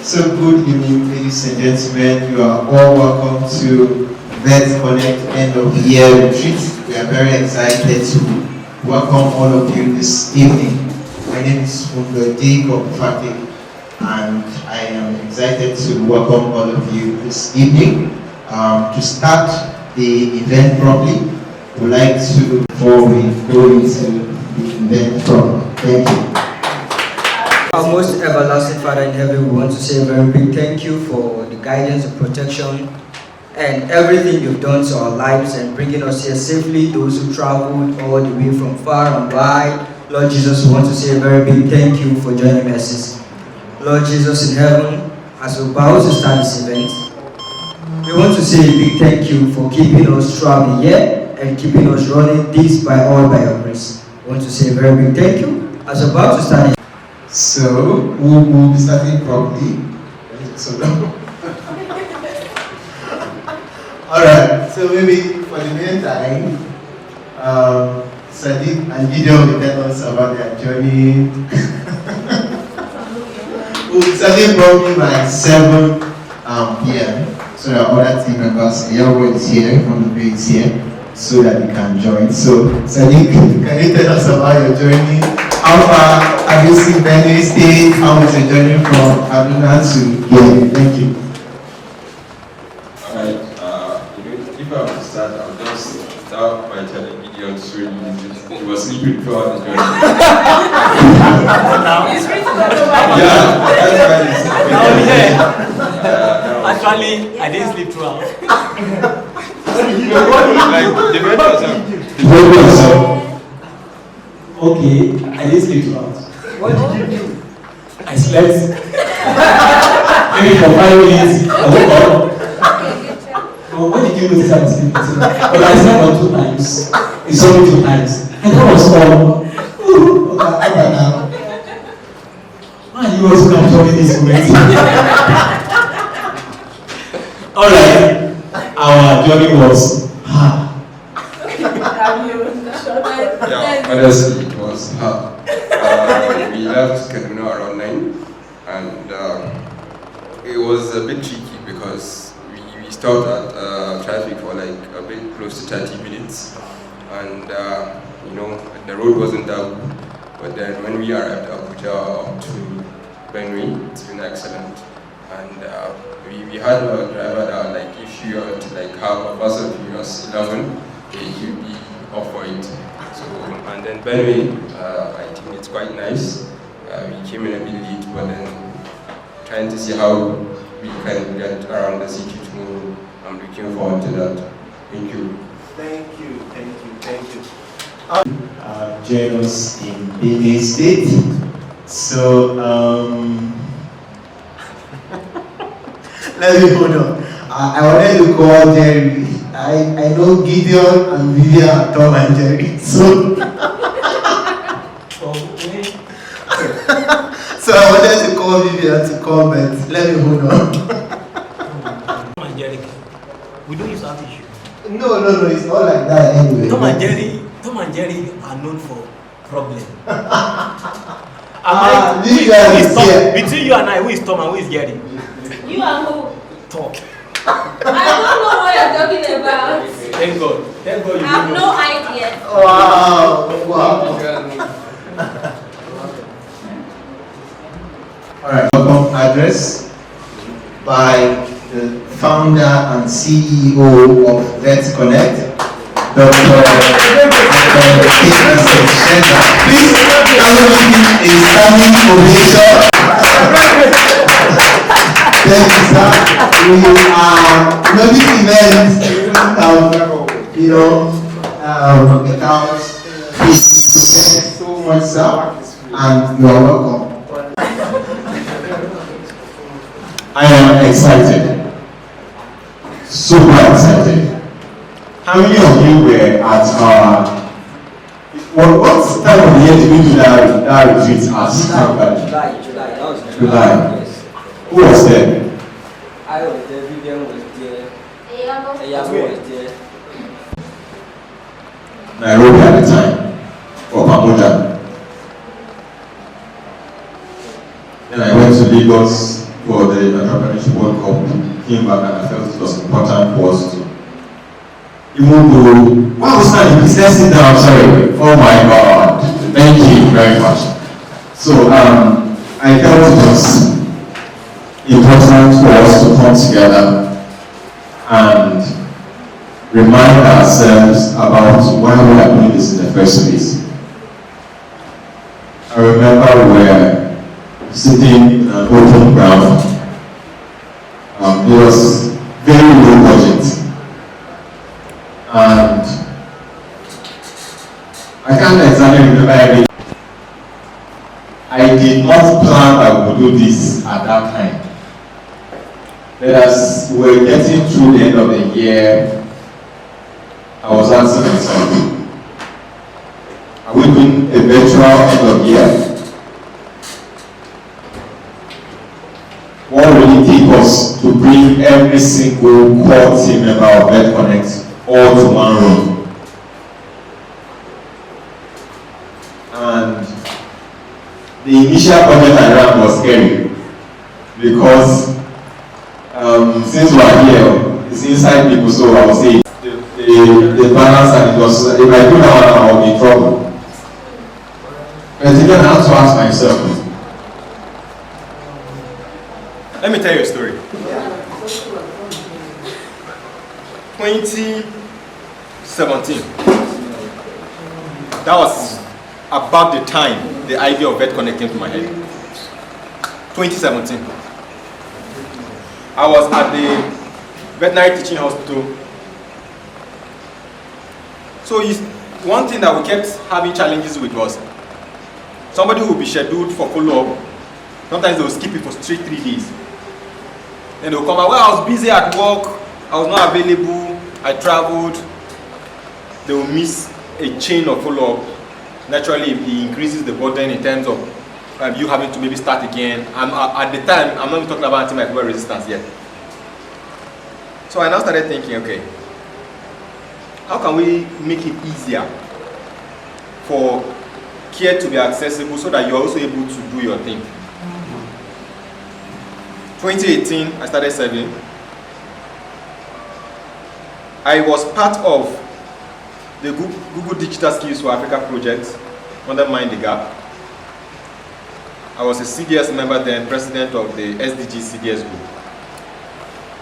So good evening, ladies and gentlemen. You are all welcome to Konect end of year retreat. We are very excited to welcome all of you this evening. My name is Jacob Fati, and I am excited to welcome all of you this evening. To start the event properly, we would like to, before we go into the event properly, thank you. Our most everlasting Father in heaven, we want to say a very big thank you for the guidance and protection and everything you've done to our lives and bringing us here safely, those who traveled all the way from far and wide. Lord Jesus, we want to say a very big thank you for joining us. Lord Jesus in heaven, as we about to start this event, we want to say a big thank you for keeping us throughout the year and keeping us running this by your grace. We want to say a very big thank you as we're about to start. So we'll be starting properly. So no. Alright, so maybe for the meantime, Sadiq and Gideon will tell us about their journey. We'll be starting probably by 7 p.m. so that other team members, Yahweh is here, from the base here, so that they can join. So Sadiq, can you tell us about your journey? How far have you seen Benue State? How was your journey from Kaduna to here? Thank you. Alright, if I were to start, I'll just start by telling Gideon to show you he was sleeping throughout the journey. He's written Yeah, that's why he's sleeping. Actually, I didn't sleep throughout. Like, defend yourself. Okay, I didn't sleep throughout. What did you do? I slept. Maybe for 5 minutes. I woke up. Well, when did you notice I was sleeping? But I slept on 2 times. It's only 2 times. And that was all. Okay, now. Man, you also come to me this moment. Alright, our journey was hard. Yeah, honestly, it was hard. We left Kaduna around 9, and it was a bit tricky because we stopped at traffic for like a bit close to 30 minutes, and the road wasn't that good. But then when we arrived at Abuja up to Benue, it's been excellent, and we had a driver that like if you were to like have a Fast and Furious 11, he'd be up for it. So, and then Benue, I think it's quite nice. We came in a bit late, but then trying to see how we can get around the city tomorrow. I'm looking forward to that. Thank you. Thank you. Join us in Benue State. So, let me hold on. I wanted to call Jerry. I know Gideon and Vivian, Tom and Jerry. So, so I wanted to call Vivian to comment. Let me hold on. Tom and Jerry, we don't use that issue. No, it's not like that anyway. Tom and Jerry are known for problem. Between you and I, who is Tom and who is Jerry? You and who? Talk. I don't know what you're talking about. Thank God you I have no idea. Wow. Alright, welcome address by the founder and CEO of Konekt, Dr. Please, everybody is standing ovation. Thank you, sir. This event, because thank you so much, sir, and you are welcome. I am excited, super excited. How many of you were at what time of the year did we do that retreat at? July. Yes. Who was there? I was there, Vivian was there, Eyamo was there. Nairobi at the time, or Abuja. Then I went to Lagos for for the Entrepreneurship World Cup came back, and I felt it was important for us to even though, wow, sorry, please let's sit down, sorry. Oh my God, thank you very much. So I felt it was important for us to come together and remind ourselves about why we are doing this in the first place. I remember we were sitting in an open ground. It was very low budget. And I can't exactly remember everything. I did not plan that we would do this at that time. But as we were getting through the end of the year, I was asking myself, are we doing a virtual end of year? What will it take us to bring every single core team member of Konekt all to one room? And the initial budget I ran was scary because since we are here, it's inside people, so I will say the balance, and it was, if I do that one, I will be in trouble. But again, I have to ask myself. Let me tell you a story. 2017. That was about the time the idea of Konekt came to my head. 2017. I was at the veterinary teaching hospital. So one thing that we kept having challenges with was somebody who would be scheduled for follow-up. Sometimes they will skip it for straight 3 days. Then they'll come out, well, I was busy at work, I was not available, I traveled. They will miss a chain of follow-up. Naturally, it increases the burden in terms of you having to maybe start again. At the time, I'm not even talking about antimicrobial resistance yet. So I now started thinking, okay, how can we make it easier for care to be accessible so that you're also able to do your thing? 2018, I started serving. I was part of the Google Digital Skills for Africa project under Mind the Gap. I was a CDS member then, president of the SDG CDS group.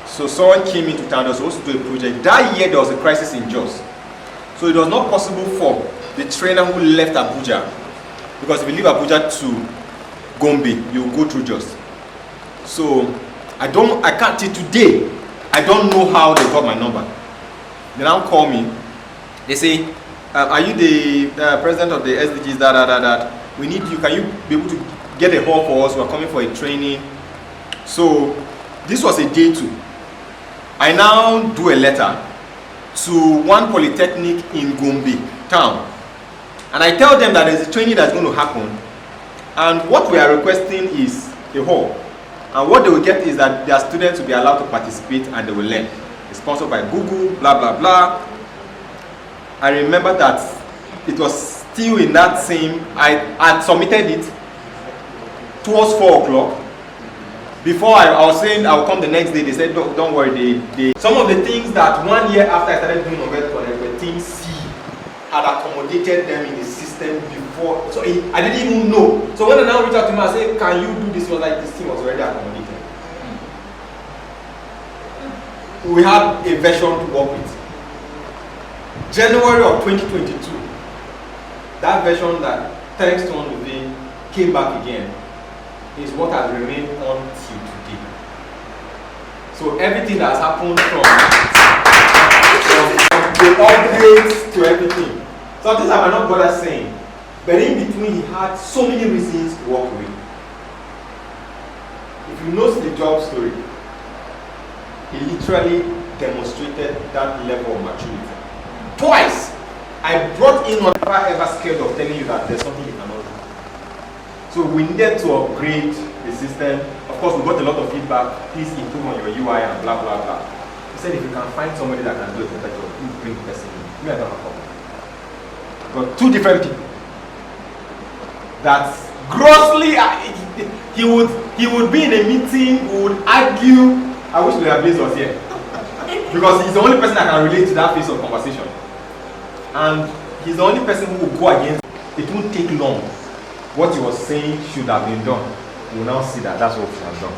So someone came into town, they were supposed to do a project. That year there was a crisis in Jos. So it was not possible for the trainer who left Abuja, because if you leave Abuja to Gombe, you go through Jos. So I can't till today, I don't know how they got my number. They now call me, they say, are you the president of the SDGs, that. We need you, can you be able to get a hall for us? We're coming for a training. So this was a day 2. I now do a letter to one polytechnic in Gombe town. And I tell them that there's a training that's going to happen. And what we are requesting is a hall. And what they will get is that their students will be allowed to participate and they will learn. It's sponsored by Google, blah, blah, blah. I remember that it was still in that same, I had submitted it towards 4 o'clock. Before I was saying I will come the next day, they said, don't worry, some of the things that 1 year after I started doing on Konekt, the team C had accommodated them in the system before. So I didn't even know. So when I now reached out to him, I said, can you do this? He was like, this team was already accommodated. We had a version to work with. January of 2022, that version that thanks to one today came back again is what has remained on till today. So everything that has happened from the upgrades to everything. Something I might not bother saying, but in between he had so many reasons to walk away. If you know the job story, he literally demonstrated that level of maturity. Twice, I brought in one ever scared of telling you that there's something you cannot do. So we needed to upgrade the system. Of course, we got a lot of feedback. Please improve on your UI and blah, blah, blah. He said if you can find somebody that can do a better job, please bring the person in. Me, I don't have a problem. Got 2 different people that grossly. He would be in a meeting, we would argue. I wish the place was here because he's the only person that can relate to that phase of conversation, and he's the only person who will go against. It won't take long. What he was saying should have been done. We will now see that that's what he has done.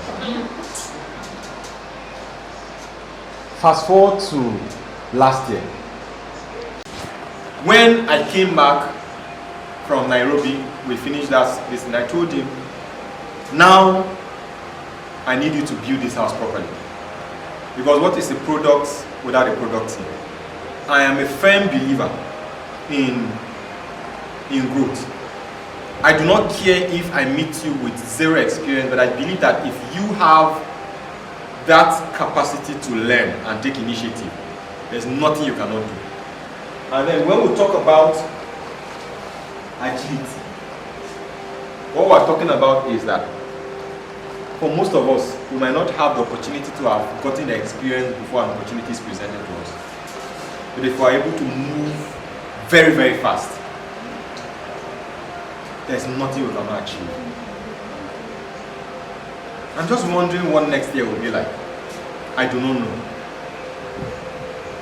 Fast forward to last year. When I came back from Nairobi, we finished this and I told him, now I need you to build this house properly. Because what is a product without a product team? I am a firm believer in growth. I do not care if I meet you with zero experience, but I believe that if you have that capacity to learn and take initiative, there's nothing you cannot do. And then when we talk about agility, what we're talking about is that for most of us, we might not have the opportunity to have gotten the experience before an opportunity is presented to us. But if we're able to move very, very fast, there's nothing we cannot achieve. I'm just wondering what next year will be like. I do not know.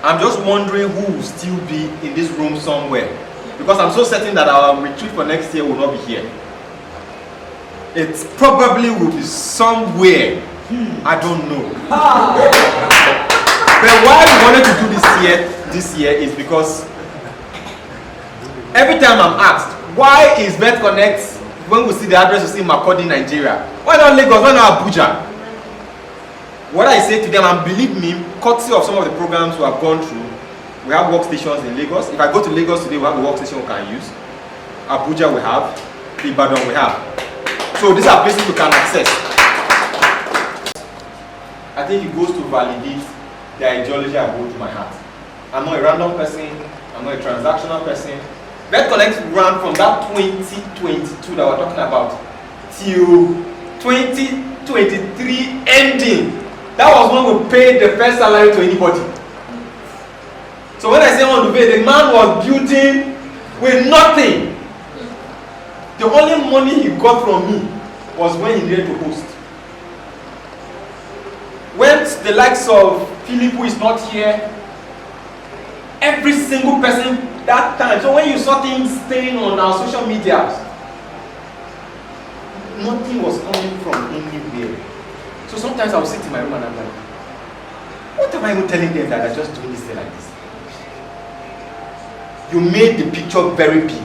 I'm just wondering who will still be in this room somewhere. Because I'm so certain that our retreat for next year will not be here. It probably will be somewhere. I don't know. But why we wanted to do this year is because every time I'm asked, why is Konekt, when we see the address, we see Makurdi, Nigeria? Why not Lagos? Why not Abuja? What I say to them, and believe me, courtesy of some of the programs we have gone through, we have workstations in Lagos. If I go to Lagos today, we have a workstation we can use. Abuja we have. Ibadan we have. So these are places we can access. I think it goes to validate the ideology I hold to my heart. I'm not a random person. I'm not a transactional person. Konekt ran from that 2022 that we're talking about till 2023 ending. That was when we paid the first salary to anybody. So when I say on the pay, the man was building with nothing. The only money he got from me was when he needed to host. When the likes of Philip, who is not here, every single person that time. So when you saw things staying on our social media, nothing was coming from anywhere. So sometimes I'll sit in my room and I'm like, what am I even telling them that I'm just doing this thing like this? You made the picture very big.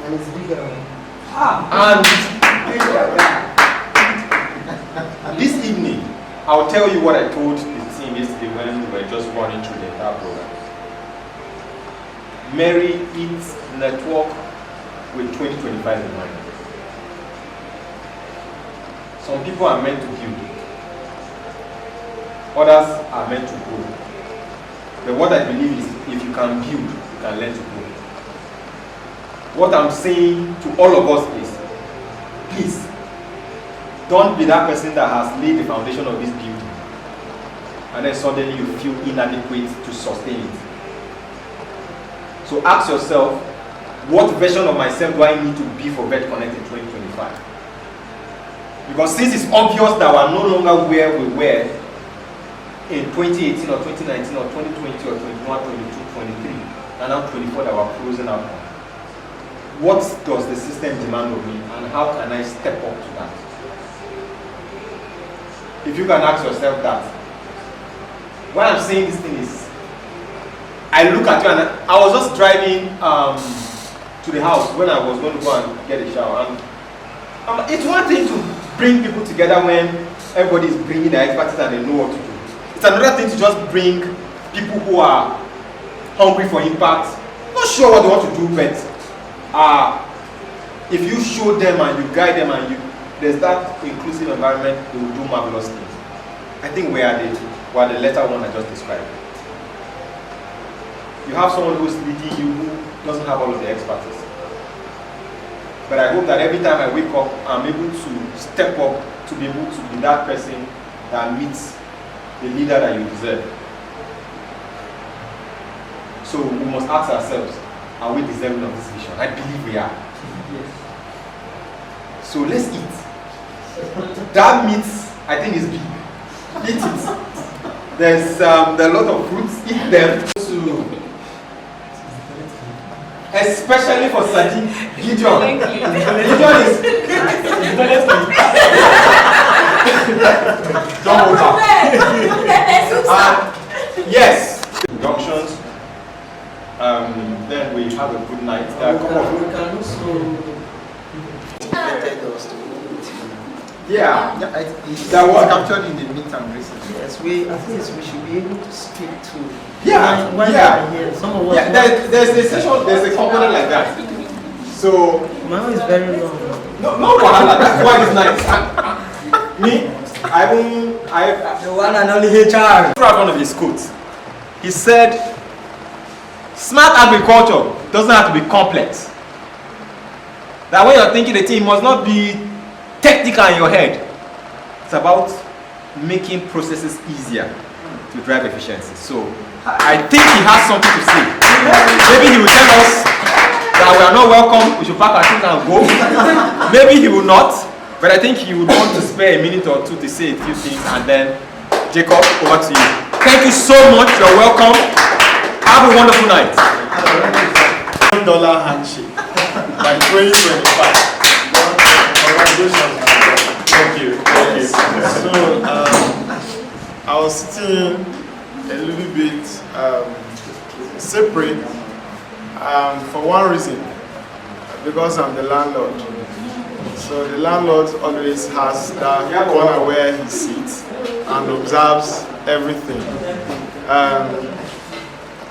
And it's bigger. And this evening, I'll tell you what I told the team yesterday when we were just running through the entire program. Marry, eat, network with 2025 in mind. Some people are meant to build. Others are meant to grow. But what I believe is if you can build, you can learn to grow. What I'm saying to all of us is, please, don't be that person that has laid the foundation of this building and then suddenly you feel inadequate to sustain it. So ask yourself, what version of myself do I need to be for Konekt in 2025? Because since it's obvious that we're no longer where we were in 2018 or 2019 or 2020 or 21, 22, 23, and now 24 that we're closing out on, what does the system demand of me and how can I step up to that? If you can ask yourself that, what I'm saying this thing is, I look at you and I was just driving to the house when I was going to go and get a shower. And it's one thing to bring people together when everybody is bringing their expertise and they know what to do. It's another thing to just bring people who are hungry for impact, not sure what they want to do, but if you show them and you guide them and there's that inclusive environment, they will do marvelous things. I think we are the latter one I just described. You have someone who's leading you who doesn't have all of the expertise. But I hope that every time I wake up, I'm able to step up to be able to be that person that meets the leader that you deserve. So we must ask ourselves, are we deserving of this vision? I believe we are. Yes. So let's eat. That meat, I think, is big. Eat it. There are a lot of fruits. Eat them. Especially for Sadiq Gideon. Thank you. Gideon is John Walker. Yes. Introductions. Then we have a good night. Yeah. That was captured in the meet and greet. Yes, at least we should be able to speak to. Yeah. When Yeah. we are here, some of us. Yeah, there's a session, there's a component like that. So My own is very long. no wahala. That's why it's nice. Me, I The one and only HR. proud one of his quotes. He said, "Smart agriculture doesn't have to be complex. That when you're thinking the thing, it must not be technical in your head. It's about making processes easier to drive efficiency." So I think he has something to say. Maybe he will tell us that we are not welcome, we should pack our things and go. Maybe he will not, but I think he would want to spare a minute or two to say a few things, and then Jacob, over to you. Thank you so much, you're welcome. Have a wonderful night. $1 handshake by 2025. Congratulations. Thank you. So I was sitting a little bit separate for one reason, because I'm the landlord. So the landlord always has that corner where he sits and observes everything.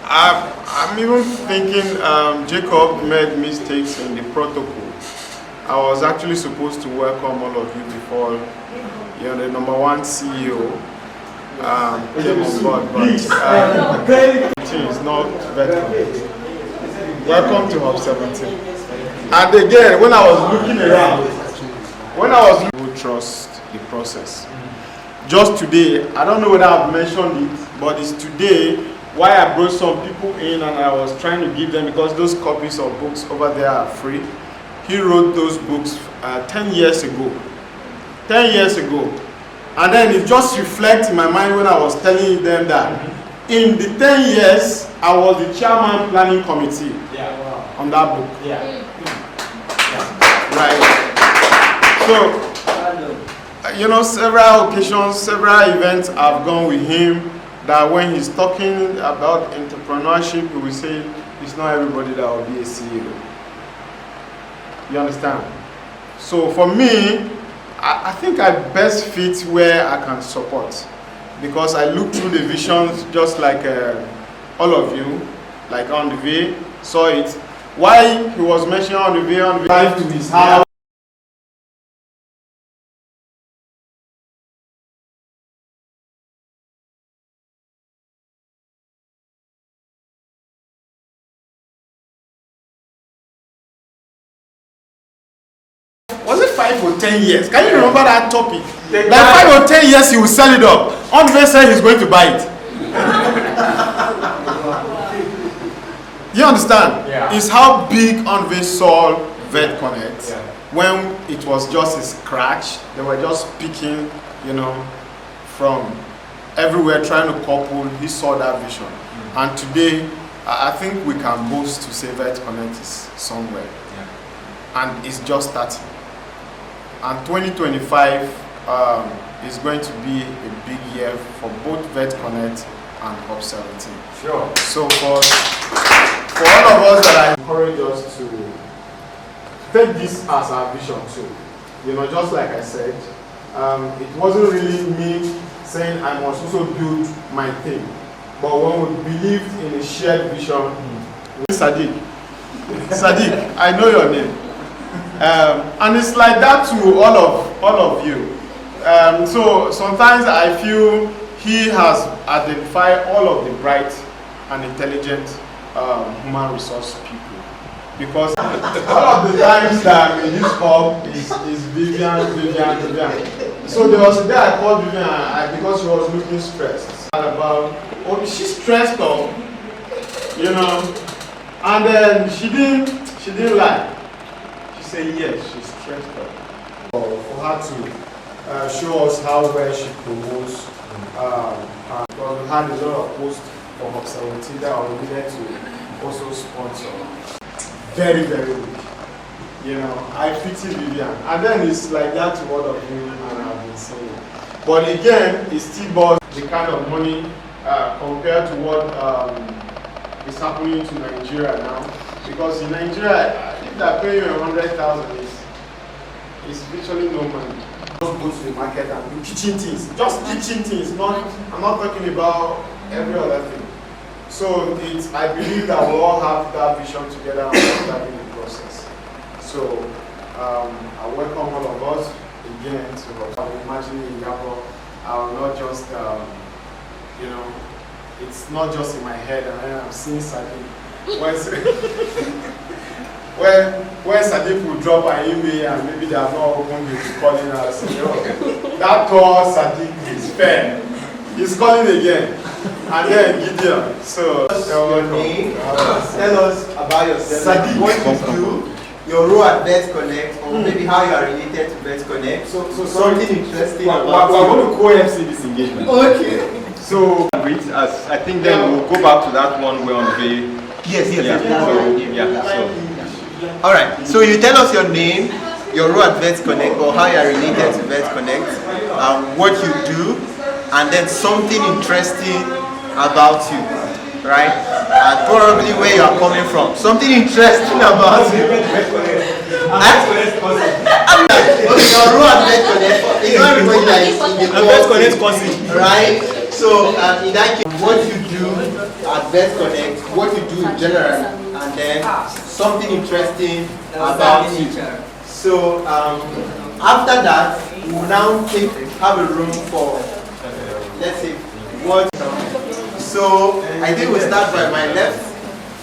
I'm even thinking Jacob made mistakes in the protocol. I was actually supposed to welcome all of you before the number one CEO came on board, but it is not veteran. Welcome to Hub 17. And again, when I was looking around, who trust the process. Just today, I don't know whether I've mentioned it, but it's today why I brought some people in and I was trying to give them, because those copies of books over there are free. He wrote those books 10 years ago. 10 years ago. And then it just reflects in my mind when I was telling them that in the 10 years, I was the chairman planning committee on that book. Right. So, several occasions, several events I've gone with him, that when he's talking about entrepreneurship, he will say, it's not everybody that will be a CEO. You understand? So for me, I think I best fit where I can support, because I look through the visions just like all of you, like on the way, saw it. Why he was mentioning on the way, drive to his house. Was it 5 or 10 years? Can you remember that topic? Like 5 or 10 years he will sell it up. Andre said he's going to buy it. You understand? Yeah. It's how big Andre saw Vet Konekt. When it was just a scratch. They were just picking, from everywhere, trying to couple. He saw that vision. And today, I think we can boast to say Vet Konekt is somewhere. And it's just starting. And 2025 is going to be a big year for both Vet Konekt and Hub 17. Sure. So for all of us that I encourage us to take this as our vision too. Just like I said, it wasn't really me saying I must also build my thing. But when we believed in a shared vision, Sadiq, I know your name. And it's like that to all of you. So sometimes I feel he has identified all of the bright and intelligent human resource people. Because all of the times that I'm in this hub is Vivian. So there was a day I called Vivian because she was looking stressed. She's stressed up, and then she didn't lie. She said yes, she's stressed up. had to show us how well she promotes. Because we had a lot of posts from Observatory that we needed to also sponsor. Very, very weak. You know, I pity Vivian. And then it's like that to all of you, and I've been saying. But again, it still bought the kind of money compared to what is happening to Nigeria now. Because in Nigeria, if they pay you 100,000, it's virtually no money. Just go to the market and do teaching things. Just teaching things. I'm not talking about every other thing. So I believe that we all have that vision together and we're starting the process. So I welcome all of us again to I'm imagining Yabo. I will not just you know, it's not just in my head, and I'm seeing Sadiq. When Sadiq will drop an email and maybe they have not opened, he'll be calling us. You know, that tall Sadiq is fair. He's calling again. And then Gideon. So, Your name, tell us about yourself, Sadiq. what you do, your role at Vet Konect, or maybe how you are related to Vet Konect. So something interesting We're about going to co-MC this engagement. Okay. So, as I think then we'll go back to that one where on the Yes. So, All right. So you tell us your name, your role at Vet Konect, or how you are related to Vet Konect, what you do, and then something interesting about you, right? And probably where you are coming from. Something interesting about you. Your role at Vet Konect is not everybody that is in the course, right? So in that case, what you do at Vet Konect, what you do in general, and then something interesting about you. So after that, we will now have a room for, let's say, what. So I think we'll start by my left.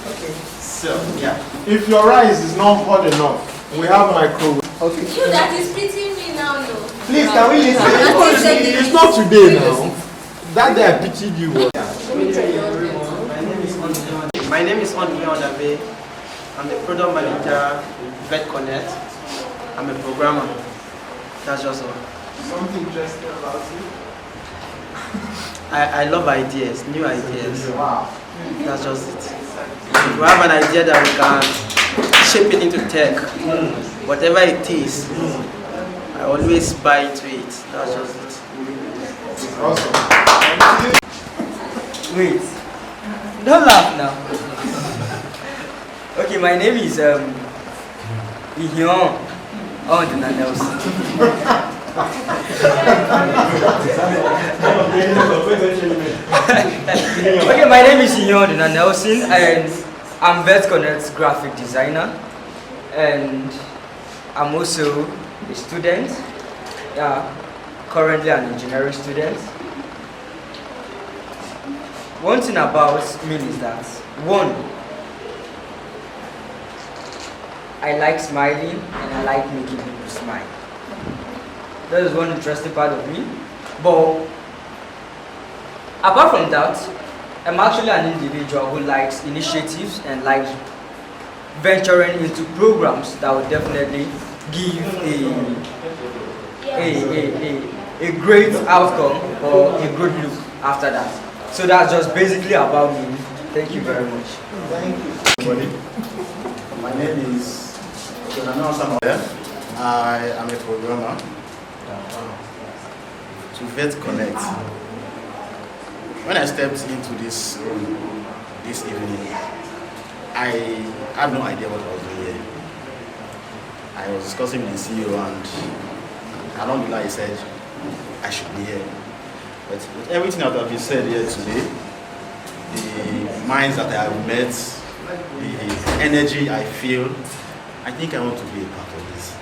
Okay. So yeah. If your rice is not hot enough, we have microwave. Okay. You that is pitying me now, no. Please, can we listen? It's not today now. That day I pitied you. My name is Onye Odabe. I'm the product manager Vet Konect. I'm a programmer. That's just all. Something interesting about you? I love ideas, new ideas. Wow. That's just it. If we have an idea that we can shape it into tech, whatever it is, I always buy into it. That's just it. Awesome. Wait, don't laugh now. Okay, my name is Ihyon Nelson. Okay, my name is Ihyon Nelson, and I'm Vet Konect's graphic designer, and I'm also a student. Currently an engineering student. One thing about me is that, one, I like smiling and I like making people smile. That is one interesting part of me. But apart from that, I'm actually an individual who likes initiatives and likes venturing into programs that will definitely give a great outcome or a good look after that. So that's just basically about me. Thank you very much. Thank you. Everybody. My name is I am a programmer to Vet Konect. When I stepped into this room this evening, I had no idea what I was doing here. I was discussing with the CEO, and along the line he said I should be here. But with everything that has been said here today, the minds that I have met, the energy I feel, I think I want to be a part of this.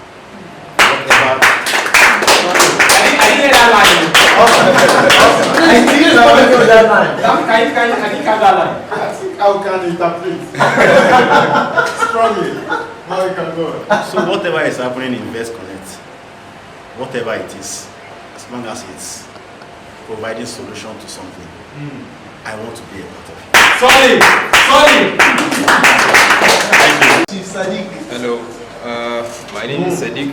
Whatever. I didn't hear that line. I didn't hear that line. I didn't have that line. I think how can interpret strongly. Now we can go. So whatever is happening in Vet Konect, whatever it is, as long as it's providing solution to something, I want to be a part of it. Sorry. Thank you. Chief Sadiq. Hello. My name is Sadiq.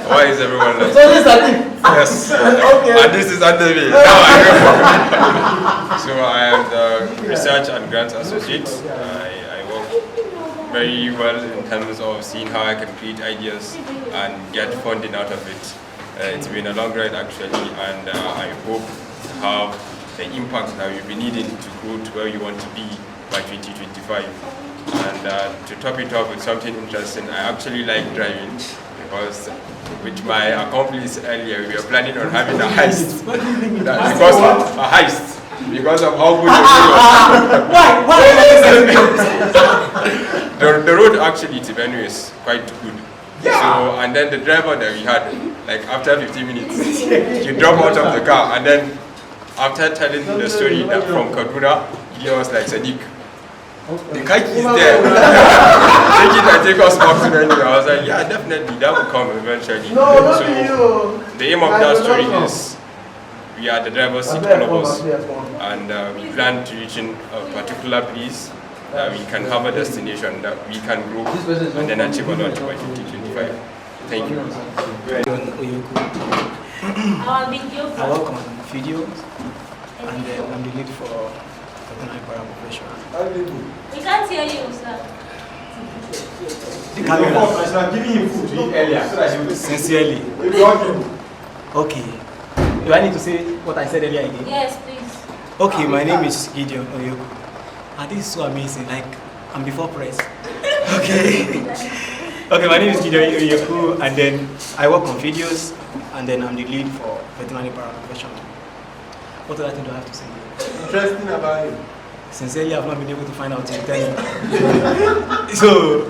Why is everyone like? So this is Sadiq. Yes. Okay. And this is under me. Now I remember. So I am the Research and Grants Associate. I work very well in terms of seeing how I can create ideas and get funding out of it. It's been a long ride actually, and I hope to have the impact that we'll be needing to go to where you want to be by 2025. And to top it off with something interesting, I actually like driving because with my accomplice earlier, we were planning on having a heist. Because of how good the road was. The road actually to Benue is quite good. Yeah. So, and then the driver that we had, like after 15 minutes, he dropped out of the car, and then after telling the story that from Kaduna, he was like, Sadiq, the car is there. Take it and take us back to Benue. I was like, yeah, definitely, that will come eventually. So, the aim of that story is, we are the driver's seat, all of us, and we plan to reach in a particular place that we can have a destination that we can grow and then achieve a lot by 2025. Thank you. I work on video and I'm the lead for Konekt Paraprofessional. We can't hear you, sir. The camera. I'm giving him food to eat earlier so that he will Sincerely. Okay. Do I need to say what I said earlier again? Yes, please. Okay, my name is Gideon Oyoku. And this is so amazing, like, I'm before press. Okay. Okay, my name is Gideon Oyoku, and then I work on videos, and then I'm the lead for veterinary paraprofessional. What other thing do I have to say? Interesting about you. Sincerely, I've not been able to find out till 10. So,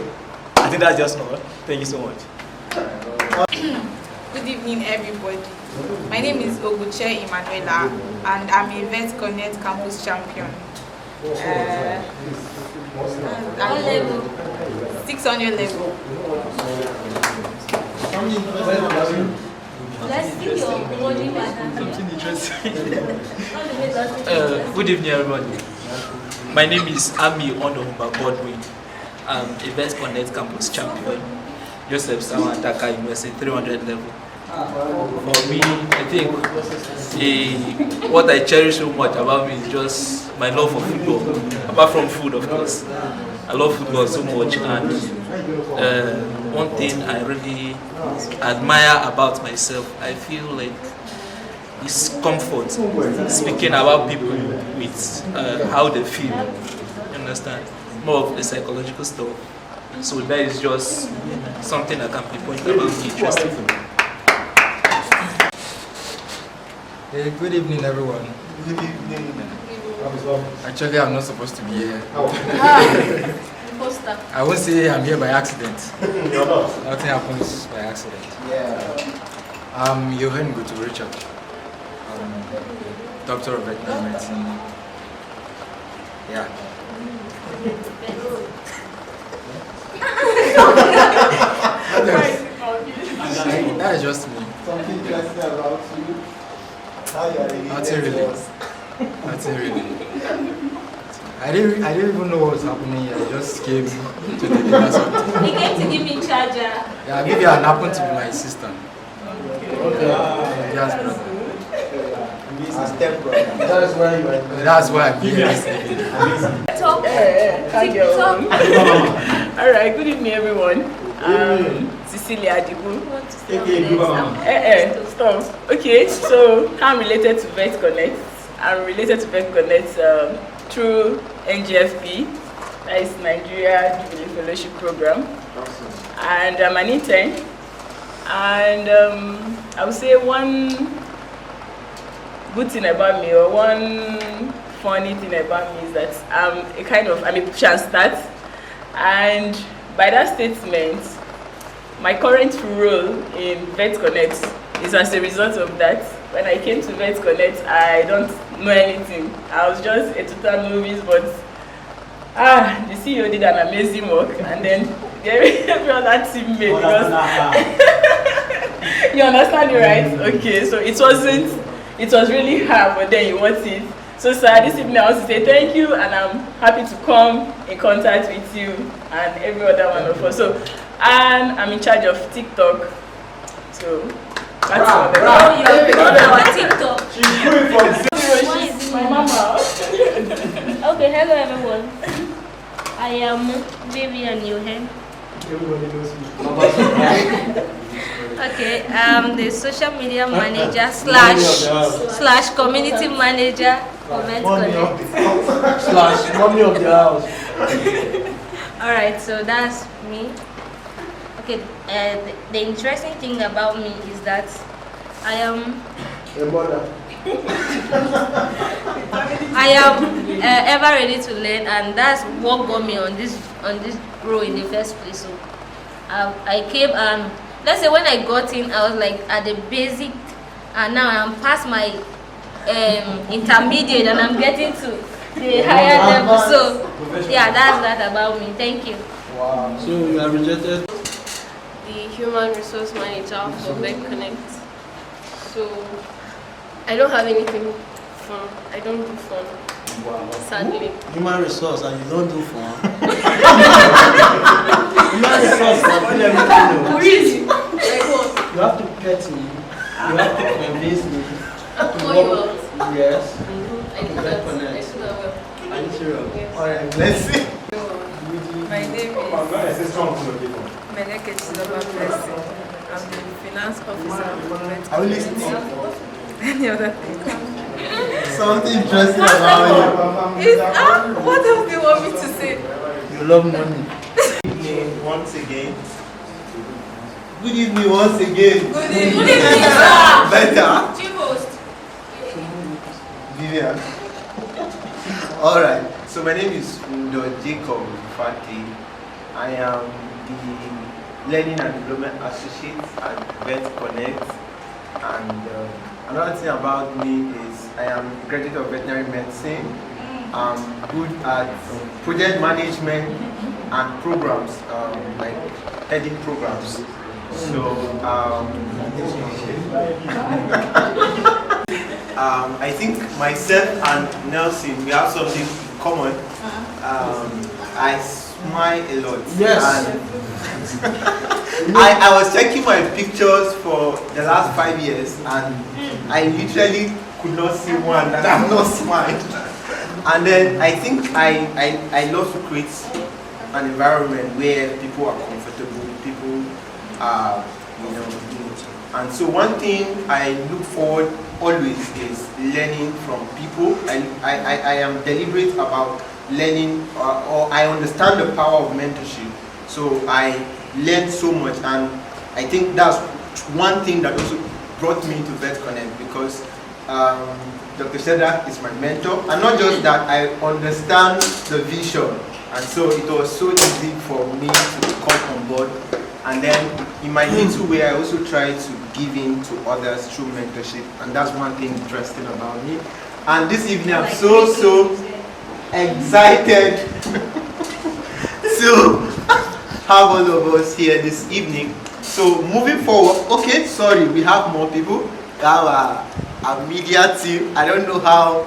I think that's just all. Thank you so much. Good evening, everybody. My name is Oguche Emanuela, and I'm a Vet Konekt campus champion. What level? 600 level. Let's see your body pattern. Something interesting. Good evening, everybody. My name is Ami Onomba Godwin. I'm a Vet Konekt campus champion. Joseph Samantaka University 300 level. For me, I think what I cherish so much about me is just my love for football. Apart from food, of course, I love football so much. And one thing I really admire about myself, I feel like is comfort. Speaking about people with how they feel, you understand? More of the psychological stuff. So that is just something I can pinpoint about me interesting for me. Hey, good evening, everyone. Good evening. Actually, I'm not supposed to be here. Poster. I won't say I'm here by accident. You're not. Nothing happens by accident. Yeah. I'm Johan Gutu Richard. Doctor of Veterinary Medicine. Yeah. That is just me. Something interesting about you. How you are Nothing really. Nothing really. I didn't even know what was happening. I just came to deliver something. He came to give me charger. Yeah, maybe I happened to be my assistant. Okay. Yes, brother. This is step brother. That's why you are. That's why I'm here this evening. Talk. Talk. Alright, good evening, everyone. Cecilia Adibu. Stop. Okay, so I'm related to Vet Konekt. I'm related to Vet Konekt through NGFP, that is Nigeria Jubilee Fellowship Program. And I'm an intern. And I would say one good thing about me, or one funny thing about me, is that I'm a push and start. And by that statement, my current role in Vet Konekt is as a result of that. When I came to Vet Konekt, I don't know anything. I was just a total novice, but the CEO did an amazing work, and then every other teammate, you understand me, right? Okay, so it was really hard, but then you want it. So sir, this evening I want to say thank you, and I'm happy to come in contact with you and every other one of us. So, and I'm in charge of TikTok. So that's all. Oh, you're our TikTok. She's going for my mama. Okay, hello everyone. I am Vivian Yohen. Everybody knows me. Okay, the social media manager slash community manager for Konekt. Slash mommy of the house. Alright, so that's me. Okay, the interesting thing about me is that I am A mother. I am ever ready to learn, and that's what got me on this role in the first place. So I came, and let's say when I got in, I was like at the basic, and now I'm past my intermediate, and I'm getting to the higher level. So yeah, that's that about me. Thank you. Wow. So you are rejected. The human resource manager for Konekt. So I don't have anything fun. I don't do fun. Wow. Sadly. Human resource and you don't do fun. Human resource and everything. Really? Like what? You have to pet me. You have to convince me. To call you out? Yes. I do that. I do that well. Are you serious? Yes. Alright, let's see. My name is Meneke Chiloba Blessing. I'm the finance officer of Konekt. Are we listening? Any other thing? Something interesting about you. What else do you want me to say? You love money. Once again. Good evening once again. Good evening, sir. Better. Chief host. Vivian. Alright, so my name is Ndo Jacob Fati. I am the Learning and Development Associate at Konekt. And another thing about me is I am a graduate of veterinary medicine. I'm good at project management and programs, like heading programs. So I think myself and Nelson, we have something in common. I smile a lot. Yes. And I was checking my pictures for the last 5 years, and I literally could not see one that I'm not smiled. And then I think I love to create an environment where people are comfortable, people are, and so one thing I look forward always is learning from people. I am deliberate about learning, or I understand the power of mentorship. So I learned so much, and I think that's one thing that also brought me to Konekt, because Dr. Sheldrak is my mentor, and not just that, I understand the vision, and so it was so easy for me to come on board. And then in my little way, I also try to give in to others through mentorship, and that's one thing interesting about me. And this evening, I'm so excited to have all of us here this evening. So moving forward, okay, sorry, we have more people. We have a media team. I don't know how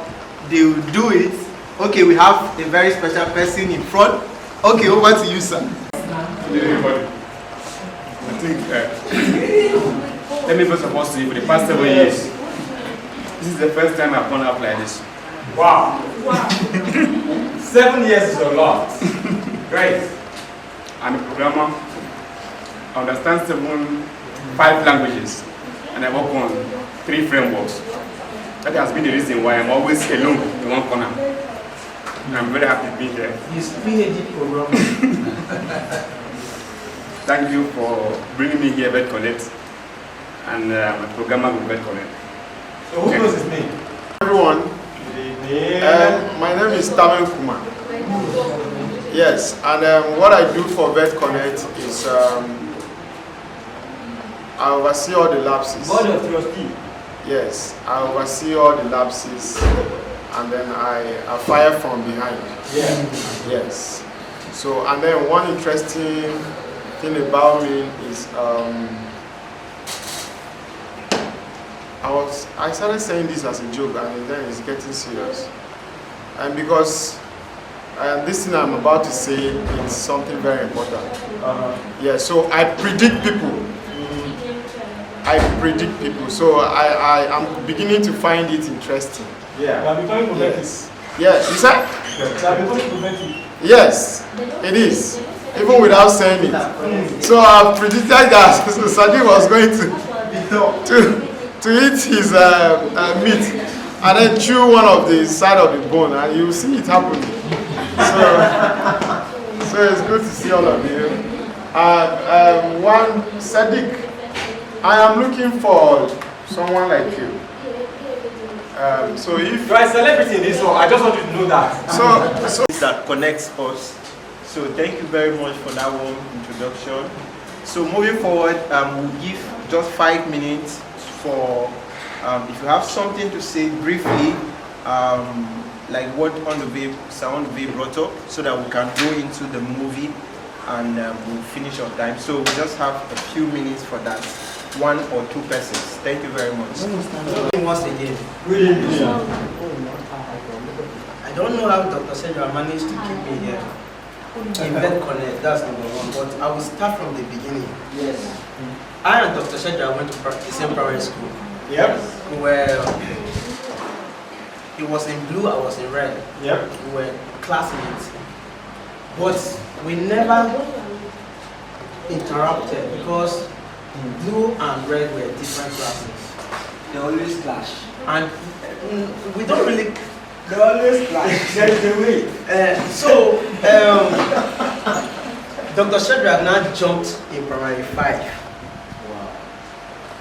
they will do it. Okay, we have a very special person in front. Okay, over to you, sir. Everybody. I think, let me first of all say, for the past 7 years, this is the first time I've gone up like this. Wow. 7 years is a lot. Great. I'm a programmer. I understand 5 languages, and I work on 3 frameworks. That has been the reason why I'm always alone in one corner. And I'm very happy to be here. He's PhD programmer. Thank you for bringing me here at Konekt, and I'm a programmer with Konekt. So who knows his name? Everyone. My name is Tamen Kumar. Yes, and what I do for Konekt is I oversee all the lapses. Board of trustee. Yes, I oversee all the lapses, and then I fire from behind. Yeah. Yes. So, and then one interesting thing about me is I started saying this as a joke, and then it's getting serious. and because this thing I'm about to say is something very important. Yeah, so I predict people. So I'm beginning to find it interesting. Yeah. You are becoming prophetic. Yeah, you said? You are becoming prophetic. Yes, it is. Even without saying it. So I predicted that Sadiq was going to eat his meat and then chew one of the side of the bone, and you see it happening. So it's good to see all of you. One Sadiq, I am looking for someone like you. So if you are a celebrity in this one, I just want you to know that. So that connects us. So thank you very much for that warm introduction. So moving forward, we'll give just 5 minutes for if you have something to say briefly, like what Sound brought up, so that we can go into the movie and we'll finish on time. So we just have a few minutes for that. 1 or 2 persons. Thank you very much. Once again. I don't know how Dr. Sedra managed to keep me here. Event Konekt, that's number 1. But I will start from the beginning. Yes. I and Dr. Sedra went to the same primary school. Yep. Where he was in blue, I was in red. Yep. We were classmates. But we never interrupted because blue and red were different classes. They always clash. And we don't really. They always clash. There is a way. Dr. Shadrach now jumped in primary 5. Wow.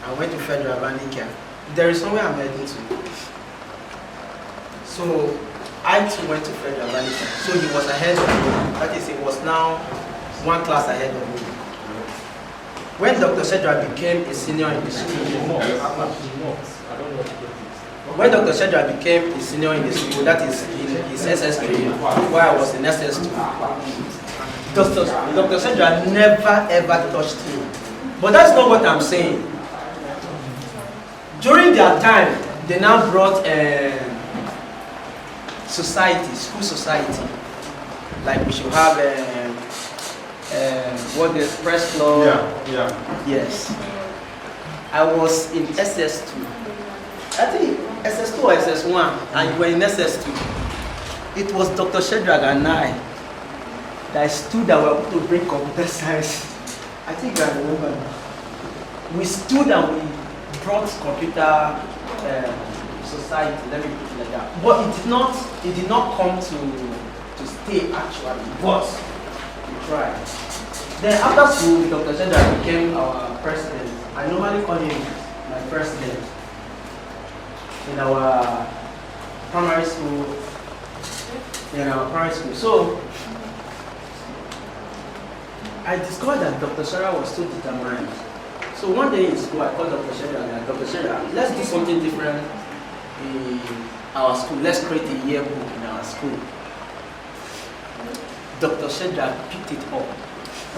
I went to Federal Bandika. There is somewhere I'm heading to. So I too went to Federal Bandika. So he was ahead of me. That is, he was now 1 class ahead of me. When Dr. Shadrach became a senior in the school, that is in his SS3, where I was in SS2, Dr. Shadrach never ever touched him. But that's not what I'm saying. During their time, they now brought school society. Like we should have what the press club. Yeah. Yes. I was in SS2. I think SS2 or SS1, and you were in SS2. It was Dr. Shadrach and I that stood and were able to bring computer science. I think I remember. We stood and we brought computer society. Let me put it like that. But it did not come to stay actually. But we tried. Then after school, Dr. Shadrach became our president. I normally call him my president in our primary school. So I discovered that Dr. Shadrach was so determined. So one day in school, I called Dr. Shadrach and Dr. Shadrach, let's do something different in our school. Let's create a yearbook in our school. Dr. Shadrach picked it up.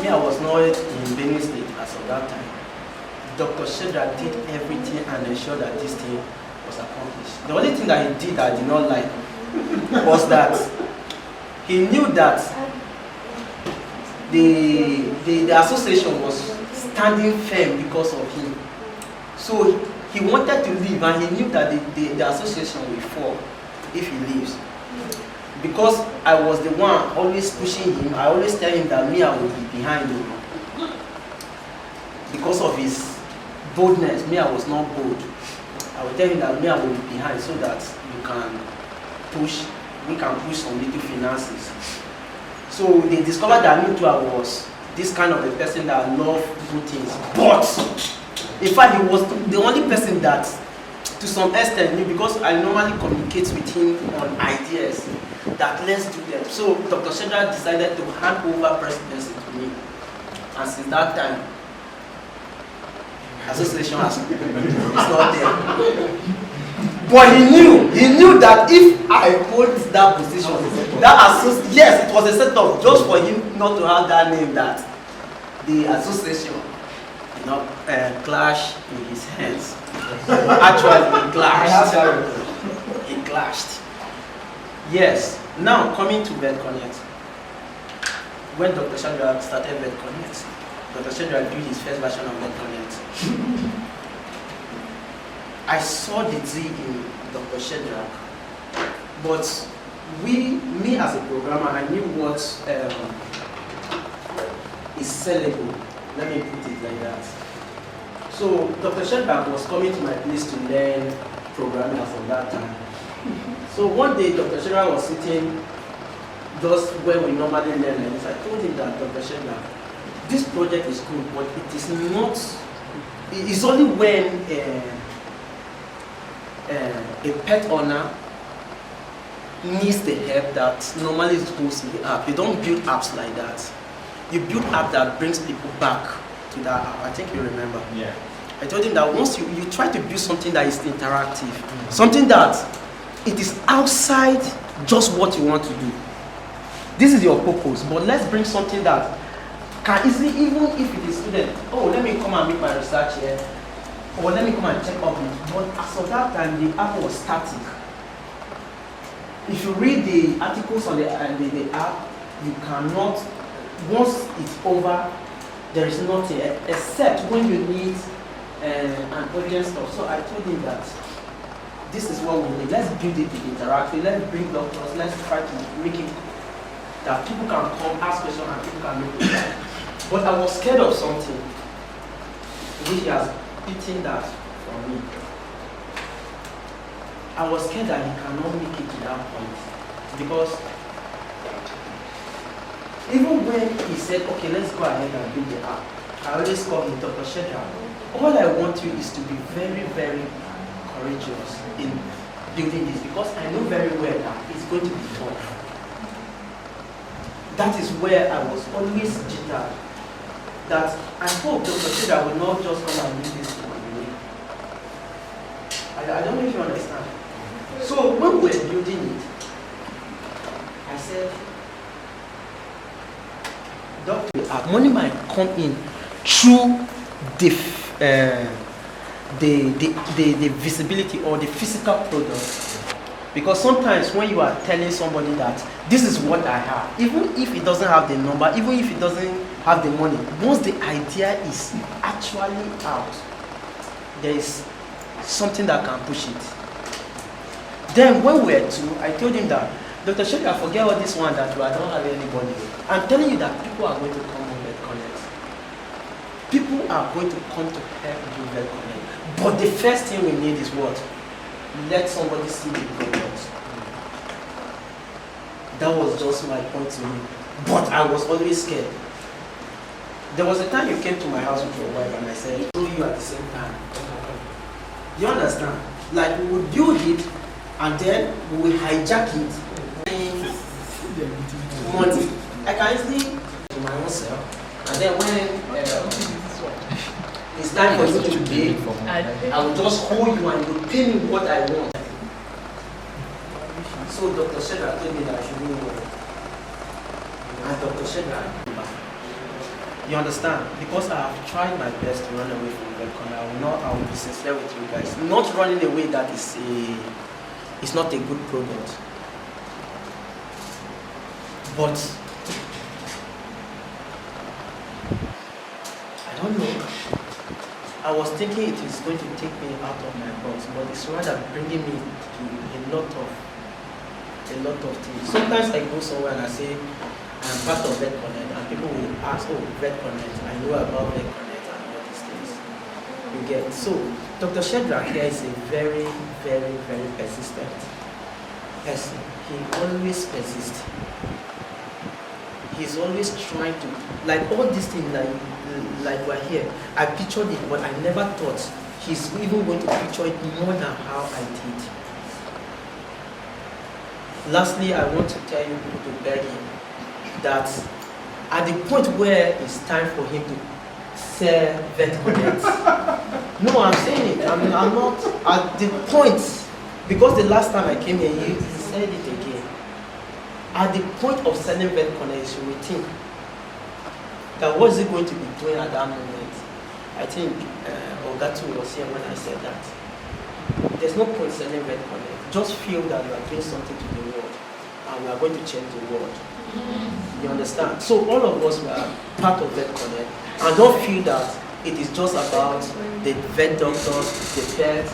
Me, I was not in Benin State as of that time. Dr. Shadrach did everything and ensured that this thing was accomplished. The only thing that he did that I did not like was that he knew that the association was standing firm because of him. So he wanted to leave and he knew that the association will fall if he leaves. Because I was the one always pushing him, I always tell him that me, I will be behind him. Because of his boldness, me, I was not bold. I will tell him that me, I will be behind so that we can push some little finances. So they discovered that me too, I was this kind of a person that loved to do things. But, in fact, he was the only person that, to some extent, because I normally communicate with him on ideas, that let's do them. So Dr. Shadrach decided to hand over presidency to me. And since that time, association is not there. But he knew that if I hold that position, yes, it was a setup just for him not to have that name, that the association did not clash in his hands. Actually, he clashed. He clashed. Yes. Now coming to Vet Connect. When Dr. Chandra started Vet Connect, Dr. Chandra did his first version of Vet Connect. I saw the Z in Dr. Chandra, but me as a programmer, I knew what is sellable. Let me put it like that. So Dr. Chandra was coming to my place to learn programming from that time. So one day Dr. Chandra was sitting just where we normally learn like this. I told him that, Dr. Chandra, this project is good, but it is not, it's only when a pet owner needs the help that normally it goes to the app. You don't build apps like that. You build app that brings people back to that app. I think you remember. Yeah. I told him that once you try to build something that is interactive, something that it is outside just what you want to do. This is your purpose, but let's bring something that can easily, even if it is student, oh, let me come and make my research here, or let me come and check up it. But as of that time, the app was static. If you read the articles on the app, you cannot, once it's over, there is nothing except when you need an audience stuff. So I told him that this is what we need. Let's build it interactive. Let's bring doctors. Let's try to make it that people can come, ask questions, and people can make it. But I was scared of something, which he has beaten that from me. I was scared that he cannot make it to that point, because even when he said, okay, let's go ahead and build the app, I always call him Dr. Shedra. All I want you is to be very, very courageous in building this, because I know very well that it's going to be tough. That is where I was always jittered. That I hope Dr. Shedra will not just come and do this in my way. I don't know if you understand. So when we were building it, I said, Doctor, money might come in through the visibility or the physical product. Because sometimes when you are telling somebody that this is what I have, even if it doesn't have the number, even if it doesn't have the money, once the idea is actually out, there is something that can push it. Then when we were two, I told him that, Dr. Shedra, forget all this one that I don't have anybody. I'm telling you that people are going to come on Vet Connect. People are going to come to help you Vet Connect. But the first thing we need is what? Let somebody see the product. That was just my point to me. But I was always scared. There was a time you came to my house with your wife and I said, "Show you at the same time." You understand? Like we would build it and then we will hijack it. Money. I can easily do my own self. And then when it's time for you to pay, I will just hold you and you pay me what I want. So Dr. Shedra told me that I should do it. And Dr. Shedra, you understand? Because I have tried my best to run away from Vet Connect, I will be sincere with you guys. Not running away, that is it's not a good product. But I don't know. I was thinking it is going to take me out of my box, but it's rather bringing me to a lot of things. Sometimes I go somewhere and I say I'm part of Vet Connect, and people will ask, "Oh, Vet Connect, I know about Vet Connect and all these things." You get so. Dr. Shedra here is a very, very, very persistent person. He always persists. He's always trying to, like all these things like we're here. I pictured it, but I never thought he's even going to picture it more than how I did. Lastly, I want to tell you to beg him that at the point where it's time for him to sell Vet Connect. No, I'm saying it. I'm not at the point, because the last time I came here, he said it again. At the point of selling Vet Connect, you will think that what is he going to be doing at that moment? I think Ogatu was here when I said that. There's no point selling Vet Connect. Just feel that you are doing something to the world. and we are going to change the world. You understand? So all of us were part of Vet Connect, and don't feel that it is just about the vet doctors, the pets.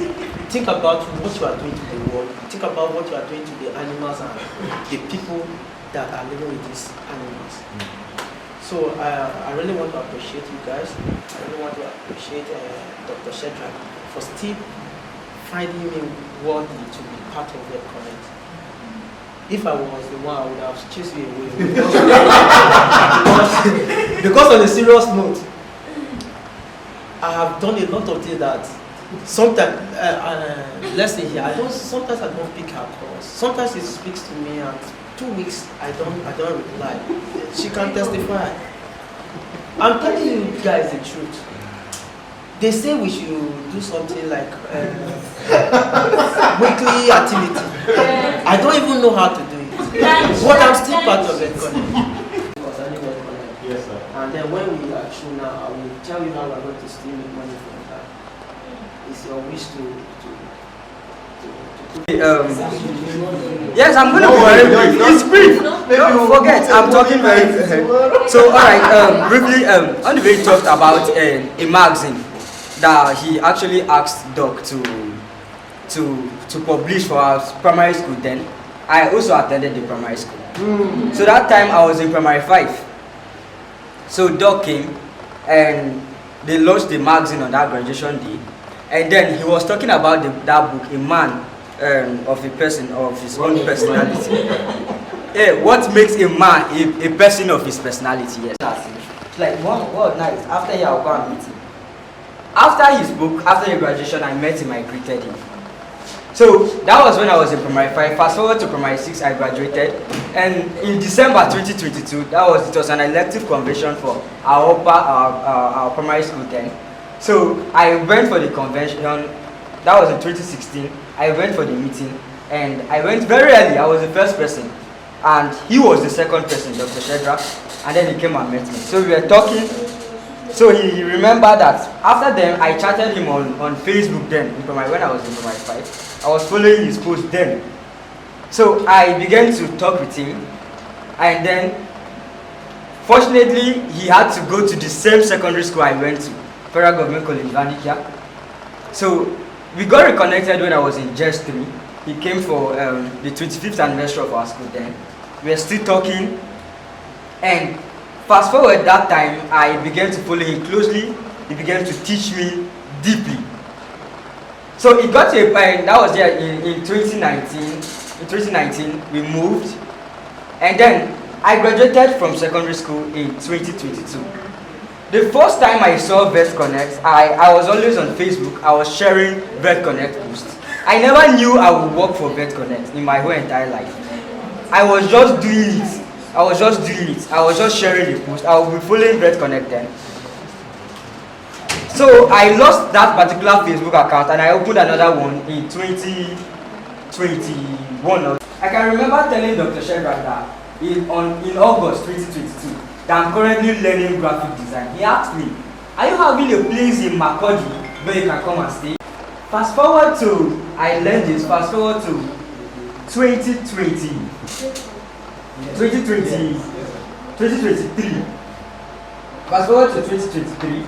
Think about what you are doing to the world. Think about what you are doing to the animals and the people that are living with these animals. So I really want to appreciate you guys. I really want to appreciate Dr. Shedrack for still finding me worthy to be part of Vet Connect. If I was the one, I would have chased you away. Because on a serious note, I have done a lot of things that sometimes, let's say here, sometimes I don't pick her calls. Sometimes she speaks to me and 2 weeks I don't reply. She can testify. I'm telling you guys the truth. They say we should do something like weekly activity. I don't even know how to do it. But I'm still part of it. Yes, sir. And then when we are through now, I will tell you how we are going to still make money from that. It's your wish to yes, I'm going to be very brief. It's brief. Don't forget, I'm talking very So, alright, briefly, on the way talked about a magazine that he actually asked Doc to publish for our primary school then. I also attended the primary school. So that time I was in primary 5. So Doc came and they launched the magazine on that graduation day. And then he was talking about that book, A Man of a Person of His Own Personality. What makes a man a person of his personality? Yes. It's like one night after he I'll go and meet him. After his book, after the graduation, I met him, I greeted him. So that was when I was in primary 5. Fast forward to primary 6, I graduated. And in December 2022, it was an elective convention for our primary school then. So I went for the convention, that was in 2016. I went for the meeting and I went very early. I was the first person and he was the second person, Dr. Shedrack, and then he came and met me. So we were talking. So he remembered that after then I chatted him on Facebook then when I was in primary 5. I was following his post then. So I began to talk with him and then fortunately he had to go to the same secondary school I went to, Federal Government College, Vanikia. So we got reconnected when I was in JES 3. He came for the 25th anniversary of our school then. We were still talking and fast forward that time, I began to follow him closely. He began to teach me deeply. So it got to a point, that was there in 2019. In 2019, we moved. And then I graduated from secondary school in 2022. The first time I saw Vet Connect, I was always on Facebook. I was sharing Vet Connect posts. I never knew I would work for Vet Connect in my whole entire life. I was just doing it. I was just sharing the post. I was following Vet Connect then. So I lost that particular Facebook account and I opened another one in 2021. I can remember telling Dr. Shedrack that in August 2022 that I'm currently learning graphic design. He asked me, are you having a place in Makurdi where you can come and stay? Fast forward to 2023. Fast forward to 2023.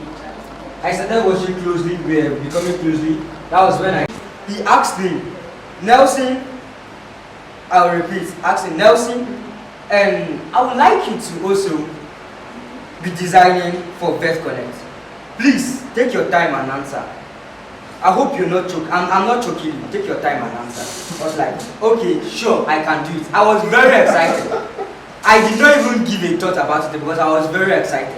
I started watching closely, we were becoming closely. That was when he asked me, Nelson, I'll repeat, asking Nelson, and I would like you to also be designing for Vet Connect. Please take your time and answer. I hope you're not choking. I'm not choking you. Take your time and answer. I was like, okay, sure, I can do it. I was very excited. I did not even give a thought about it because I was very excited.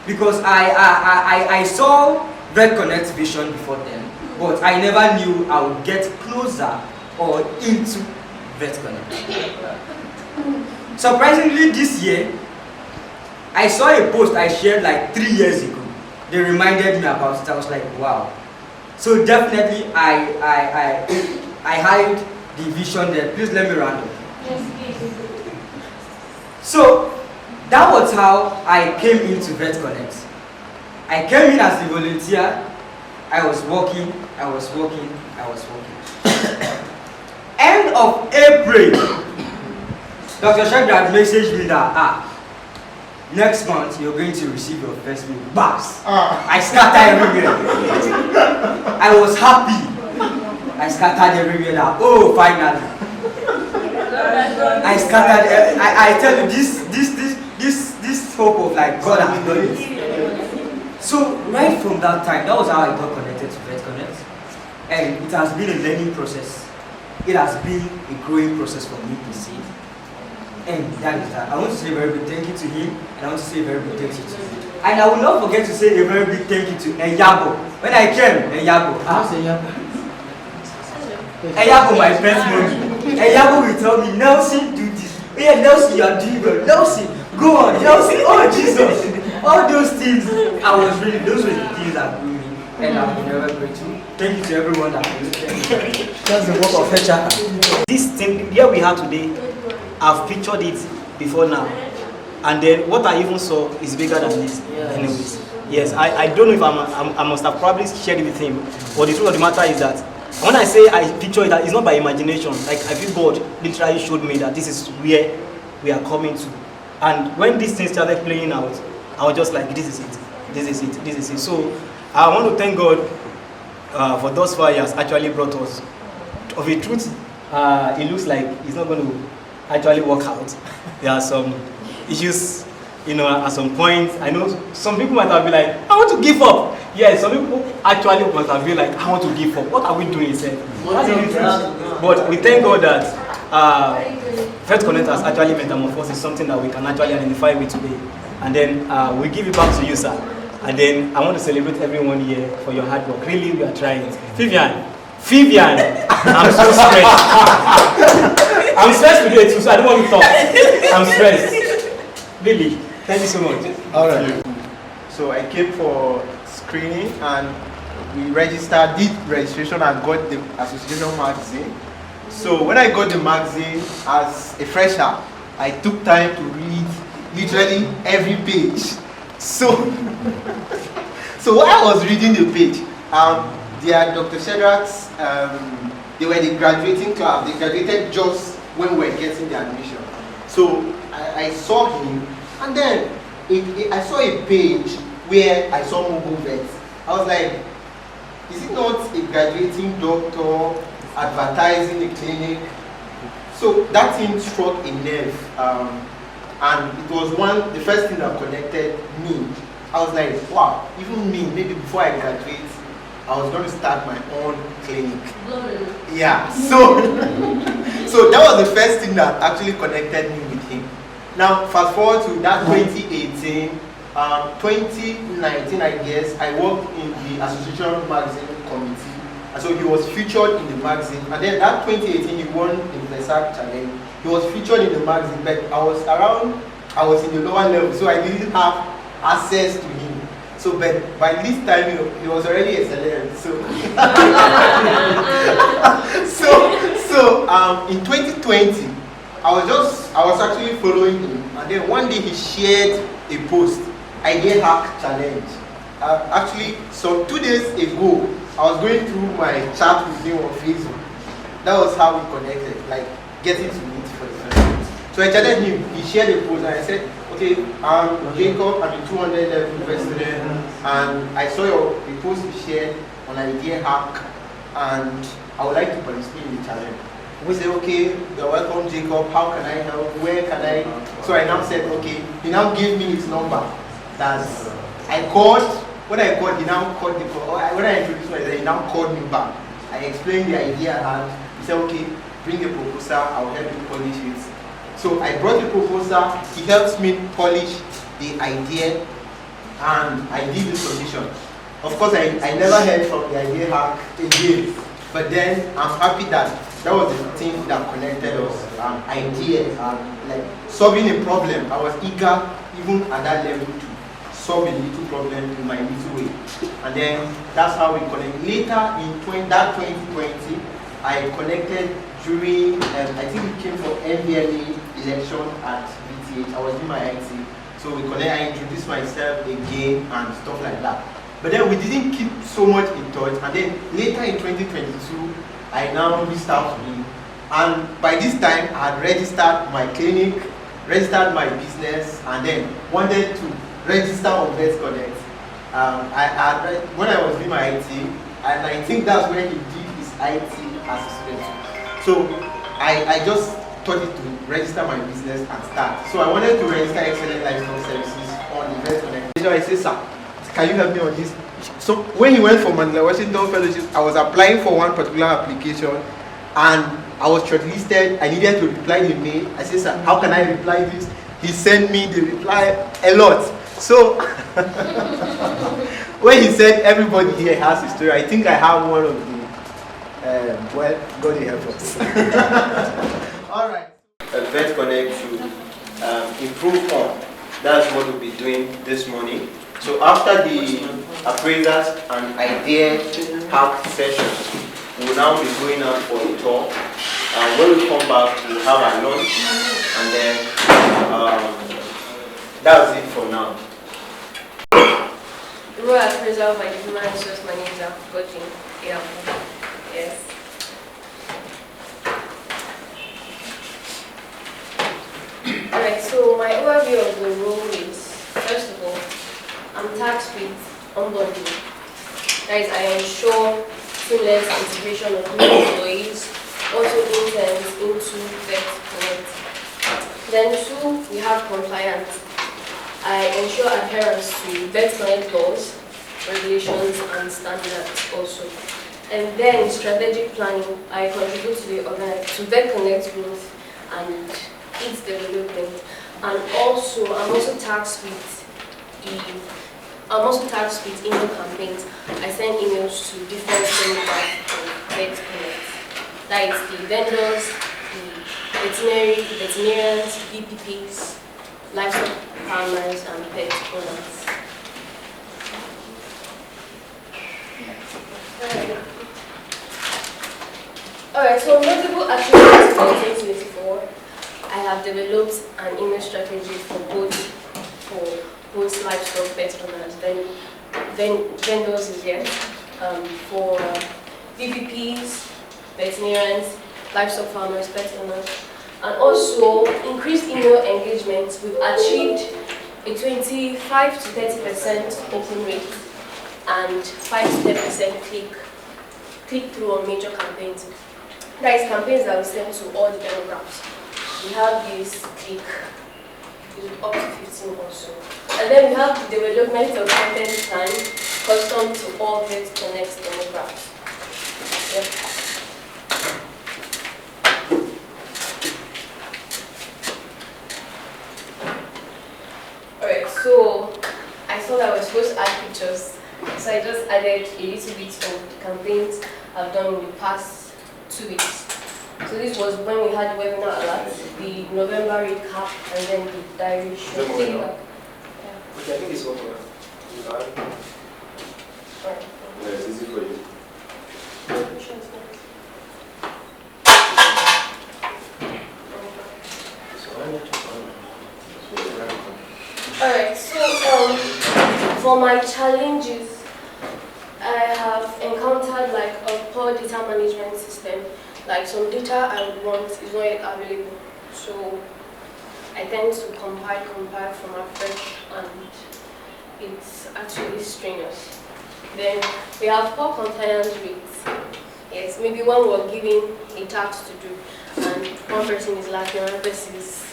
Because I saw Vet Connect's vision before then, but I never knew I would get closer or into Vet Connect. Surprisingly, this year, I saw a post I shared like 3 years ago. They reminded me about it. I was like, wow. So definitely, I had the vision there. Please let me round up. Yes, please. So that was how I came into Vet Connect. I came in as a volunteer. I was working. End of April Dr. Shadrach messaged me that next month you're going to receive your first meal. Bags. I scattered everywhere. I was happy. I scattered everywhere that, oh, finally. I scattered. I tell you, this hope of like God has done it. So right from that time, that was how I got connected to Vet Connect, and it has been a learning process. It has been a growing process for me to see. And that is that. I want to say a very big thank you to him, and I want to say a very big thank you to you. And I will not forget to say a very big thank you to Enyabo. When I came, Enyabo. Enyabo, my best mommy. Enyabo will tell me, Nelson, do this. Yeah, Nelson, you are doing well. Nelson, go on. Nelson, oh Jesus. All those things, those were the things that grew me. And I will never grateful. Thank you to everyone that listened. That's the work of HR. This thing here we have today, I've pictured it before now, and then what I even saw is bigger than this. Yes. Anyways, yes, I don't know if I must have probably shared it with him, but the truth of the matter is that when I say I picture it, it's not by imagination. Like I feel God literally showed me that this is where we are coming to, and when this thing started playing out, I was just like, this is it, this is it, this is it. So I want to thank God for those 5 years actually brought us. Of a truth, it looks like it's not going to actually work out. There are some issues, at some point. I know some people might have been like, I want to give up. Yes, some people actually must have been like, I want to give up. What are we doing, sir? But we thank God that Vet Connect has actually metamorphosed is something that we can actually identify with today. And then we give it back to you, sir. And then I want to celebrate everyone here for your hard work. Really, we are trying. Vivian, I'm so stressed. I'm stressed with it too, so I don't want to talk. I'm stressed. Really, thank you so much. All right. So I came for screening and we did registration and got the association magazine. So when I got the magazine as a fresher, I took time to read literally every page. So while I was reading the page, they are Dr. Shedrack's, they were the graduating class. They graduated just when we were getting the admission. So I saw him, and then I saw a page where I saw mobile vets. I was like, is it not a graduating doctor advertising a clinic? So that thing struck a nerve, and it was the first thing that connected me. I was like, wow, even me, maybe before I graduate, I was going to start my own clinic. Yeah, so that was the first thing that actually connected me with him. Now, fast forward to that 2018, 2019, I guess, I worked in the Association Magazine Committee. And so he was featured in the magazine. And then that 2018, he won the Versailles Challenge. He was featured in the magazine, but I was in the lower level, so I didn't have access to him. So, but by this time, he was already a celeb. So, in 2020, I was actually following him, and then one day he shared a post, Idea Hack Challenge. Actually, so 2 days ago, I was going through my chat with him on Facebook. That was how we connected, like getting to meet for the first time. So I chatted him, he shared a post, and I said, okay, Jacob, I'm a 200 level president, and I saw the post you shared on Idea Hack, and I would like to participate in the challenge. We said, okay, you're welcome, Jacob, how can I help, where can I? So I now said, okay, he now gave me his number. I called, when I called, he now called the call. When I introduced myself, he now called me back. I explained the idea I had. He said, okay, bring the proposal, I'll help you polish it. So I brought the proposal, he helps me polish the idea, and I did the solution. Of course, I never heard from the Idea Hack again, but then I'm happy that was the thing that connected us, ideas, like solving a problem. I was eager, even at that level, to solve a little problem in my little way. And then that's how we connect. Later in that 2020, I connected during, I think it came for MBLA election at VTH. I was doing my IT. So we connect, I introduced myself again and stuff like that. But then we didn't keep so much in touch. And then later in 2022, I now reached out to him. And by this time, I had registered my clinic, registered my business, and then wanted to register on Vet Konekt. When I was doing my IT, and I think that's when he did his IT as a student. So I just thought it to register my business and start. So I wanted to register Excellent Livestock Services on the Vet Konekt. So I said, sir, can you help me on this? So when he went for Mandela Washington Fellowship, I was applying for one particular application, and I was shortlisted. I needed to reply in May. I said, sir, how can I reply this? He sent me the reply a lot. So when he said everybody here has a story, I think I have one of the, well, God will help us. All right. Vet Konekt to improve on. That's what we'll be doing this morning. So after the appraisals and idea pack sessions, we'll now be going out for a tour. When we come back, we'll have our lunch, and then that's it for now. The role appraisal by the Human Resource Manager, coaching. Yeah. Yes. Alright, so my overview of the role is, first of all, I'm tasked with onboarding. That is, I ensure seamless integration of new employees, also interns into Vet Konekt. Then two, we have compliance. I ensure adherence to Vet Konekt laws, regulations, and standards also. And then strategic planning, I contribute to Vet Konekt growth and its development. And also, I'm also tasked with email campaigns. I send emails to different stakeholders of Vet Konekt. That is the vendors, the veterinarians, BPPs, livestock farmers, and pet owners. Alright, so notable achievements for 2024. I have developed an email strategy for both livestock pet owners, then vendors is here, for VPPs, veterinarians, livestock farmers, pet owners, and also increased email engagement. We've achieved a 25 to 30% open rate and 5 to 10% click-through on major campaigns. That is campaigns that we send to all the demographics. We have this click up to 15 also. And then we have the development of content plan custom to all Vet Konekt demographics. Yep. Alright, so I thought I was supposed to add pictures, so I just added a little bit of the campaigns I've done in the past 2 weeks. So this was when we had the webinar alert, the November recap, and then the diary show. Okay, I think it's over. Alright. Yeah, it's easy for you. Alright, so for my challenges, I have encountered like a poor data management system. Like some data I would want is not yet available. So I tend to compile from afresh, and it's actually strenuous. Then we have poor compliance rates. Yes, maybe when we're giving a task to do and one person is lacking, another person is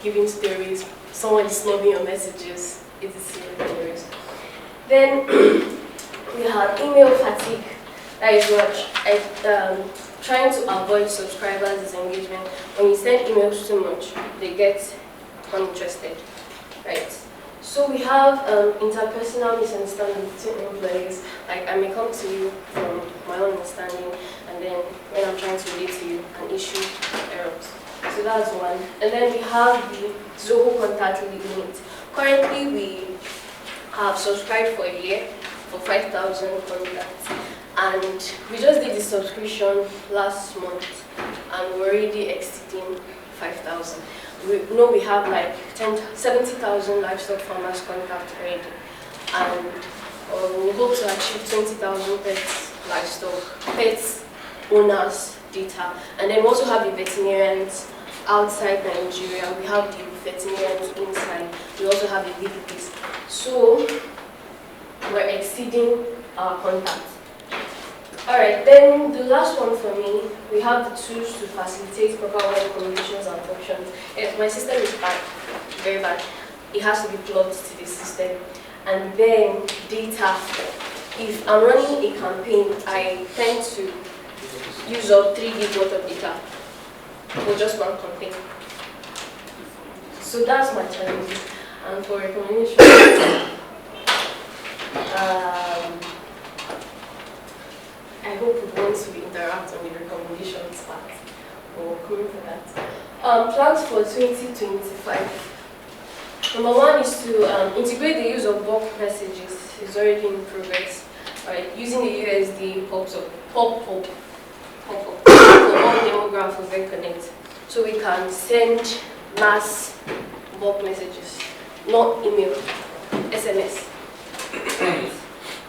giving stories, someone is snubbing your messages, it's serious. Then we have email fatigue. That is what trying to avoid subscribers' disengagement. When you send emails too much, they get uninterested, right? So we have interpersonal misunderstanding between employees. Like I may come to you from my own understanding, and then when I'm trying to relate to you, an issue errors. So that's one. And then we have the Zoho contact limit. Currently, we have subscribed for a year for 5,000 contacts. And we just did the subscription last month, and we're already exceeding 5,000. We know we have like 70,000 livestock farmers contact already, and we hope to achieve 20,000 pets owners data. And then we also have the veterinarians outside Nigeria. We have the veterinarians inside. We also have the VPPs. So we're exceeding our contacts. Alright, then the last one for me, we have the tools to facilitate proper web communications and functions. If my system is bad, very bad, it has to be plugged to the system. And then data. If I'm running a campaign, I tend to use up 3 gig worth of data for just one campaign. So that's my challenge. And for recommendations, I hope once we interact on the recommendations part, we'll come for that. Plans for 2025. Number 1 is to integrate the use of bulk messages. It's already in progress. Right, using the USD pop-up for all demograph of Konect, so we can send mass bulk messages, not email, SMS.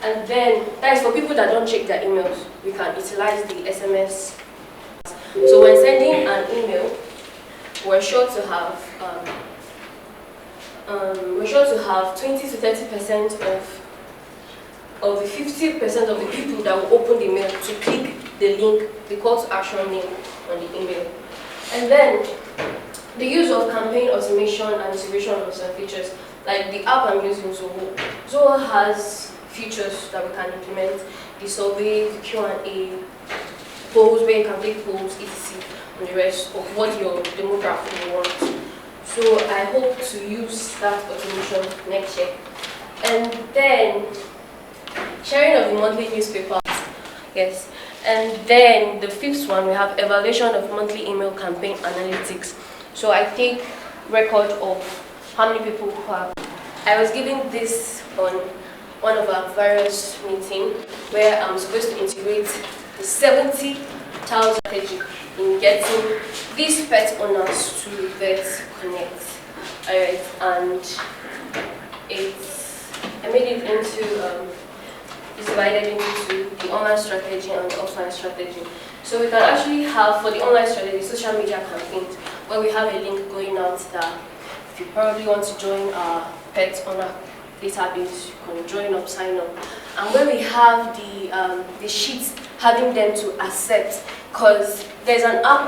And then that is for people that don't check their emails. We can utilize the SMS. So when sending an email, we're sure to have 20 to 30% of the 50% of the people that will open the mail to click the link, the call to action link on the email. And then the use of campaign automation and integration of some features, like the app I'm using, Zoho has features that we can implement, the survey, the Q&A, polls where you can take polls, etc. and the rest of what your demographic wants. So I hope to use that automation next year. And then sharing of the monthly newspaper, yes. And then the 5th one, we have evaluation of monthly email campaign analytics. So I take record of how many people who have. I was giving this on one of our various meetings where I'm supposed to integrate the 70,000 strategy in getting these pet owners to Vet Konect. Alright, and I made it into it's divided into the online strategy and the offline strategy. So we can actually have, for the online strategy, social media campaigns, where we have a link going out that if you probably want to join our pet owner database, you can join up, sign up. And where we have the sheets having them to accept, because there's an app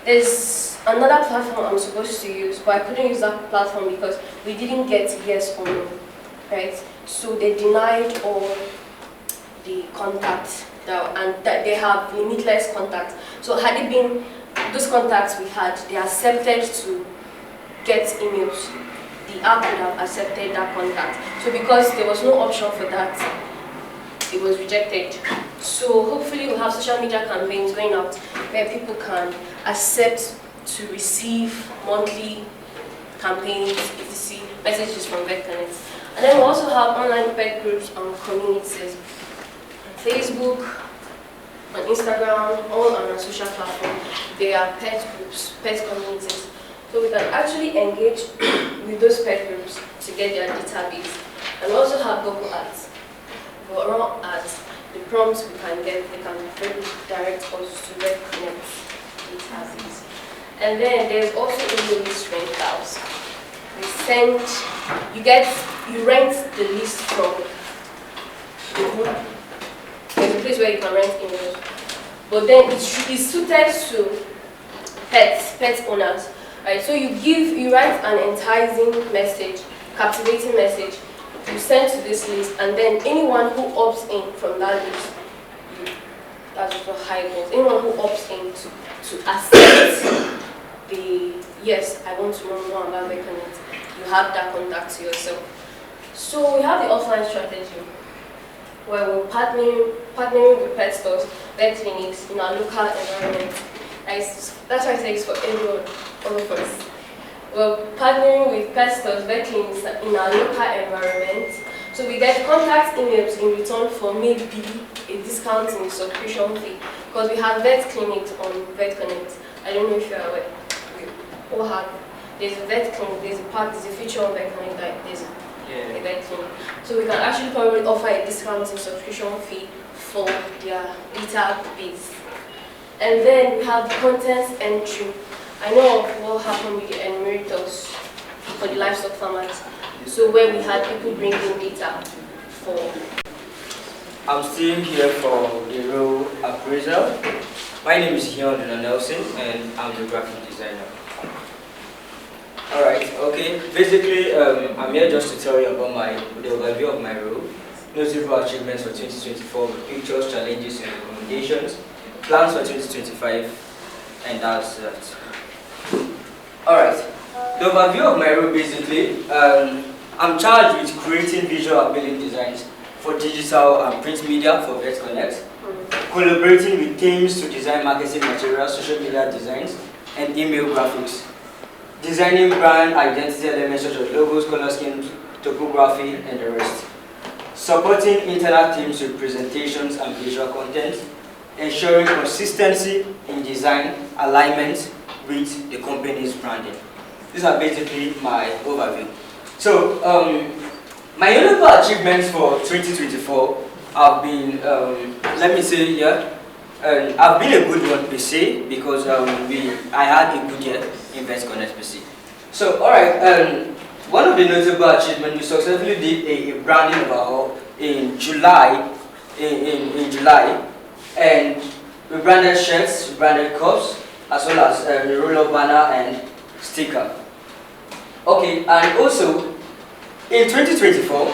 there's another platform I'm supposed to use, but I couldn't use that platform because we didn't get yes or no, right? So they denied all the contacts, and that they have limitless contacts. So had it been those contacts we had, they accepted to get emails, the app would have accepted that contact. So because there was no option for that, it was rejected. So hopefully we'll have social media campaigns going out where people can accept to receive monthly campaigns, etc. messages from Vet Konect. And then we also have online pet groups and communities. On Facebook, on Instagram, all on our social platform, there are pet groups, pet communities. So we can actually engage with those pet groups to get their database. And we also have Google Ads. But around ads, the prompts we can get, they can very direct us to Vet Konect database. And then there's also list rentals. You rent the list from the group. There's a place where you can rent emails. But then it's suited to pet owners. Right? So you write an enticing message, captivating message, you send to this list, and then anyone who opts in from that list, that's for high goals, anyone who opts in to accept yes, I want to know more about Vet Konect, you have that contact to yourself. So we have the offline strategy, where we're partnering with pet stores, vet clinics in our local environment. That's why I say it's for everyone, all of us. We're partnering with pet stores, vet clinics in our local environment. So we get contact emails in return for maybe a discount in subscription fee. Because we have vet clinics on Vet Konect. I don't know if you're aware. There's a vet clinic, there's a feature on Vet Konect, like there's a vet clinic. So we can actually probably offer a discount in subscription fee for their database. And then we have contents entry. I know of what happened with the emeritus for the livestock farmers. So where we had people bringing data for. I'm still here for the role appraisal. My name is Hion Nelson and I'm the graphic designer. Alright, okay. Basically, I'm here just to tell you about the overview of my role, notable achievements for 2024, pictures, challenges and recommendations, plans for 2025, and that's that. Alright, the overview of my role basically, I'm charged with creating visual appealing designs for digital and print media for Vet Konect, collaborating with teams to design marketing materials, social media designs, and email graphics, designing brand identity elements such as logos, color schemes, topography, and the rest, supporting internal teams with presentations and visual content, ensuring consistency in design alignment with the company's branding. These are basically my overview. So, my notable achievements for 2024 have been, let me say here, have been a good one per se, because I had a good year in Vet Konect per se. So, alright, one of the notable achievements, we successfully did a branding overhaul in July, in July, and we branded shirts, we branded cups, as well as the roll-up banner and sticker. Okay, and also, in 2024,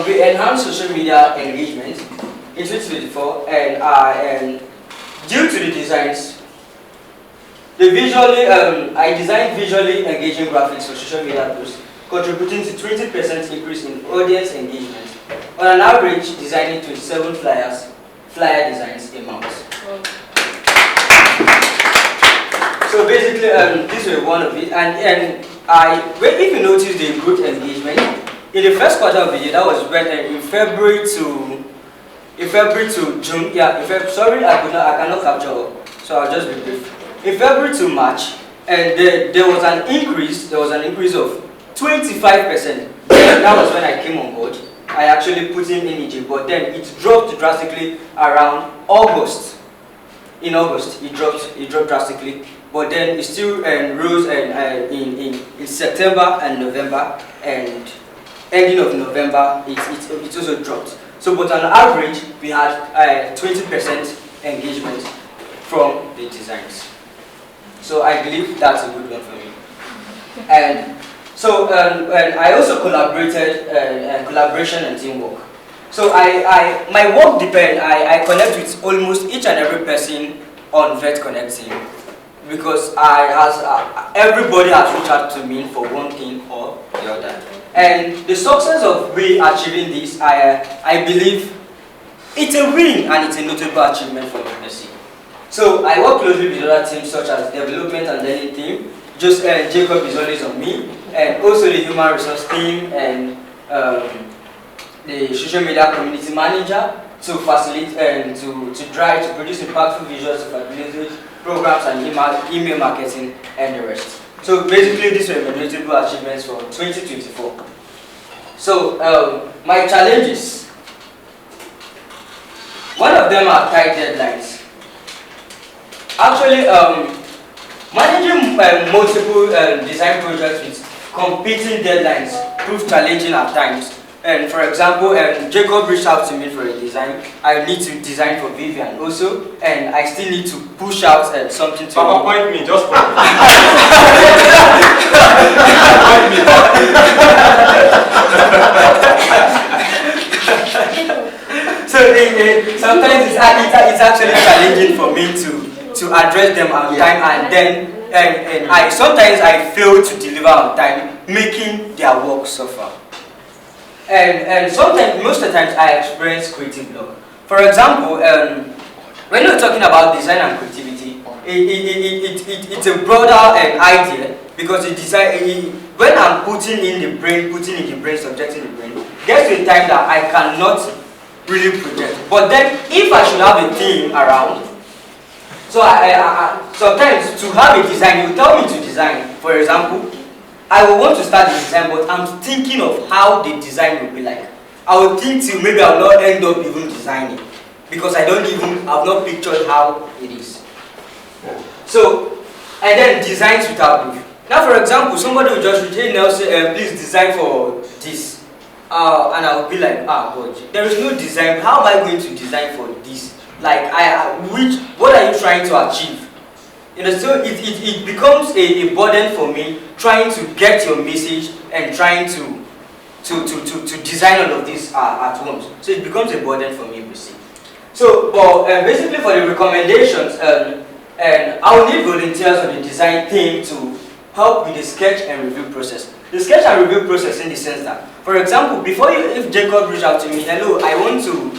we enhanced social media engagement in 2024, and due to the designs, I designed visually engaging graphics for social media posts, contributing to 20% increase in audience engagement. On an average, designing 27 flyer designs a month. So basically, this was one of it, and if you notice the good engagement, in the first quarter of the year, that was when in February to June, yeah, sorry, I cannot capture, so I'll just be brief. In February to March, and there was an increase of 25%. That was when I came on board. I actually put in energy, but then it dropped drastically around August. In August, it dropped drastically, but then it still rose in September and November, and ending of November, it also dropped. So, but on average, we had 20% engagement from the designs. So I believe that's a good one for me. And so, and I also collaboration and teamwork. So my work depends, I connect with almost each and every person on Vet Konect team, because everybody has reached out to me for one thing or the other. And the success of we achieving this, I believe it's a win and it's a notable achievement for MSC. So I work closely with other teams such as development and learning team. Just Jacob is always on me, and also the human resource team and the social media community manager to facilitate and to try to produce impactful visuals to facilitate programs and email marketing and the rest. So basically, these were my notable achievements for 2024. So my challenges, one of them are tight deadlines. Actually, managing multiple design projects with competing deadlines proves challenging at times. And for example, Jacob reached out to me for a design. I need to design for Vivian also, and I still need to push out something to Papa, point me, just point me. So sometimes it's actually challenging for me to address them on time, and then sometimes I fail to deliver on time, making their work suffer. And sometimes, most of the times, I experience creative block. For example, when you're talking about design and creativity, it's a broader idea, because when I'm putting in the brain, subjecting the brain, there's a time that I cannot really project. But then, if I should have a team around, so sometimes to have a design, you tell me to design. For example, I will want to start the design, but I'm thinking of how the design will be like. I will think till maybe I will not end up even designing. because I've not pictured how it is. So, and then designs without proof. Now, for example, somebody will just reach, hey Nelson, please design for this. And I'll be like, God, there is no design. How am I going to design for this? Like, what are you trying to achieve? You know, so it becomes a burden for me trying to get your message and trying to design all of this at once. So it becomes a burden for me, you see. So, but basically for the recommendations, and I will need volunteers on the design team to help with the sketch and review process. The sketch and review process in the sense that, for example, if Jacob reached out to me, hello, I want to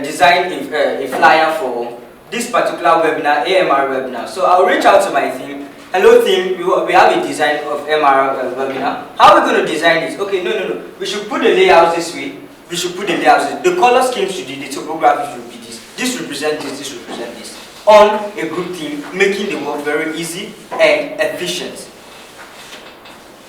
design a flyer for this particular webinar, AMR webinar. So I'll reach out to my team. Hello team, we have a design of MR webinar. How are we going to design it? Okay, no. We should put the layouts this way. We should put the layouts this way. The color scheme should be, the topography should be this. This represents this, this represents this. On a group team, making the work very easy and efficient.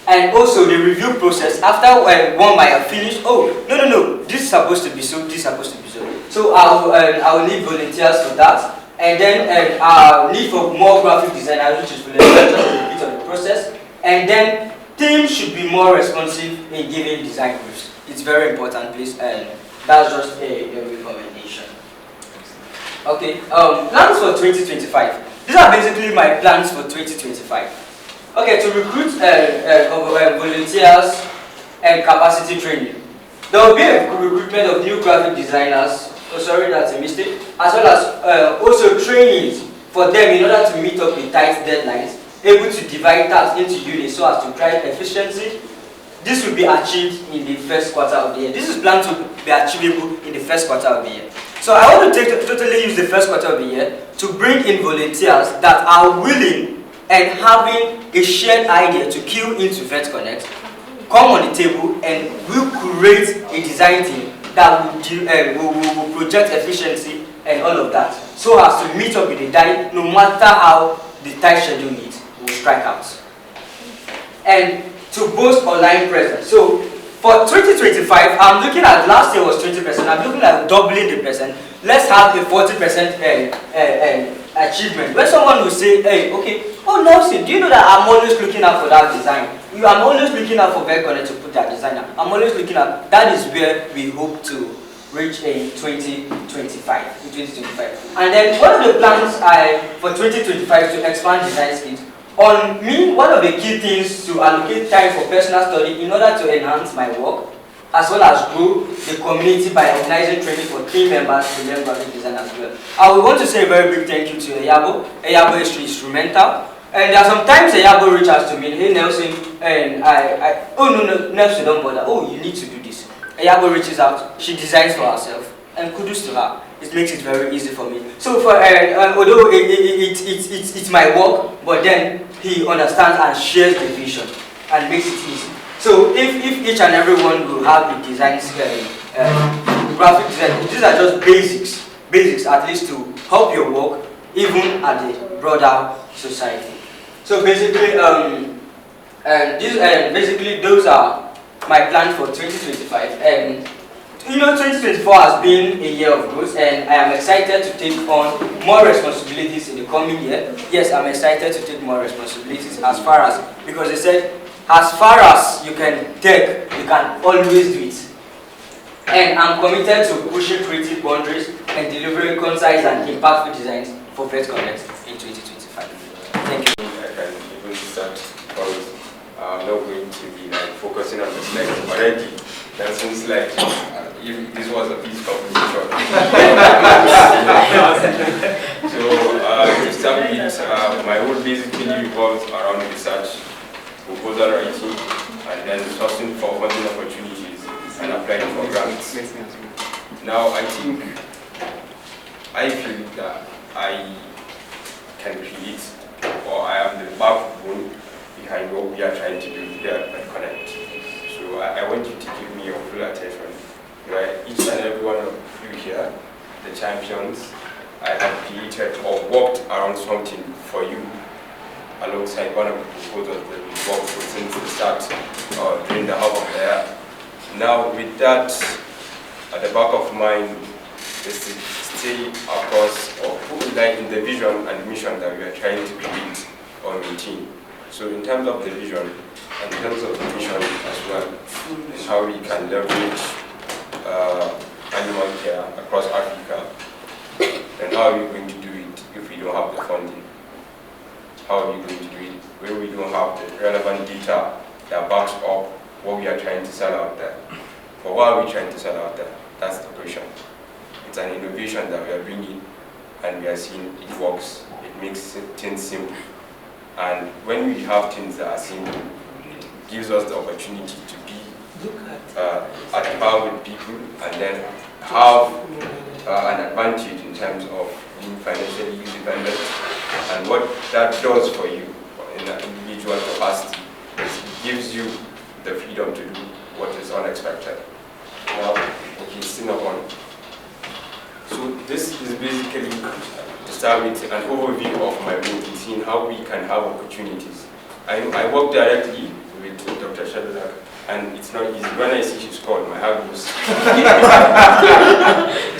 And also the review process, after one might have finished, oh, no, this is supposed to be so, this is supposed to be so. So I will need volunteers for that. And then I'll need for more graphic designers, which is just a bit of the process. And then teams should be more responsive in giving design briefs. It's very important, please, and that's just a recommendation. Okay, plans for 2025. These are basically my plans for 2025. Okay, to recruit volunteers and capacity training. There will be a recruitment of new graphic designers. Oh, sorry, that's a mistake. As well as also trainings for them in order to meet up with tight deadlines, able to divide tasks into units so as to drive efficiency. This will be achieved in the first quarter of the year. This is planned to be achievable in the first quarter of the year. So I want to totally use the first quarter of the year to bring in volunteers that are willing and having a shared idea to queue into VetConnect, come on the table, and we'll create a design team that will project efficiency and all of that, so as to meet up with the deadline, no matter how the tight schedule needs, we'll strike out. And to boost online presence. So for 2025, I'm looking at, last year was 20%, I'm looking at doubling the percent. Let's have a 40% achievement. When someone will say, hey, okay, oh Nelson, do you know that I'm always looking out for that design? I'm always looking out for VetConnect to put that design up. I'm always looking at, that is where we hope to reach in 2025. And then one of the plans for 2025 to expand design skills. On me, one of the key things to allocate time for personal study in order to enhance my work, as well as grow the community by organizing training for team members to learn graphic design as well. I would want to say a very big thank you to Eyabo. Eyabo is instrumental. And there are sometimes Eyabo reaches out to me, hey Nelson, and oh no, Nelson, don't bother. Oh, you need to do this. Eyabo reaches out, she designs for herself, and kudos to her. It makes it very easy for me. So for although it's my work, but then he understands and shares the vision and makes it easy. So if each and everyone will have a design graphic design, these are just basics at least to help your work even at the broader society. So basically, basically those are my plans for 2025. And you know, 2024 has been a year of growth, and I am excited to take on more responsibilities in the coming year. Yes, I'm excited to take more responsibilities because they said, as far as you can take, you can always do it. And I'm committed to pushing creative boundaries and delivering concise and impactful designs for VetConnect in 2025. Thank you. I can even start because I'm not going to be focusing on the slides already. That seems like this was a piece of shot. So to start with, my whole basically revolves around research, proposal writing, and then sourcing for funding opportunities and applying for grants. Now I feel that I can create, or I am the backbone behind what we are trying to do here at Konekt. So I want you to give me your full attention. Right? Each and every one of you here, the champions, I have created or worked around something for you alongside one of the proposals that we worked with since the start during the half of the year. Now with that at the back of mind, stay across or like in the vision and mission that we are trying to create or maintain. So in terms of the vision and in terms of the mission as well, and how we can leverage animal care across Africa, and how are we going to do it if we don't have the funding? How are we going to do it when we don't have the relevant data that backs up what we are trying to sell out there? But what are we trying to sell out there? That's the question. It's an innovation that we are bringing, and we are seeing it works. It makes things simple. And when we have things that are simple, it gives us the opportunity to be at par with people and then have an advantage in terms of being financially independent. And what that does for you in an individual capacity is it gives you the freedom to do what is unexpected. Now, okay, Cinnabon. So this is basically to start with an overview of my work in seeing how we can have opportunities. I work directly with Dr. Shadrach, and it's not easy. When I see his call, my heart goes.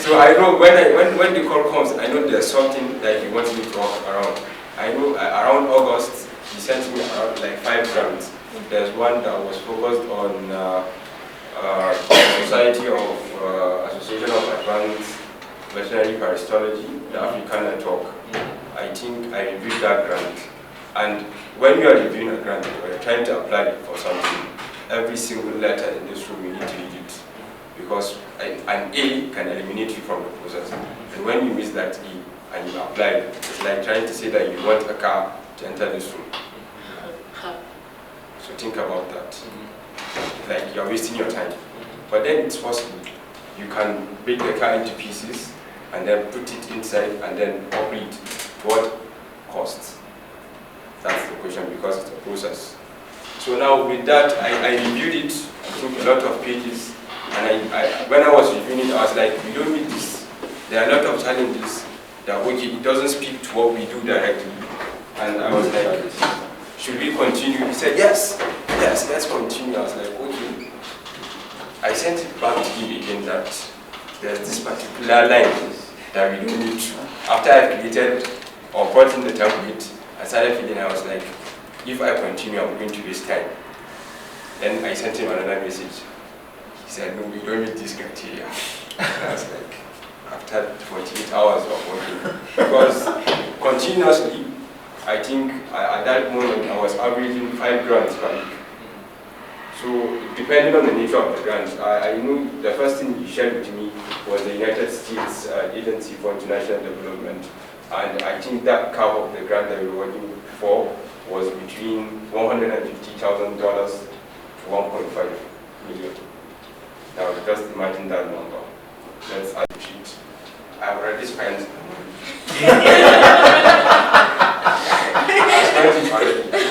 So I know when the call comes, I know there's something that he wants me to work around. I know around August, he sent me around like 5 grants. There's one that was focused on Society of Association of Advanced Veterinary Parasitology, the African Network. I think I reviewed that grant. And when you are reviewing a grant or you're trying to apply it for something, every single letter in this room you need to read it. Because an A can eliminate you from the process. And when you miss that E and you apply it, it's like trying to say that you want a car to enter this room. So think about that. Like you're wasting your time. But then it's possible. You can break the car into pieces and then put it inside and then operate. What costs? That's the question, because it's a process. So now with that, I reviewed it. I took a lot of pages, and when I was reviewing it, I was like, we don't need this. There are a lot of challenges that it doesn't speak to what we do directly. And I was like, should we continue? He said, yes, let's continue. I was like, okay. I sent it back to him again that there's this particular line that we don't need to. After I created or brought in the template, I started feeling, I was like, if I continue, I'm going to waste time. Then I sent him another message. He said, no, we don't need this criteria. And I was like, after 48 hours of working, because continuously, I think at that moment I was averaging 5 grants per week. So depending on the nature of the grant, I knew the first thing he shared with me was the United States Agency for International Development. And I think that cap of the grant that we were working for was between $150,000 to 1.5 million. Now just imagine that number. Let's add the sheet. I've already spent.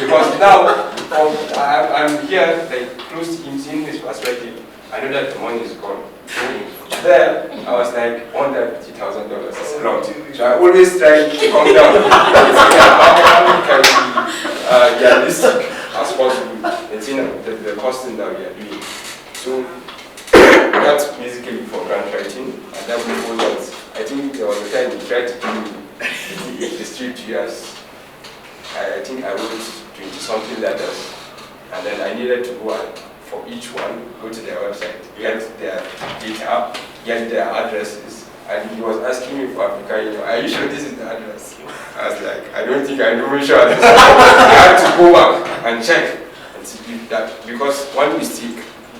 Because now I'm here, like close to him, seeing his perspective. I know that the money is gone. There, I was like, $150,000 is a lot. So I always try to come down and see how can be realistic as possible and see the costing that we are doing. So that's basically for grant writing. And then before that, I think there was a time we tried to do the street years. I think I wrote 20-something letters, and then I needed to go and, for each one, go to their website, get their data, get their addresses, and he was asking me for Africa, are you sure this is the address? I was like, I don't think I'm even sure. I had to go back and check and see if that, because one mistake,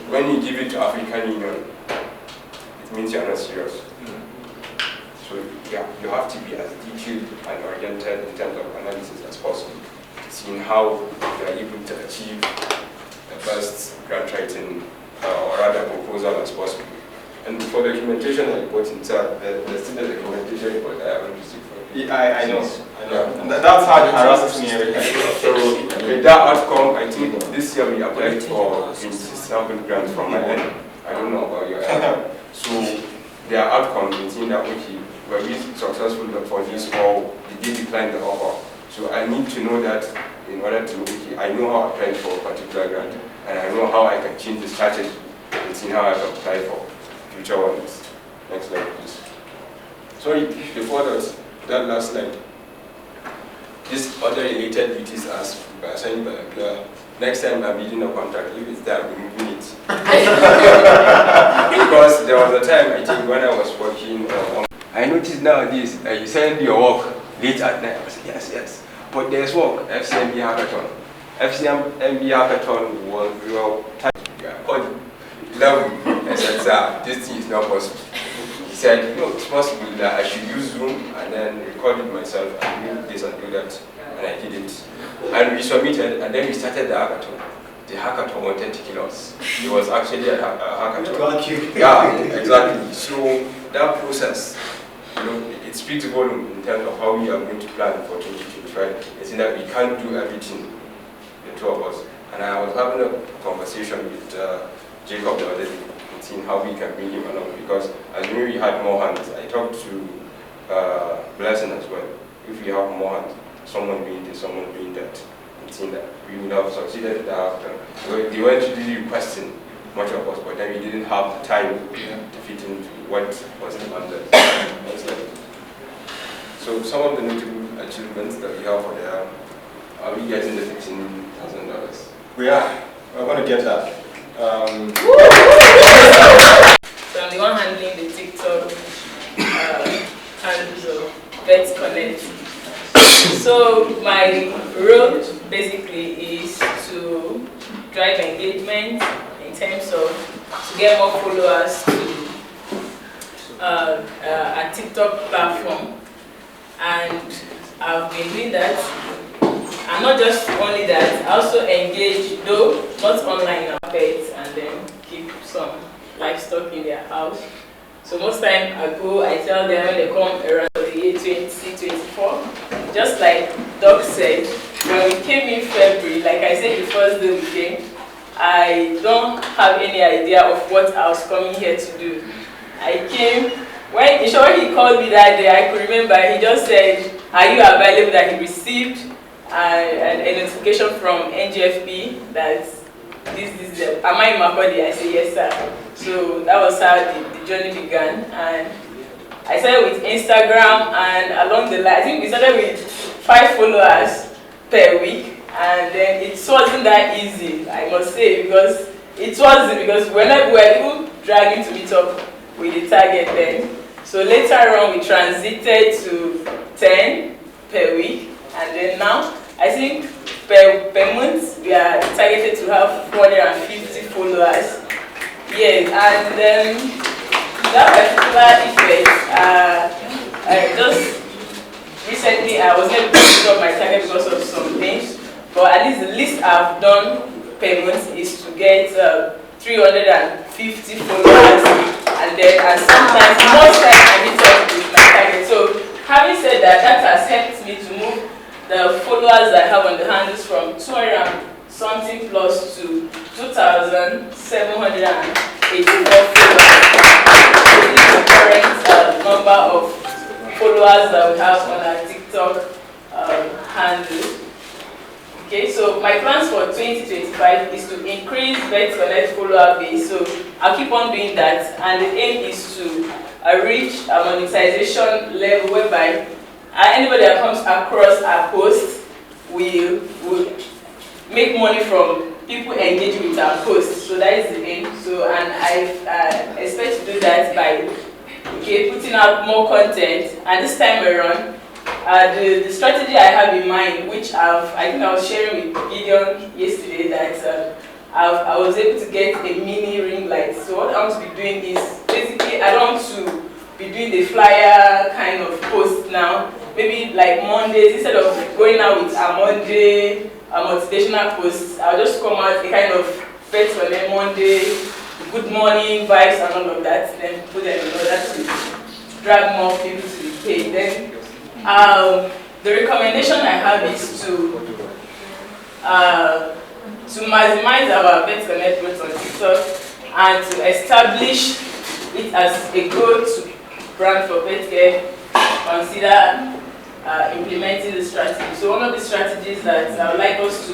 when you give it to African Union, it means you're not serious. So yeah, you have to be as detailed and oriented in terms of analysis as possible, seeing how you are able to achieve the best grant writing or rather proposal as possible. And for the documentation report itself, there's still the documentation report I haven't received for you. I know. And that's how it harasses me every time. So with that outcome, I think this year we applied for 27 grants from my end. I don't know about your end. So their outcome is in that, okay, were we successful for this or did they decline the offer? So I need to know that in order to, okay, I know how to apply for a particular grant, and I know how I can change the strategy and see how I can apply for future ones. Next slide, please. Sorry, before that last slide. These other related duties as assigned by employer. Next time I'm reading a contract, if it's there, I'm removing it. Because there was a time, I think, when I was working on. I noticed nowadays that you send your work late at night. I said, yes. But there's work, FCMB hackathon. FCMB hackathon was real time. On level, I said, sir, this thing is not possible. He said, no, it's possible that I should use Zoom and then record it myself and do this and do that. And I did it. And we submitted, and then we started the hackathon. The hackathon wanted to kill us. It was actually a hackathon. Yeah, exactly. So that process, it speaks volume in terms of how we are going to plan for 2025. It's in that we can't do everything, the two of us. And I was having a conversation with Jacob the other day, seeing how we can bring him along, because as we had more hands. I talked to Blessing as well. If we have more hands, someone doing this, someone doing that, and seeing that we would have succeeded in the hackathon. They weren't really requesting much of us, but then we didn't have the time to fit into what was demanded. So some of the notable achievements that we have for the are we getting the $15,000? We are. We're going to get that. So I'm the one handling the TikTok handles of Vet Konekt. So my role basically is to drive engagement in terms of to get more followers to a TikTok platform, and I've been doing that. And not just only that, I also engage, though not online, pets, and then keep some livestock in their house. So most time I tell them when they come around the year 2024, just like Doc said, when we came in February, like I said the first day we came, I don't have any idea of what I was coming here to do. I came, when he called me that day, I could remember, he just said, are you available, that he received a notification from NGFP that this is am I in Makodi? I said, yes, sir. So that was how the journey began. And I started with Instagram, and along the line, I think we started with 5 followers per week. And then it wasn't that easy, I must say, because it wasn't, because we were even dragging to meet up with the target then. So later on, we transited to 10 per week. And then now, I think per month, we are targeted to have 450 followers. Yes, and that particular effect, just recently I was able to pick up my target because of some things. But at least the least I've done per month is to get 350 followers. And sometimes, most times I meet up with my target. So having said that, that has helped me to move the followers I have on the handles from 200 something plus to 2,784 followers. This is the current number of followers that we have on our TikTok handle. Okay, so my plans for 2025 is to increase Vet Konekt follower base. So I'll keep on doing that, and the aim is to reach a monetization level whereby anybody that comes across our post will make money from people engaging with our posts. So that is the aim. So, and I expect to do that by putting out more content. And this time around, the strategy I have in mind, which I think I was sharing with Gideon yesterday, that I was able to get a mini ring light. So what I want to be doing is basically I don't want to be doing the flyer kind of post now. Maybe like Mondays, instead of going out with a Monday motivational post, I'll just come out a kind of Vet Konekt Monday, good morning vibes and all of that, then put them in order to drag more people to the page. Then the recommendation I have is to maximize our Vet Konekt growth on TikTok and to establish it as a go-to brand for pet care. Consider implementing the strategy. So one of the strategies that I would like us to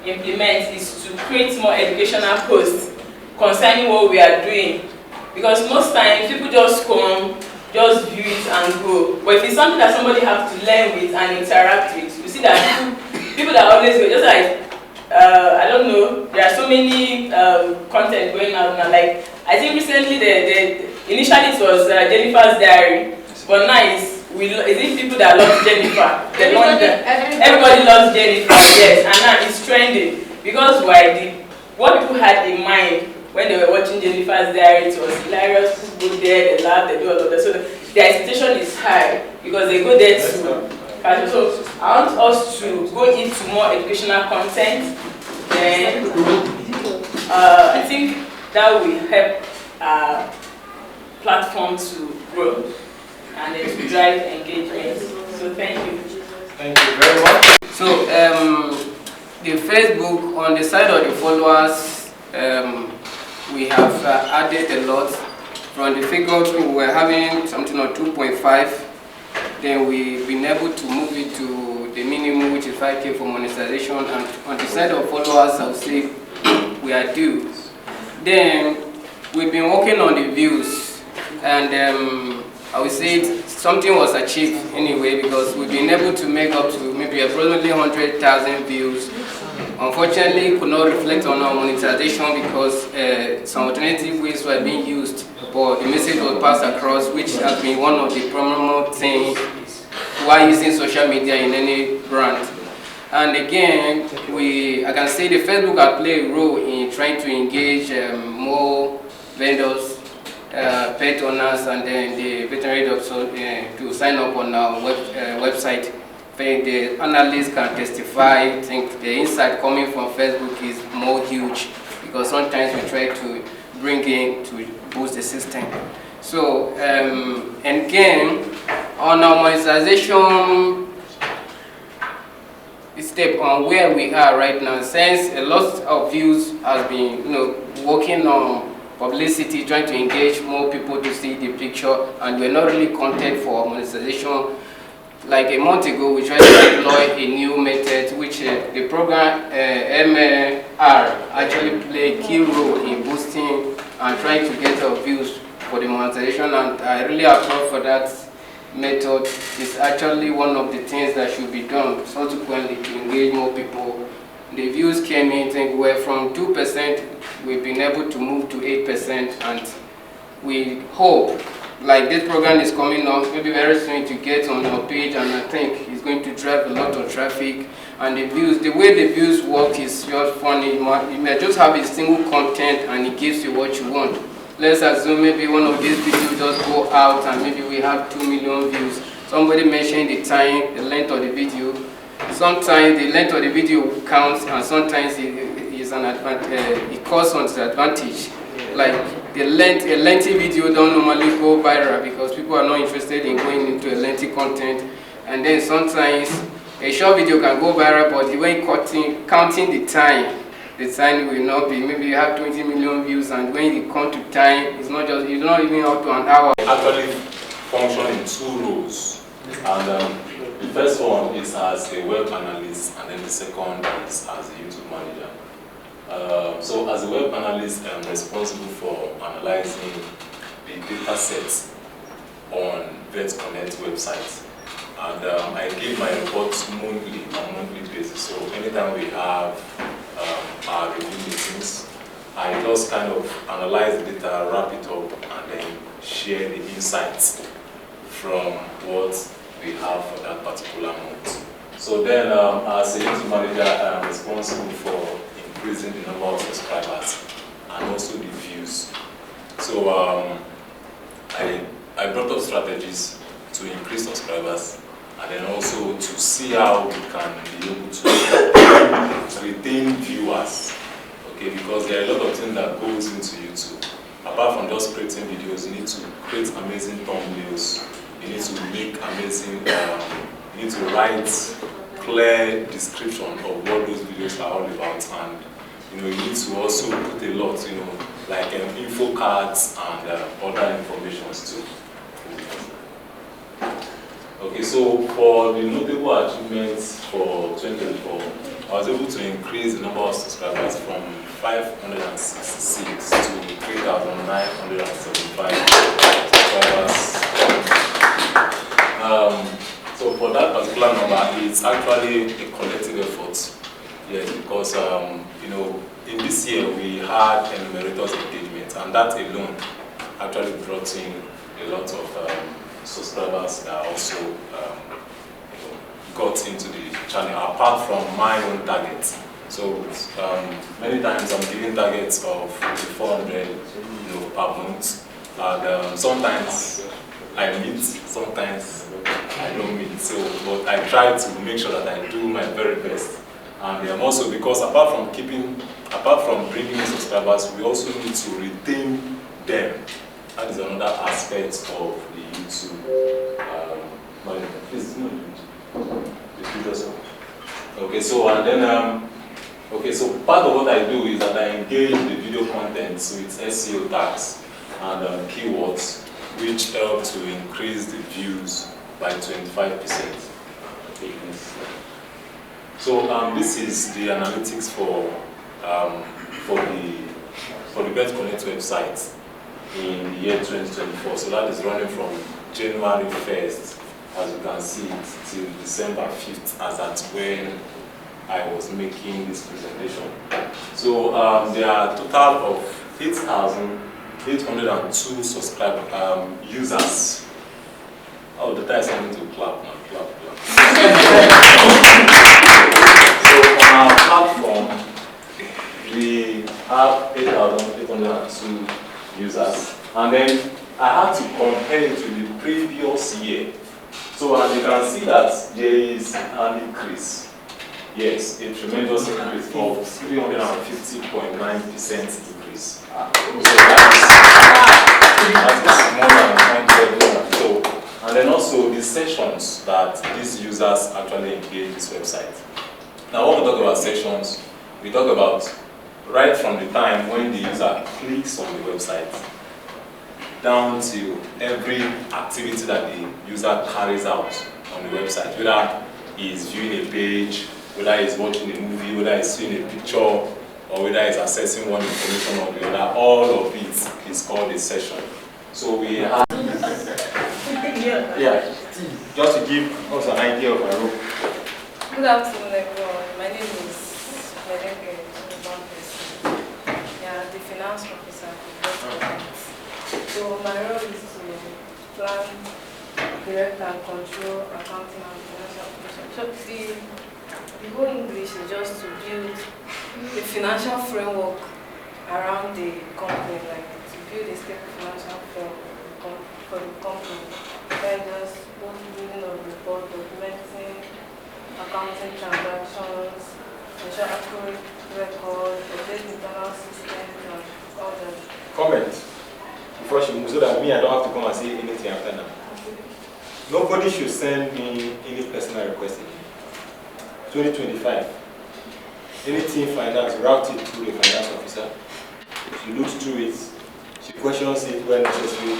implement is to create more educational posts concerning what we are doing. Because most times people just come just view it and go. But if it's something that somebody has to learn with and interact with, you see that people that always go, just like, I don't know, there are so many content going out now. Like, I think recently, initially it was Jennifer's Diary, but now is it people that love Jennifer? Everybody loves Jennifer, yes, and now it's trending. Because what people had in mind when they were watching Jennifer's Diary, it was hilarious. People go there, they laugh, they do all of that. So the expectation is high because they go there too. So I want us to go into more educational content. Then I think that will help our platform to grow and then to drive engagement. So thank you. Thank you very much. So the Facebook, on the side of the followers, we have added a lot. From the figures, we were having something on 2.5. Then we've been able to move it to the minimum, which is 5K for monetization. And on the side of followers, I would say we are due. Then we've been working on the views, and I would say something was achieved anyway, because we've been able to make up to maybe approximately 100,000 views. Unfortunately, could not reflect on our monetization because some alternative ways were being used, but the message was passed across, which has been one of the prominent things while using social media in any brand. And again, I can say the Facebook has played a role in trying to engage more vendors, pet owners, and then the veterinary doctors to sign up on our website. I think the analysts can testify. I think the insight coming from Facebook is more huge because sometimes we try to bring in to boost the system. So, and again, on our monetization step on where we are right now, since a lot of views has been, working on publicity, trying to engage more people to see the picture, and we're not really content for monetization. Like a month ago, we tried to deploy a new method, which the program MR actually played a key role in boosting and trying to get our views for the monetization. And I really applaud for that method. It's actually one of the things that should be done subsequently to engage more people. The views came in, I think we're from 2%, we've been able to move to 8%, and we hope, like this program is coming up, maybe very soon to get on our page, and I think it's going to drive a lot of traffic. And the views, the way the views work is just funny. You may just have a single content and it gives you what you want. Let's assume maybe one of these videos just go out and maybe we have 2 million views. Somebody mentioned the time, the length of the video. Sometimes the length of the video counts, and sometimes it causes an advantage. Like a lengthy video don't normally go viral because people are not interested in going into a lengthy content. And then sometimes a short video can go viral, but when counting the time will not be, maybe you have 20 million views, and when you count to time, it's not even up to an hour. Actually function in 2 roles. And the first one is as a web analyst, and then the second is as a YouTube manager. So as a web analyst, I'm responsible for analyzing the data sets on VetConnect website. And I give my reports on a monthly basis. So anytime we have our review meetings, I just kind of analyze the data, wrap it up, and then share the insights from what we have for that particular month. So then as a YouTube manager, I'm responsible for increasing the number of subscribers and also the views. So I brought up strategies to increase subscribers, and then also to see how we can be able to retain viewers. Okay, because there are a lot of things that goes into YouTube. Apart from just creating videos, you need to create amazing thumbnails. You need to make amazing. You need to write clear description of what those videos are all about, and you need to also put a lot, like info cards and other informations too. Okay, so for the notable achievements for 2024, I was able to increase the number of subscribers from 566 to 3,975. subscribers. So for that particular number, it's actually a collective effort. Yes, because you know, in this year we had enumerators engagement, and that alone actually brought in a lot of subscribers that also you know, got into the channel, apart from my own targets. So many times I'm giving targets of 400 you know, per month, and sometimes I meet, sometimes I don't meet. So, but I try to make sure that I do my very best. And also because apart from bringing in subscribers, we also need to retain them. That is another aspect of the YouTube. Please, no, okay, so and then okay, so part of what I do is that I engage the video content with SEO tags and keywords, which help to increase the views by 25%. So this is the analytics for the Bet Konekt website in the year 2024. So that is running from January 1st, as you can see, till December 5th, as at when I was making this presentation. So there are a total of 8,802 subscriber users. Oh, the guys need to clap now, clap. So on our platform, we have 8,802 users, and then I had to compare it to the previous year. So as you can see that there is an increase. Yes, a tremendous increase of 350.9% increase. So that is more than 100%. So, and then also the sessions that these users actually engage this website. Now when we talk about sessions, we talk about right from the time when the user clicks on the website down to every activity that the user carries out on the website, whether he's viewing a page, whether he's watching a movie, whether he's seeing a picture, or whether he's accessing one information or the other, all of it is called a session. So we have... Yeah, just to give us an idea of our role. Good afternoon, everyone. My name is Konekt. Yeah, the finance officer for Konekt. So my role is to plan, direct and control accounting and financial operation. So the whole English is just to build a financial framework around the company, like to build a stable financial framework for the company. Then just both building of report, documenting accounting transactions, ensure accurate record, update internal systems and all that. Comment before she moves so that me I don't have to come and say anything after now. Nobody should send me any personal request again. 2025. Anything finance, route it through the finance officer. She looks through it, she questions it when necessary.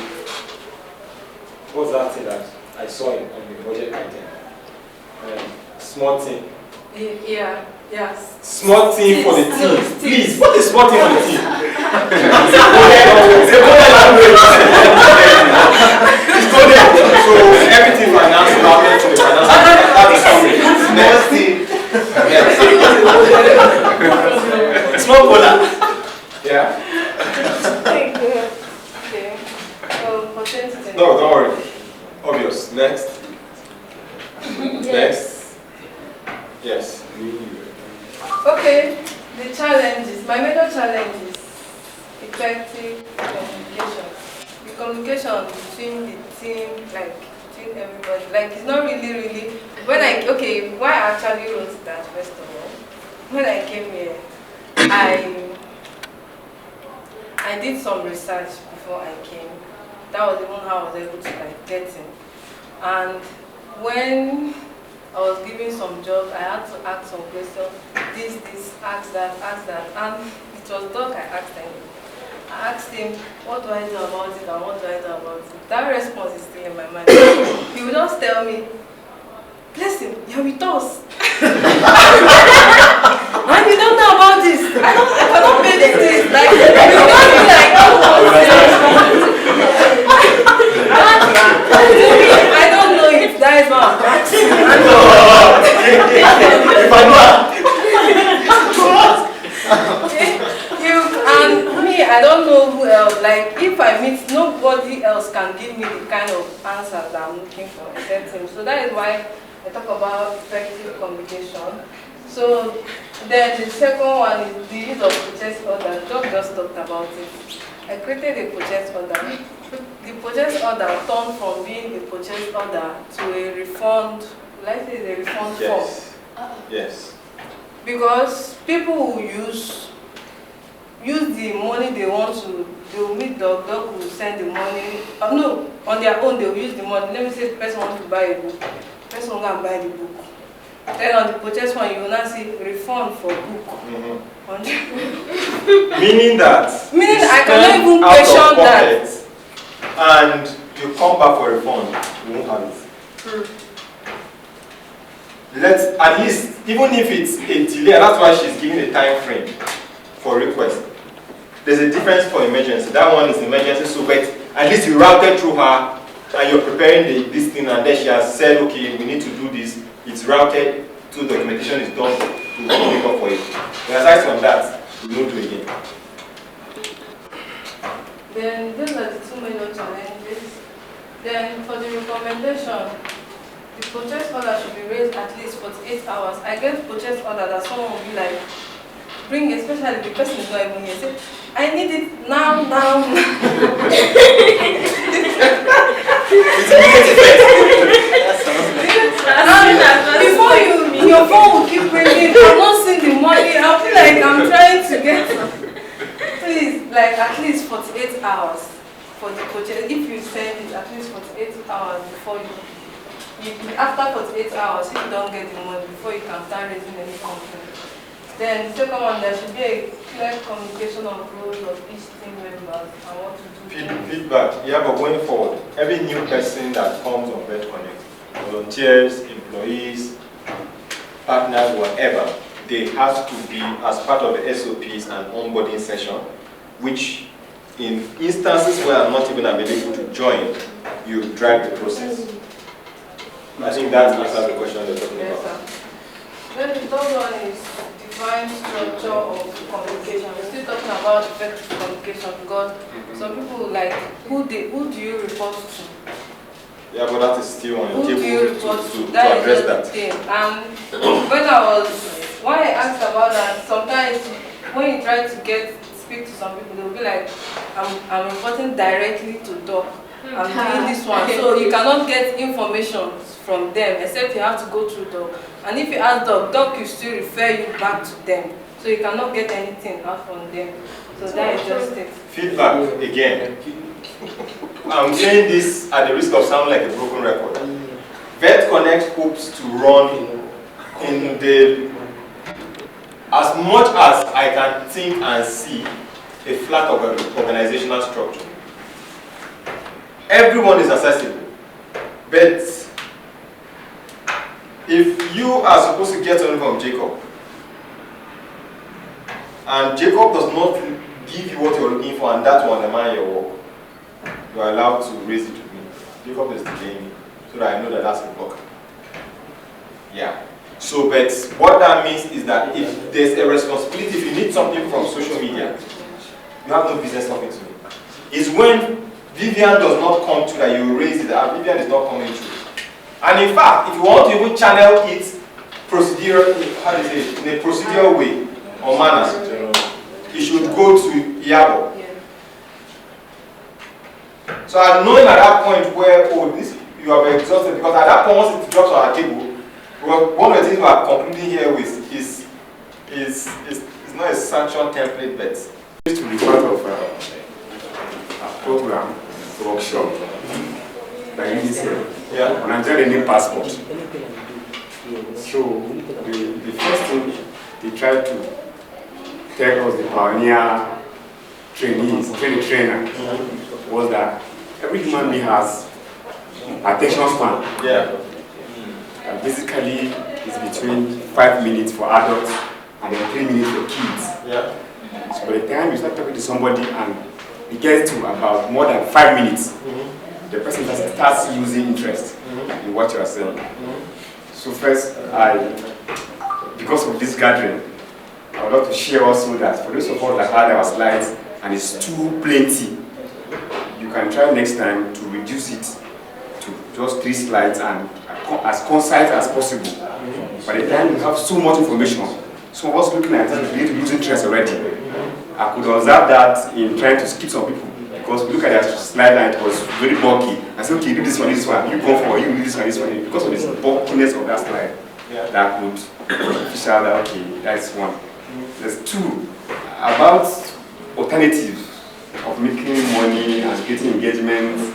What's that thing that I saw on the budget item? Small thing. Yeah, yes. Small thing for the team. Please, what is small thing for the team? So everything finance routed to the finance officer. That is something. Small thing. Small cola. Yeah. Okay. No, don't worry. Obvious. Next. Next. Yes. Okay. The challenges. My major challenge is effective communication. The communication between the team, like between everybody, like it's not really. Why I actually wrote that first of all. When I came here, I did some research before I came. That was even how I was able to get in. And when I was given some jobs, I had to ask some questions. This, ask that. And it was Doc I asked him. I asked him, what do I do about it and what do I do about it? That response is still in my mind. He would just tell me, listen, you're with us. And you don't know about this. I cannot pay this. Like, you don't be like, else can give me the kind of answers that I'm looking for except him. So that is why I talk about effective communication. So then the second one is the use of purchase order. Job just talked about it. I created a purchase order. The purchase order turned from being a purchase order to a refund. Let's say it's a refund form. Yes. Because people will use the money they want to. They will meet dog will send the money. No, on their own they will use the money. Let me say the person wants to buy a book. The person will go and buy the book. Then on the purchase one, you will not see refund for book. Meaning that I cannot even question that. And you come back for refund, you won't have it. Let's at least, even if it's a delay, that's why she's giving a time frame for request. There's a difference for emergency. That one is emergency, so but at least you routed through her and you're preparing this thing, and then she has said, okay, we need to do this. It's routed to documentation is done to make up for it. But aside from that, we don't do it again. Then those are the two major challenges. Then for the recommendation, the purchase order should be raised at least 48 hours. I get purchase order that someone will be like, bring, especially the person is not even here, say, I need it now. Before your phone will keep ringing, I'm not seeing the money, I'll feel like I'm trying to get please, like at least 48 hours for the purchase. If you send it at least 48 hours before you after 48 hours, if you don't get the money before you can start raising any complaint. Then the second one, there should be a clear communication of roles of each team member and what to do. Feedback, yeah, but going forward, every new person that comes on Vet Konekt, volunteers, employees, partners, whatever, they have to be as part of the SOPs and onboarding session, which in instances where I'm not even available to join, you drag the process. I think that answers the question they're talking about. Then the third one is define structure of communication. We're still talking about effective communication because some people like, who do you report to? Yeah, but that is still on your table to address that. When I asked about that, sometimes when you try to speak to some people, they'll be like, I'm reporting directly to Doc. I'm doing this one. So you cannot get information from them except you have to go through Doc. And if you ask Doc will still refer you back to them. So you cannot get anything out from them. So that is just it. Feedback again. I'm saying this at the risk of sounding like a broken record. Vet Konekt hopes to run in the, as much as I can think and see, a flat organizational structure. Everyone is accessible, but if you are supposed to get something from Jacob, and Jacob does not give you what you're looking for, and that will undermine your work, you are allowed to raise it with me. Jacob is delaying me, so that I know that that's a blocker. Yeah. So, but what that means is that if there's a responsibility, if you need something from social media, you have no business talking to me. It's when Vivian does not come to that you raise it, and Vivian is not coming through. And in fact, if you want to even channel it procedural, how do you say it, in a procedural way or manner, you should go to Yabo. So I'm knowing at that point where, oh, this you are exhausted, because at that point once it drops on our table, one of the things we are concluding here with is not a sanction template, but to be part of a program, workshop, by UNICEF, on Nigerian Indian passport. So the first thing they tried to tell us, the pioneer trainer, was that every human being has attention span. Basically, it's between 5 minutes for adults and then 3 minutes for kids. So by the time you start talking to somebody and it gets to about more than 5 minutes, the person starts losing interest in what you are saying. So first, because of this gathering, I would like to share also that for those of us that had our slides and it's too plenty, you can try next time to reduce it to just 3 slides and as concise as possible. By the time you have so much information, some of us looking at it, we lose interest already. I could observe that in trying to skip some people, because we look at that slide and it was very bulky. I said, okay, do this one, you go for, you do this one, because of this bulkiness of that slide. That could fish out that, okay, that's one. There's 2, about alternatives of making money and getting engagement.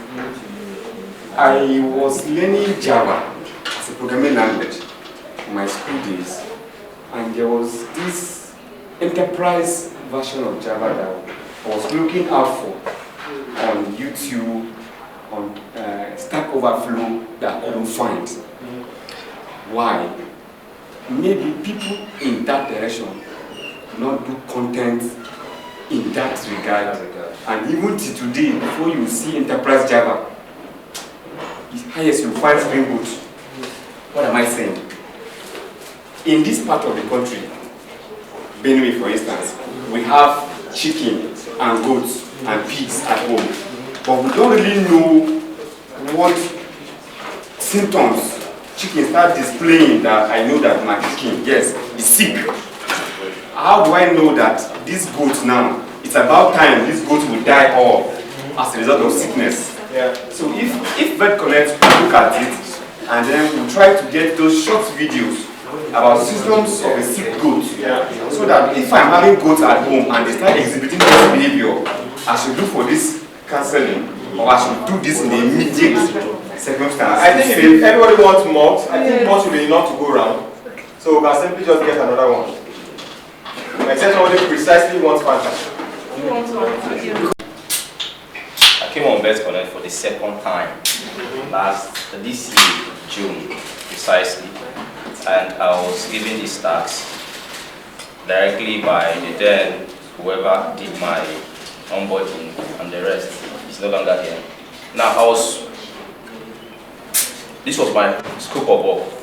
I was learning Java as a programming language in my school days, and there was this enterprise version of Java that I was looking out for on YouTube, on Stack Overflow, that I couldn't find. Why? Maybe people in that direction do not do content in that regard. And even till today, before you see enterprise Java, yes, you find Spring Boot. What am I saying? In this part of the country, Benue for instance, we have chicken and goats and pigs at home, but we don't really know what symptoms chicken start displaying that I know that my chicken, yes, is sick. How do I know that this goat now, it's about time this goat will die off as a result of sickness? So if Vet Konect look at it, and then we try to get those short videos about symptoms of a sick goat, so that if I'm having goats at home and they start exhibiting this behavior, I should look for this counseling, or I should do this in the immediate circumstance. I think if everybody wants more, I think more should be enough to go around. So we can simply just get another one. Except somebody precisely wants Fanta. I came on Vet Konect for the 2nd time this year, June, precisely, and I was given these tasks directly by the then whoever did my onboarding, and the rest is no longer here. Now, this was my scope of work.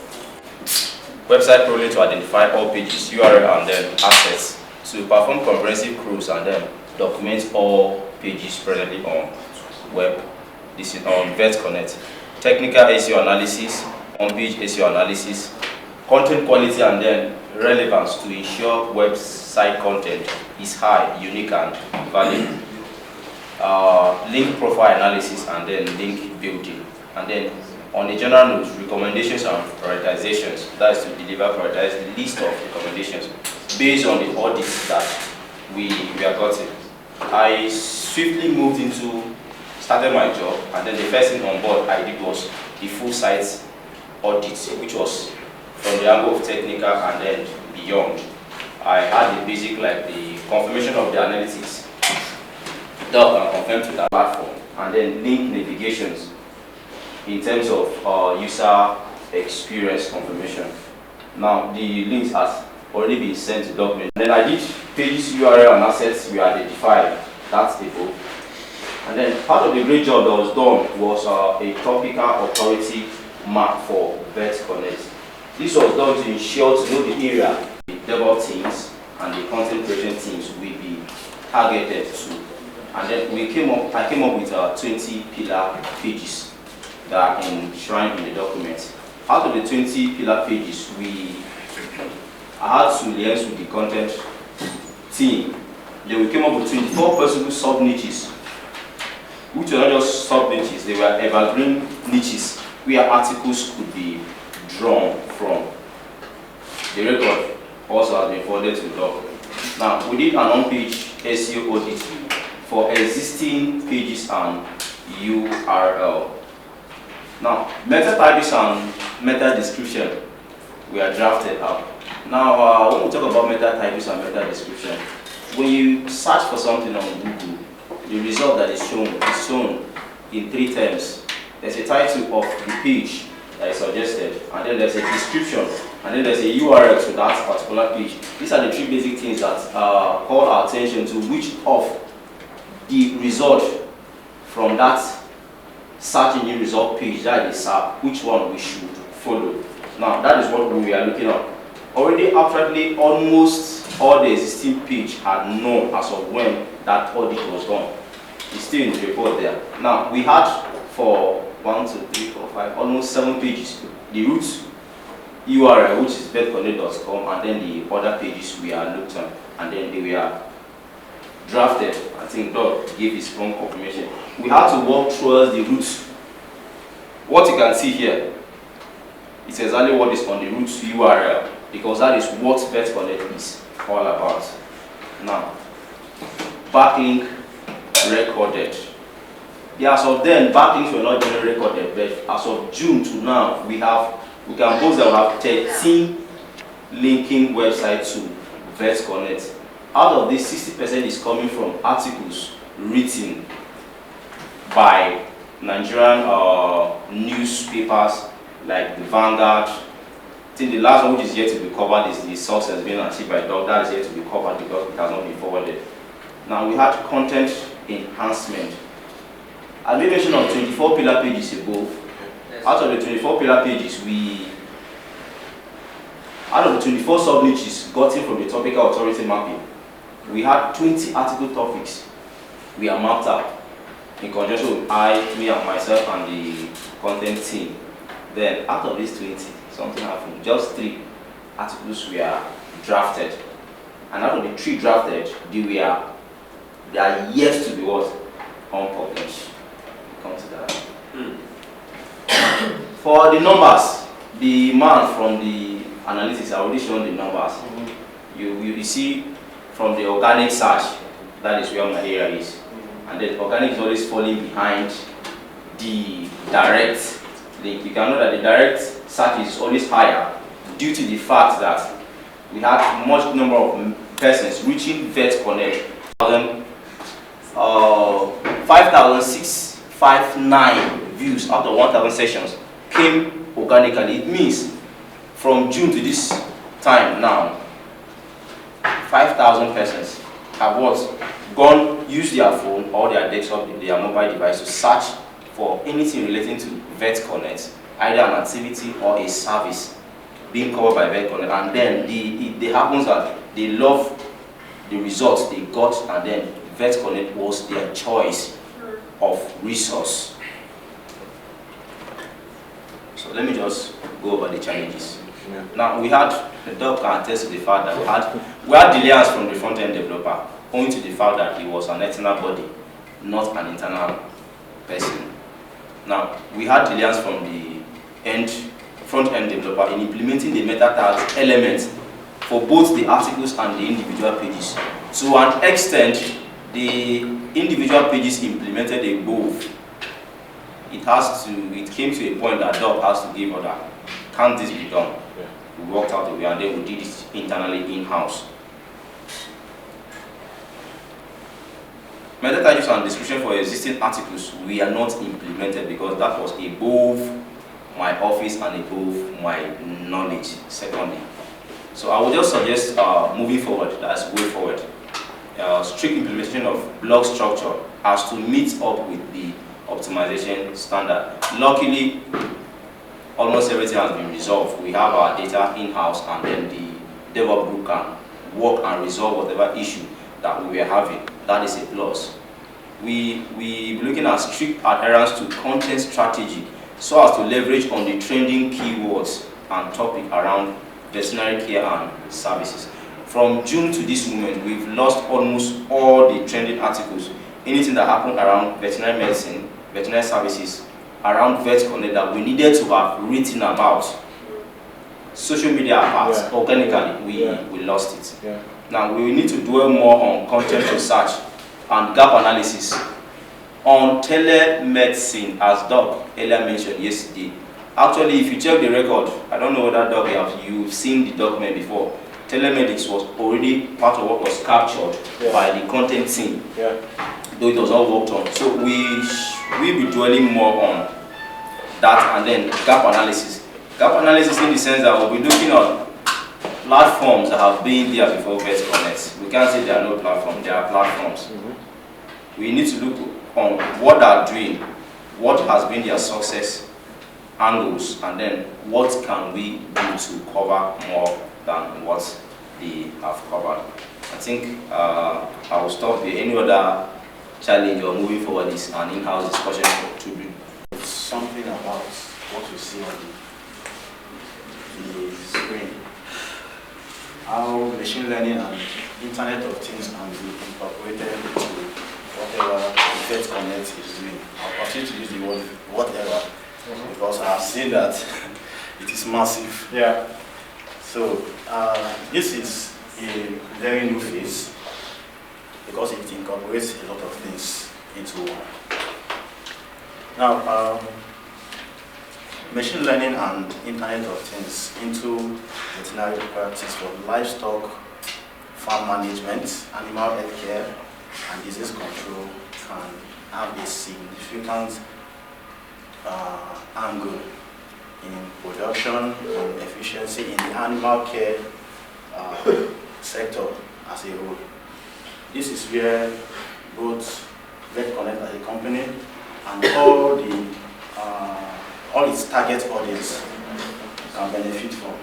Website crawling to identify all pages, URL, and then assets, to perform comprehensive cruise and then document all pages presently on web. This is on Vet Konect. Technical SEO analysis, on-page SEO analysis, content quality and then relevance to ensure website content is high, unique, and valid. Link profile analysis and then link building. And then on the general note, recommendations and prioritizations. That is to deliver prioritized list of recommendations based on the audits that we are gotten. I swiftly started my job, and then the first thing on board I did was the full site audit, which was from the angle of technical and then beyond. I had the basic, like the confirmation of the analytics that can confirm to the platform, and then link navigations in terms of user experience confirmation. Now the links has already been sent to document. Then I did pages, URL, and assets we identified. That's the book. And then part of the great job that was done was a topical authority map for Vet Konect. This was done to ensure to know the area the DevOps teams and the content creation teams will be targeted to. And then I came up with 20 pillar pages that are enshrined in the document. Out of the 20 pillar pages, I had to liaise with the content team. Then we came up with 24 possible sub niches, which were not just sub niches, they were evergreen niches where articles could be drawn from. The record also has been forwarded to the doc. Now, we did an on-page SEO audit for existing pages and URL. Now, meta titles and meta description were drafted out. Now, when we talk about meta titles and meta description, when you search for something on Google, the result that is shown in 3 terms. There's a title of the page that is suggested, and then there's a description, and then there's a URL to that particular page. These are the 3 basic things that call our attention to which of the result from that search engine result page that is which one we should follow. Now that is what we are looking at. Already apparently almost all the existing page had known as of when that audit was done. It's still in the report there. Now, we had for 1, 2, 3, 4, 5, almost 7 pages, the root URL, which is vetconnect.com, and then the other pages we are looked at, and then they were drafted. I think Doug gave his strong confirmation. We had to walk towards the roots. What you can see here, it's exactly what is on the root URL, because that is what VetConnect is all about. Now, backlink recorded. Yeah, as of then, backlinks were not generally recorded, but as of June to now, we can boast that we have 13 linking websites to VetConnect. Out of this, 60% is coming from articles written by Nigerian newspapers like the Vanguard. I think the last one which is yet to be covered is the success being achieved by Doug. That is yet to be covered because it has not been forwarded. Now, we had content enhancement. I made mention of 24 pillar pages above. Out of the 24 pillar pages, out of the 24 sub-niches gotten from the topical authority mapping, we had 20 article topics we are mapped out in conjunction with me and myself and the content team. Then out of these 20, something happened. Just 3 articles were drafted. And out of the 3 drafted, they are yet to be what? Unpublished. Come to that. For the numbers, the man from the analytics, I already shown the numbers. You see from the organic search, that is where my area is. And then organic is always falling behind the direct link. You can know that the direct search is always higher due to the fact that we had much number of persons reaching VetConnect. 5,659 views out of 1,000 sessions came organically. It means from June to this time now, 5,000 persons have used their phone or their desktop, their mobile device to search for anything relating to VetConnect, either an activity or a service being covered by VetConnect, and then it happens that they love the results they got, and then VetConnect was their choice of resource. So let me just go over the challenges. Now, we had, the Doc can attest to the fact that we had delays from the front-end developer, owing to the fact that he was an external body, not an internal person. Now, we had delays from the front-end developer in implementing the meta tags elements for both the articles and the individual pages. To an extent, the individual pages implemented above, it came to a point that Doc has to give order. Can't this be done? We worked out the way, and then we did it internally in-house. Meta tags and description for existing articles we are not implemented because that was above my office and above my knowledge, secondly. So I would just suggest moving forward, that's way forward, strict implementation of blog structure as to meet up with the optimization standard. Luckily, almost everything has been resolved. We have our data in-house, and then the DevOps group can work and resolve whatever issue that we were having. That is a plus. We be looking at strict adherence to content strategy so as to leverage on the trending keywords and topic around veterinary care and services. From June to this moment, we've lost almost all the trending articles. Anything that happened around veterinary medicine, veterinary services, around VetConnect that we needed to have written about. Social media apart, organically, we lost it. Now, we need to dwell more on content research and gap analysis. On telemedicine, as Doc earlier mentioned yesterday, actually, if you check the record, I don't know whether Doc you've seen the document before, telemedics was already part of what was captured by the content team, though it was all worked on. So we'll be dwelling more on that, and then gap analysis. Gap analysis in the sense that we'll be looking at platforms that have been there before VetConnect. We can't say there are no platforms, there are platforms. We need to look on what they are doing, what has been their success angles, and then what can we do to cover more than what they have covered. I think I will stop here. Any other challenge or moving forward is an in-house discussion to do. It's something about what you see on the screen. How machine learning and Internet of Things can be incorporated into whatever Vet Konekt is doing. I'll continue to use the word whatever because I've seen that it is massive. Yeah. So this is a very new phase because it incorporates a lot of things into one. Now, machine learning and Internet of Things into veterinary practice for livestock, farm management, animal health care, and disease control can have a significant angle in production and efficiency in the animal care sector as a whole. This is where both Vet Konekt as a company and all its target audience can benefit from.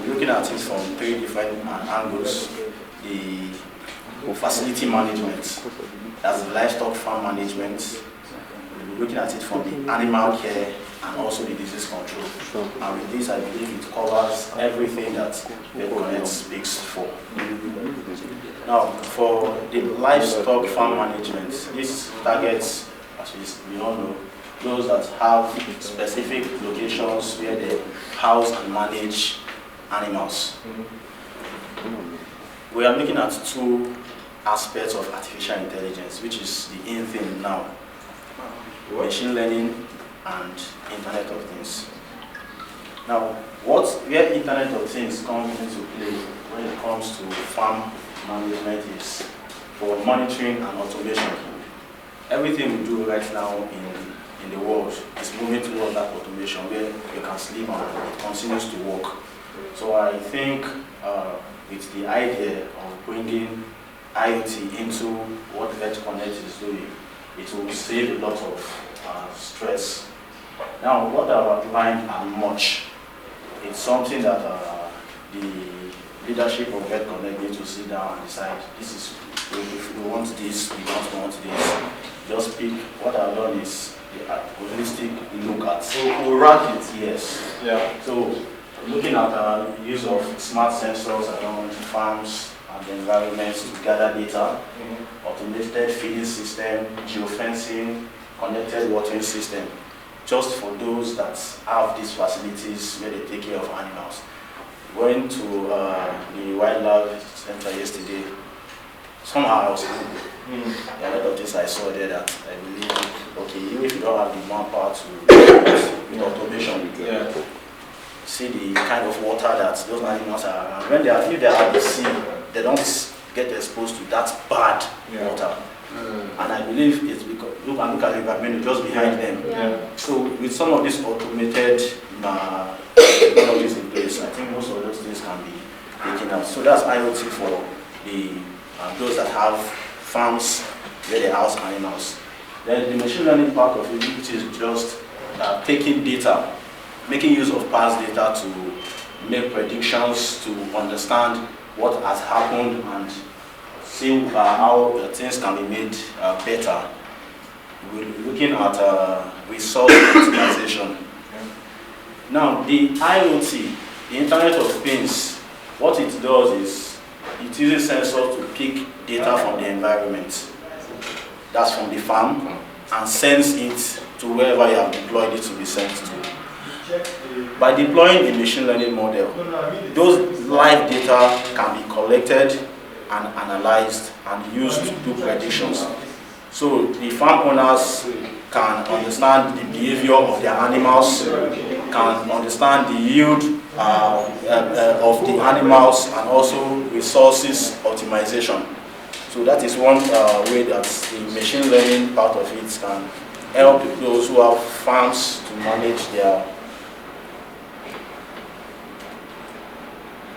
We're looking at it from 3 different angles. The facility management, that's the livestock farm management. We're looking at it from the animal care and also the disease control. And with this, I believe it covers everything that Vet Konekt speaks for. Now, for the livestock farm management, this targets, as we all know, those that have specific locations where they house and manage animals. We are looking at 2 aspects of artificial intelligence, which is the in thing now. Machine learning and Internet of Things. Now, where Internet of Things comes into play when it comes to farm management is for monitoring and automation. Everything we do right now in the world is moving towards that automation where you can sleep and it continues to work. So I think with the idea of bringing IoT into what Vet Konekt is doing, it will save a lot of stress. Now, what I've outlined are much. It's something that the leadership of Vet Konekt need to sit down and decide. This is, if we want this, we don't want this. Just pick. What I've done is a holistic look at. So we'll rank it. Yes. Yeah. So looking at use of smart sensors around farms and the environments to gather data, automated feeding system, geofencing, connected watering system, just for those that have these facilities where they take care of animals. Going to the wildlife center yesterday, somehow I was hungry. There are a lot of things I saw there that I believe, okay, even if you don't have the manpower to with automation, see the kind of water that those animals are around. When if they are at the sea, they don't get exposed to that bad water. And I believe it's because look at the environment just behind them. So with some of these automated technologies in place, I think most of those things can be taken out. So that's IoT for the those that have farms where they house animals. Then the machine learning part of it, which is just taking data, making use of past data to make predictions, to understand what has happened and see how things can be made better. We're looking at resource optimization. Now, the IoT, the Internet of Things, what it does is it uses sensors to pick data from the environment, that's from the farm, and sends it to wherever you have deployed it to be sent to. By deploying a machine learning model, those live data can be collected and analyzed and used to do predictions. So the farm owners can understand the behavior of their animals, can understand the yield of the animals, and also resources optimization. So that is one way that the machine learning part of it can help those who have farms to manage their.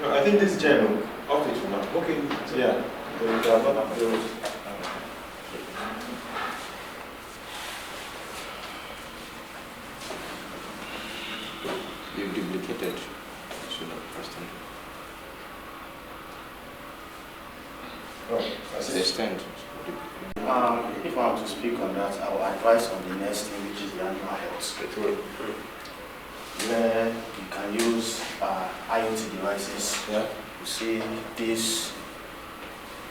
No, I think this general off it for now. Okay, so yeah. You've duplicated. Should have pressed on. Oh, It's the extent. If I want to speak on that, I will advise on the next thing, which is the animal health. Where you can use IoT devices. Yeah. You see this,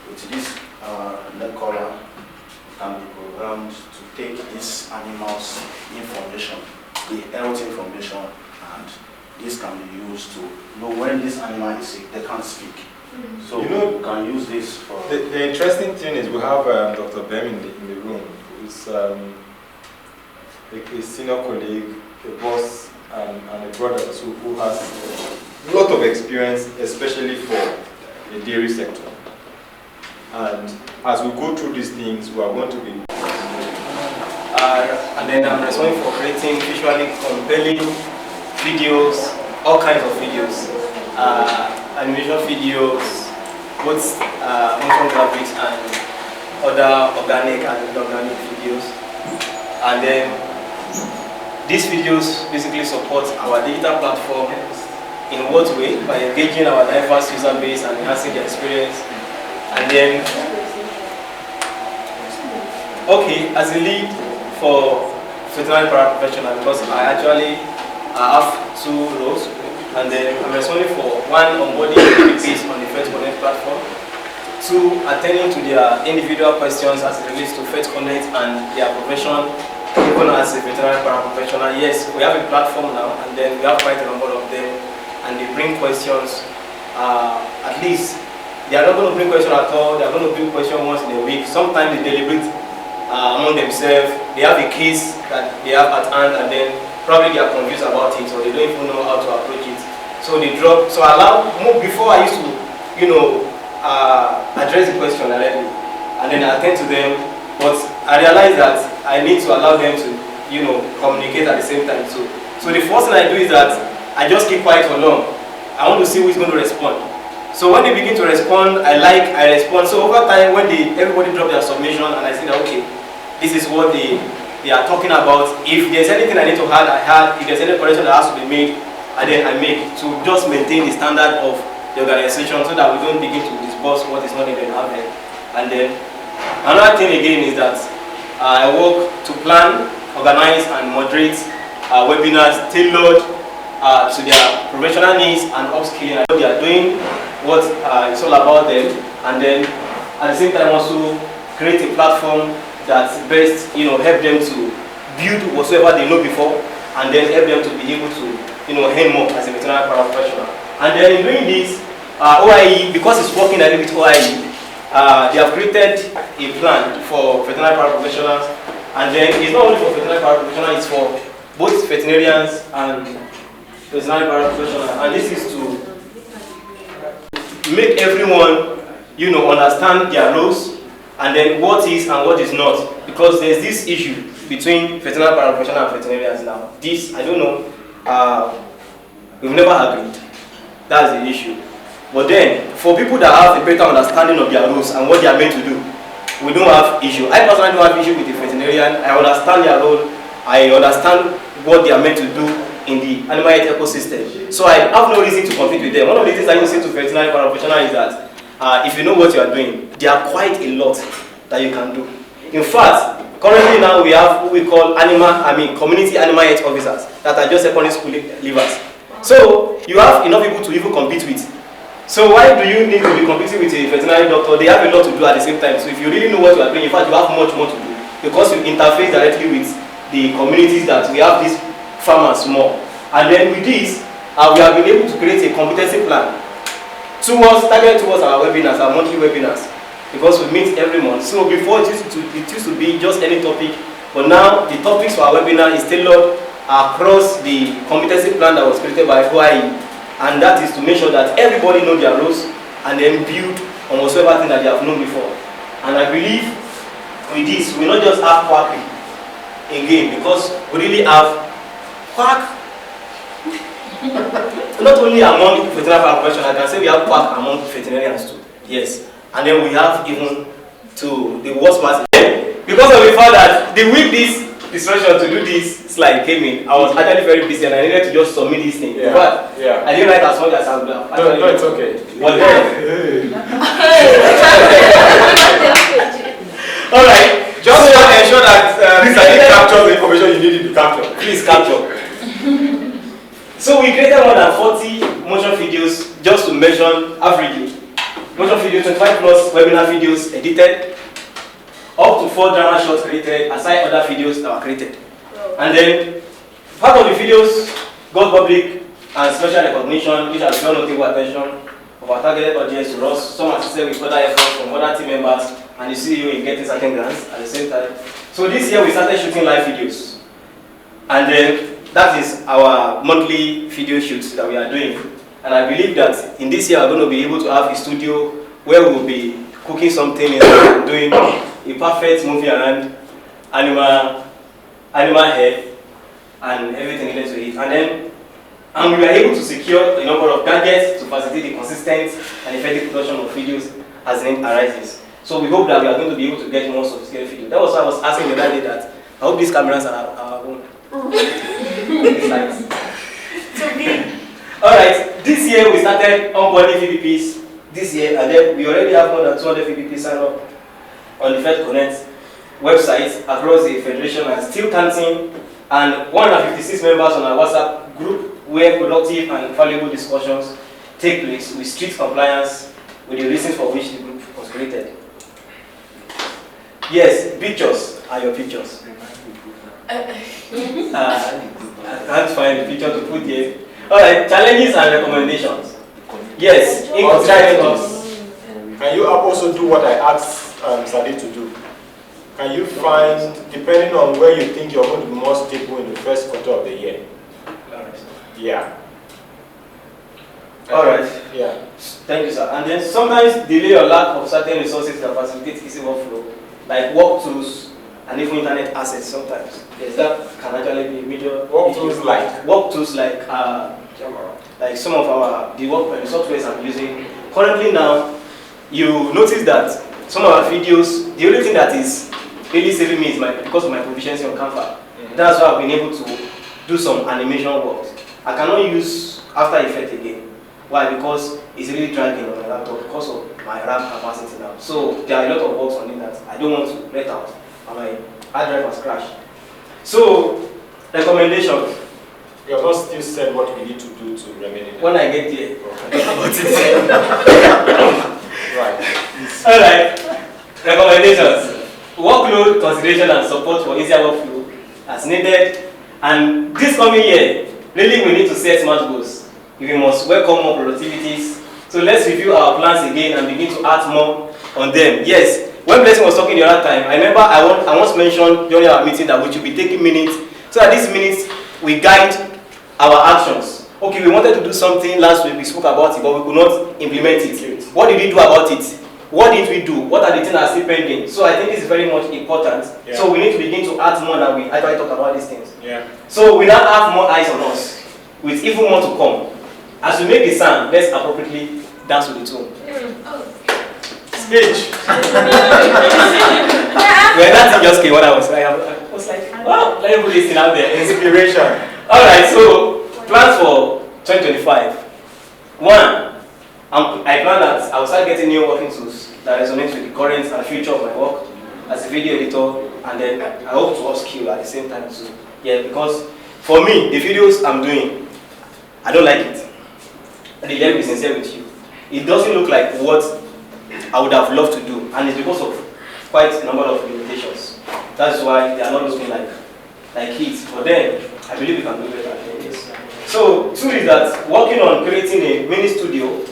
with this leg collar, can be programmed to take this animal's information, the health information, and this can be used to know when this animal is sick. They can't speak. So you can use this for... The interesting thing is we have Dr. Bem in the room, who's a senior colleague, a boss, and a brother who has a lot of experience, especially for the dairy sector. And as we go through these things, we are going to be... And then I'm responsible for creating visually compelling videos, all kinds of videos. Animation videos, both motion graphics and other organic and inorganic videos. And then these videos basically support our digital platform in what way? By engaging our diverse user base and enhancing the experience. And then, okay, as a lead for veterinary paraprofessional, because I actually have 2 roles. And then I'm responsible for 1, onboarding PPPs on the Konect platform, 2, attending to their individual questions as it relates to Konect and their profession, even as a veterinary paraprofessional. Yes, we have a platform now, and then we have quite a number of them, and they bring questions. At least they are not going to bring questions at all. They are going to bring questions once in a week. Sometimes they deliberate among themselves. They have a case that they have at hand, and then probably they are confused about it, or they don't even know how to approach it. So they drop. So before I used to, address the question directly, and then I attend to them. But I realized that I need to allow them to, communicate at the same time. So the first thing I do is that I just keep quiet for long. I want to see who is going to respond. So when they begin to respond, I respond. So over time, when everybody drop their submission, and I see that okay, this is what they are talking about. If there's anything I need to add, I add. If there's any correction that has to be made, and then I make, to just maintain the standard of the organization so that we don't begin to disperse what is not even out there. And then another thing again is that I work to plan, organize, and moderate webinars tailored to their professional needs and upskilling. They are doing what it's all about them, and then at the same time also create a platform that best help them to build whatsoever they know before, and then help them to be able to earn more as a veterinary paraprofessional. And then in doing this, OIE, because it's working a little with OIE, they have created a plan for veterinary paraprofessionals, and then it's not only for veterinary paraprofessionals, it's for both veterinarians and veterinary paraprofessionals. And this is to make everyone, understand their roles, and then what is and what is not. Because there's this issue between veterinary paraprofessionals and veterinarians now. This, I don't know, we've never agreed. That's the issue. But then, for people that have a better understanding of their roles and what they are meant to do, we don't have issue. I personally don't have issue with the veterinarian. I understand their role. I understand what they are meant to do in the animal health ecosystem. So I have no reason to compete with them. One of the things I say to veterinary paraprofessionals is that if you know what you are doing, there are quite a lot that you can do. In fact, currently now we have what we call community animal health officers that are just secondary school leavers. So you have enough people to even compete with. So why do you need to be competing with a veterinary doctor? They have a lot to do at the same time. So if you really know what you are doing, in fact you have much more to do, because you interface directly with the communities that we have these farmers more. And then with this, we have been able to create a competency plan targeted towards our webinars, our monthly webinars, because we meet every month. So before it used to be just any topic, but now the topics for our webinar is tailored across the competency plan that was created by OIE, and that is to make sure that everybody knows their roles and then build on whatsoever thing that they have known before. And I believe with this, we not just have quackery again, because we really have quack not only among veterinary paraprofessionals, I can say we have quack among veterinarians too. Yes. And then we have even to the worst part. Because of the fact that the week this instruction to do this slide came in, I was actually very busy and I needed to just submit this thing. Yeah. But I didn't write as much as I would have. No, it's okay. But then, alright, information you need to capture. Please capture. So we created more than 40 motion videos just to mention averagely. Motion videos, 25 plus webinar videos edited, up to 4 drama shots created, aside other videos that were created. And then part of the videos got public and special recognition, which has drawn notable attention of our targeted audience to us. Some assisted with other efforts from other team members, and you see you in getting certain grants at the same time. So this year we started shooting live videos, and then that is our monthly video shoots that we are doing. And I believe that in this year we're going to be able to have a studio where we'll be cooking something and doing a perfect movie around animal hair and everything related to it. And we were able to secure a number of gadgets to facilitate the consistent and effective production of videos as the need arises. So we hope that we are going to be able to get more sophisticated video. That was why I was asking the other day that I hope these cameras are our own. Alright, this year we started onboarding VPPs this year, and then we already have more than 200 VPPs signed up on the Fed Konect website across the Federation and still counting, and 156 members on our WhatsApp group where productive and valuable discussions take place with strict compliance with the reasons for which the group was created. Yes, pictures are your pictures. I can't find a picture to put here. Alright, challenges and recommendations. Yes, in Can you also do what I asked Sadi to do? Can you find, depending on where you think you're going to be more stable in the first quarter of the year? Yeah. Alright. Yeah. Thank you, sir. And then sometimes delay or lack of certain resources that facilitate easy workflow, like work tools and even internet access sometimes. Yes, that can actually be a major work tools like some of the softwares I'm using. Currently now, you notice that some of our videos, the only thing that is really saving me is because of my proficiency on Canva. That's why I've been able to do some animation work. I cannot use After Effects again. Why? Because it's really dragging on my laptop because of my RAM capacity now. So there are a lot of works on it that I don't want to let out, and my hard drive has crashed. So, recommendations. You have not still said what we need to do to remedy that. When I get there, Right. Alright. Recommendations. Workload, consideration, and support for easier workflow as needed. And this coming year, really we need to set smart goals. We must welcome more productivities. So let's review our plans again and begin to act more on them. Yes, when Blessing was talking the other time, I remember I once mentioned during our meeting that we should be taking minutes, so that these minutes we guide our actions. Okay, we wanted to do something last week, we spoke about it, but we could not implement it. What did we do about it? What did we do? What are the things that are still pending? So I think this is very much important. Yeah. So we need to begin to act more than we actually talk about these things. Yeah. So we now have more eyes on us, with even more to come. As we make the sound, let's appropriately dance with the tune. Speech. Well, that thing just came when I was like, wow, let me put this thing out there. Inspiration. Alright, so plans for 2025. One, I plan that I will start getting new working tools that resonate with the current and future of my work as a video editor, and then I hope to upskill at the same time too. Yeah, because for me, the videos I'm doing, I don't like it. Let me be sincere with you. It doesn't look like what I would have loved to do, and it's because of quite a number of limitations. That's why they are not looking like it. But then, I believe we can do better than this. So, two is that working on creating a mini studio,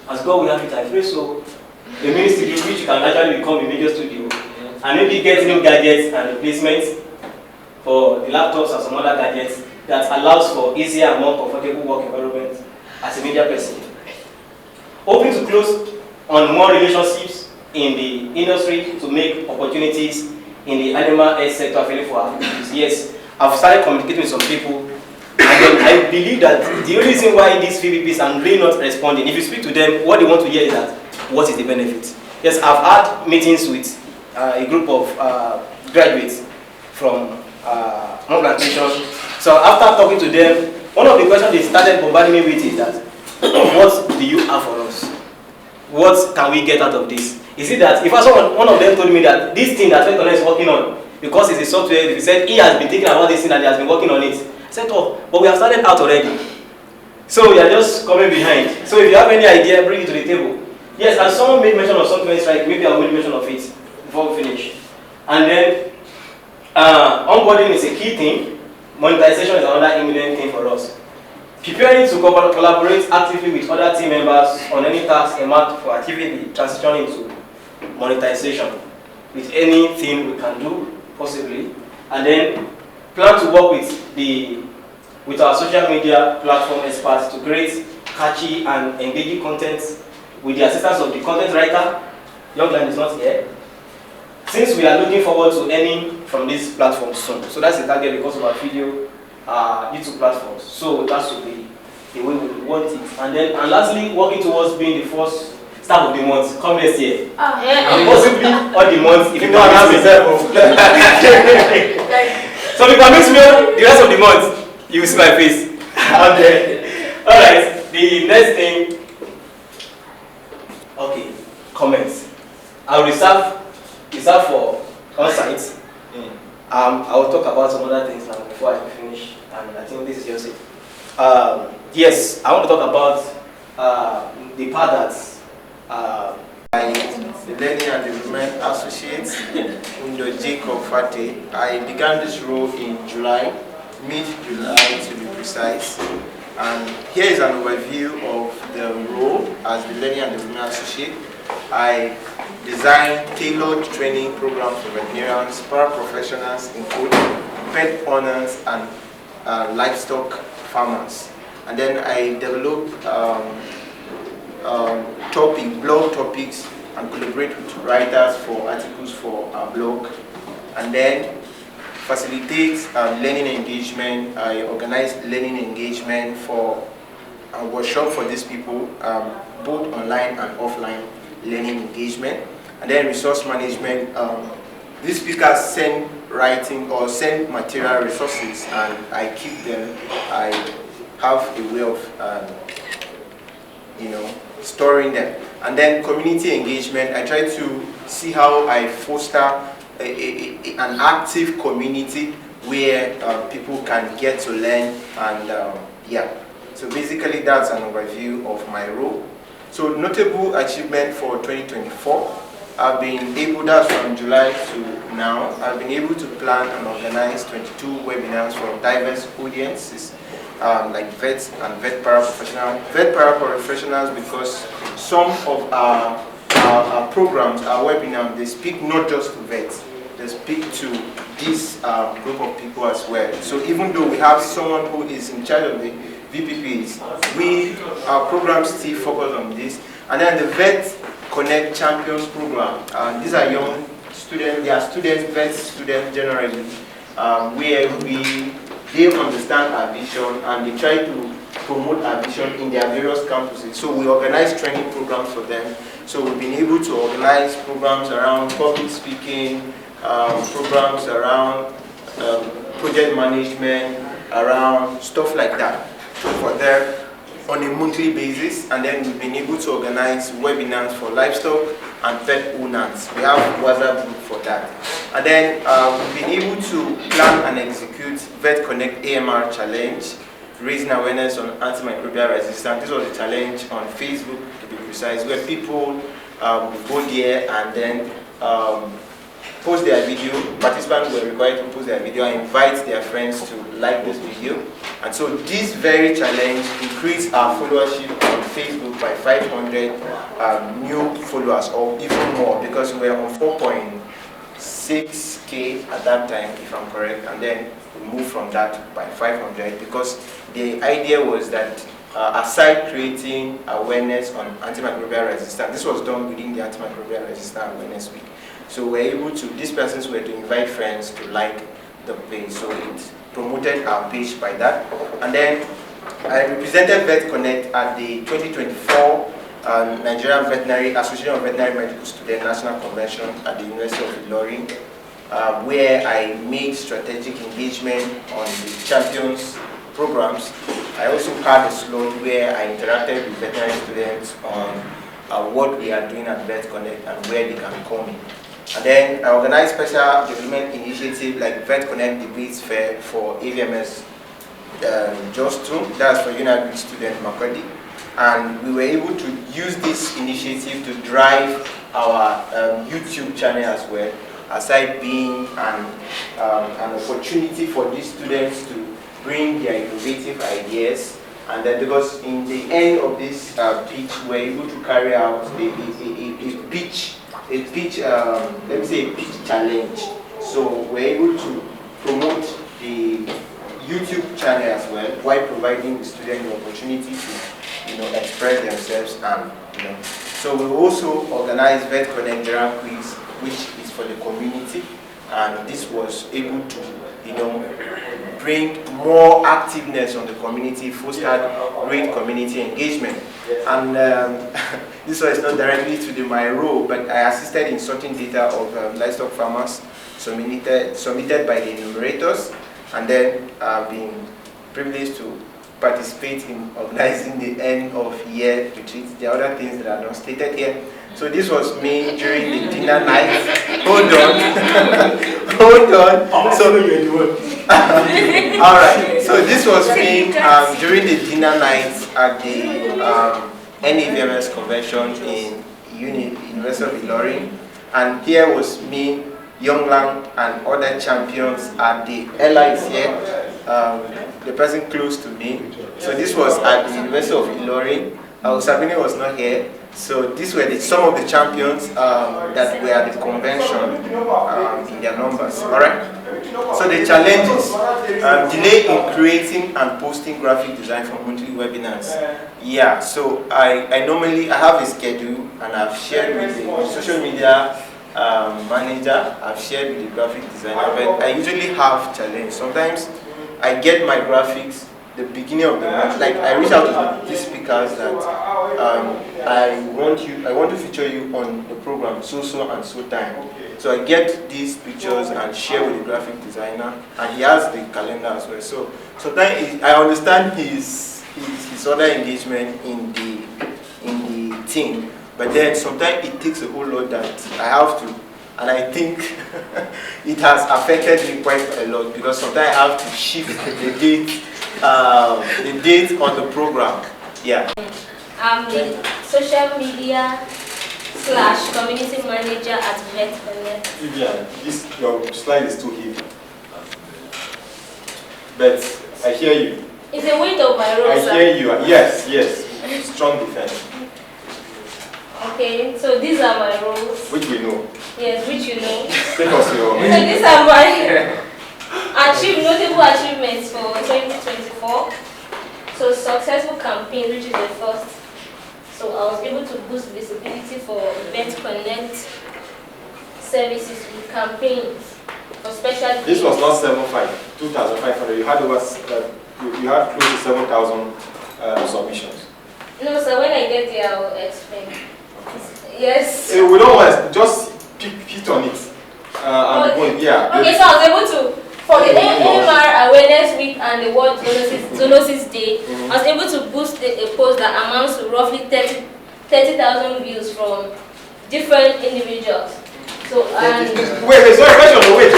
as God will have it, I pray so. A mini studio which can actually become a major studio, and maybe get new gadgets and replacements for the laptops and some other gadgets that allows for easier and more comfortable work environment as a media person. Hoping to close on more relationships in the industry to make opportunities in the animal health sector available for Africans. Yes, I've started communicating with some people, and then I believe that the only reason why these VPPs are really not responding, if you speak to them, what they want to hear is that, what is the benefit? Yes, I've had meetings with a group of graduates from plantation. So after talking to them, one of the questions they started bombarding me with is that, what do you have for us? What can we get out of this? Is it that if one of them told me that this thing that Konekt is working on because it's a software. He said he has been thinking about this thing and he has been working on it. I said, oh, but we have started out already. So we are just coming behind. So if you have any idea, bring it to the table. Yes, and someone made mention of something else, like maybe I'll make mention of it before we finish. And then onboarding is a key thing. Monetization is another imminent thing for us. Preparing to collaborate actively with other team members on any task earmarked for activity transitioning to monetization with anything we can do, possibly. And then plan to work with our social media platform experts to create catchy and engaging content with the assistance of the content writer. Young Line is not here. Since we are looking forward to earning from these platforms soon, so that's the target because of our video YouTube platforms. So that should be the way we want it. And lastly, working towards being the first staff of the month. Come next year. And possibly all the months if you don't have yourself. So if you permit me the rest of the month, you will see my face. Okay. Alright. The next thing. Okay. Comments. I'll reserve for on-site. I will talk about some other things now before I finish, and I think this is just it. Yes, I want to talk about the part that the Learning and Development Associate under Jacob Fate. I began this role in mid-July to be precise. And here is an overview of the role as the Learning and Development Associate. I design tailored training programs for veterinarians, paraprofessionals, including pet owners and livestock farmers. And then I develop blog topics and collaborate with writers for articles for our blog. And then facilitate learning engagement. I organize learning engagement for a workshop for these people, both online and offline learning engagement. And then resource management. These speakers send writing or send material resources and I keep them. I have a way of storing them. And then community engagement. I try to see how I foster an active community where people can get to learn, and so basically that's an overview of my role. So notable achievement for 2024, I've been able, that's from July to now, I've been able to plan and organize 22 webinars for diverse audiences, like vets and vet paraprofessionals. Vet paraprofessionals because some of our programs, our webinars, they speak not just to vets, they speak to this group of people as well. So even though we have someone who is in charge of the VPPs, our programs still focus on this. And then the Vet Konect Champions program. These are young students, they are students, vet students generally, where they understand our vision and they try to promote our vision in their various campuses. So we organize training programs for them. So we've been able to organize programs around public speaking, programs around project management, around stuff like that for them on a monthly basis. And then we've been able to organize webinars for livestock and pet owners. We have a WhatsApp group for that. And then we've been able to plan and execute Vet Konect AMR Challenge, raising awareness on antimicrobial resistance. This was a challenge on Facebook, to be precise, where people go there and then post their video. Participants were required to post their video and invite their friends to like this video. And so this very challenge increased our followership on Facebook by 500 new followers, or even more, because we were on 4.6K at that time, if I'm correct, and then we moved from that by 500 because the idea was that aside creating awareness on antimicrobial resistance, this was done within the Antimicrobial Resistance Awareness Week. So we're able to, these persons were to invite friends to like the page, so it promoted our page by that. And then I represented Vet Konect at the 2024 Nigerian Association of Veterinary Medical Students National Convention at the University of Ilorin, where I made strategic engagement on the champions programs. I also had a slot where I interacted with veterinary students on what we are doing at Vet Konect and where they can come in. And then I organized special development initiative like Vet Connect Debates Fair for AVMS just two, that's for United Student Makurdi. And we were able to use this initiative to drive our YouTube channel as well, aside being an opportunity for these students to bring their innovative ideas. And then because in the end of this pitch, we're able to carry out a pitch, let me say a pitch challenge. So we're able to promote the YouTube channel as well, while providing the student the opportunity to, express themselves and, So we also organized Vet Connect General Quiz, which is for the community, and this was able to, bring more activeness on the community, fostered great community engagement. And this was not directly to my role, but I assisted in sorting data of livestock farmers submitted by the enumerators, and then I've been privileged to participate in organizing the end of year retreats. There are other things that are not stated here. So this was me during the dinner night. Hold on. Hold on. So, all right. So this was me during the dinner night at the NAVMS convention in University of Ilorin. And here was me, Young Lang, and other champions at the LIs here. The person close to me. So this was at the University of Ilorin. Sabine was not here. So these were some of the champions that were at the convention in their numbers. All right. So the challenges: delay in creating and posting graphic design for monthly webinars. Yeah. So I normally have a schedule, and I've shared with the social media manager. I've shared with the graphic designer, but I usually have challenge. Sometimes I get my graphics the beginning of the month. Like I reach out to these speakers that I want to feature you on the program so and so time. So I get these pictures and share with the graphic designer, and he has the calendar as well. So sometimes I understand his other engagement in the team, but then sometimes it takes a whole lot that I have to. And I think it has affected me quite a lot, because sometimes I have to shift the date on the program. Yeah. I'm the social media / community manager at Vet Connect. Yeah, your slide is too heavy. But I hear you. It's a weight of my role, I sir. hear you. Yes. Strong defense. Okay, so these are my roles. Which we know. Yes, which you know. Take us your. So these are my notable achievements for 2024. So successful campaign, which is the first. So I was able to boost visibility for Vet Connect services with campaigns for special. This was not 2,500. You had you had close to 7,000 submissions. No, sir. When I get there, I will explain. Yes. We don't want just hit on it. Yeah. Okay, so I was able to, for the AMR Awareness Week and the World Zoonosis Day, I was able to boost a post that amounts to roughly 30,000 views from different individuals. So wait, sorry, wait,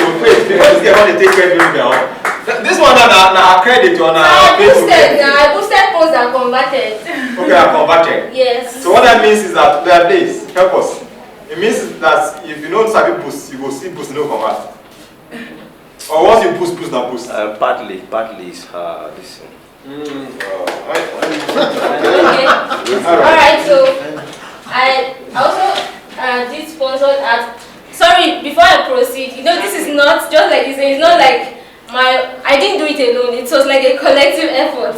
because they want to take credit now. This one now credit on I boosted posts that converted. Okay, I converted. Yes. So what that means is that there are days, help us. It means that if you don't sabi boost, you go see boost no convert. Or once you boost na boost. Partly is this. Okay. Alright, so I also did sponsored at. Sorry, before I proceed, this is not just like this. It's not like I didn't do it alone. It was like a collective effort.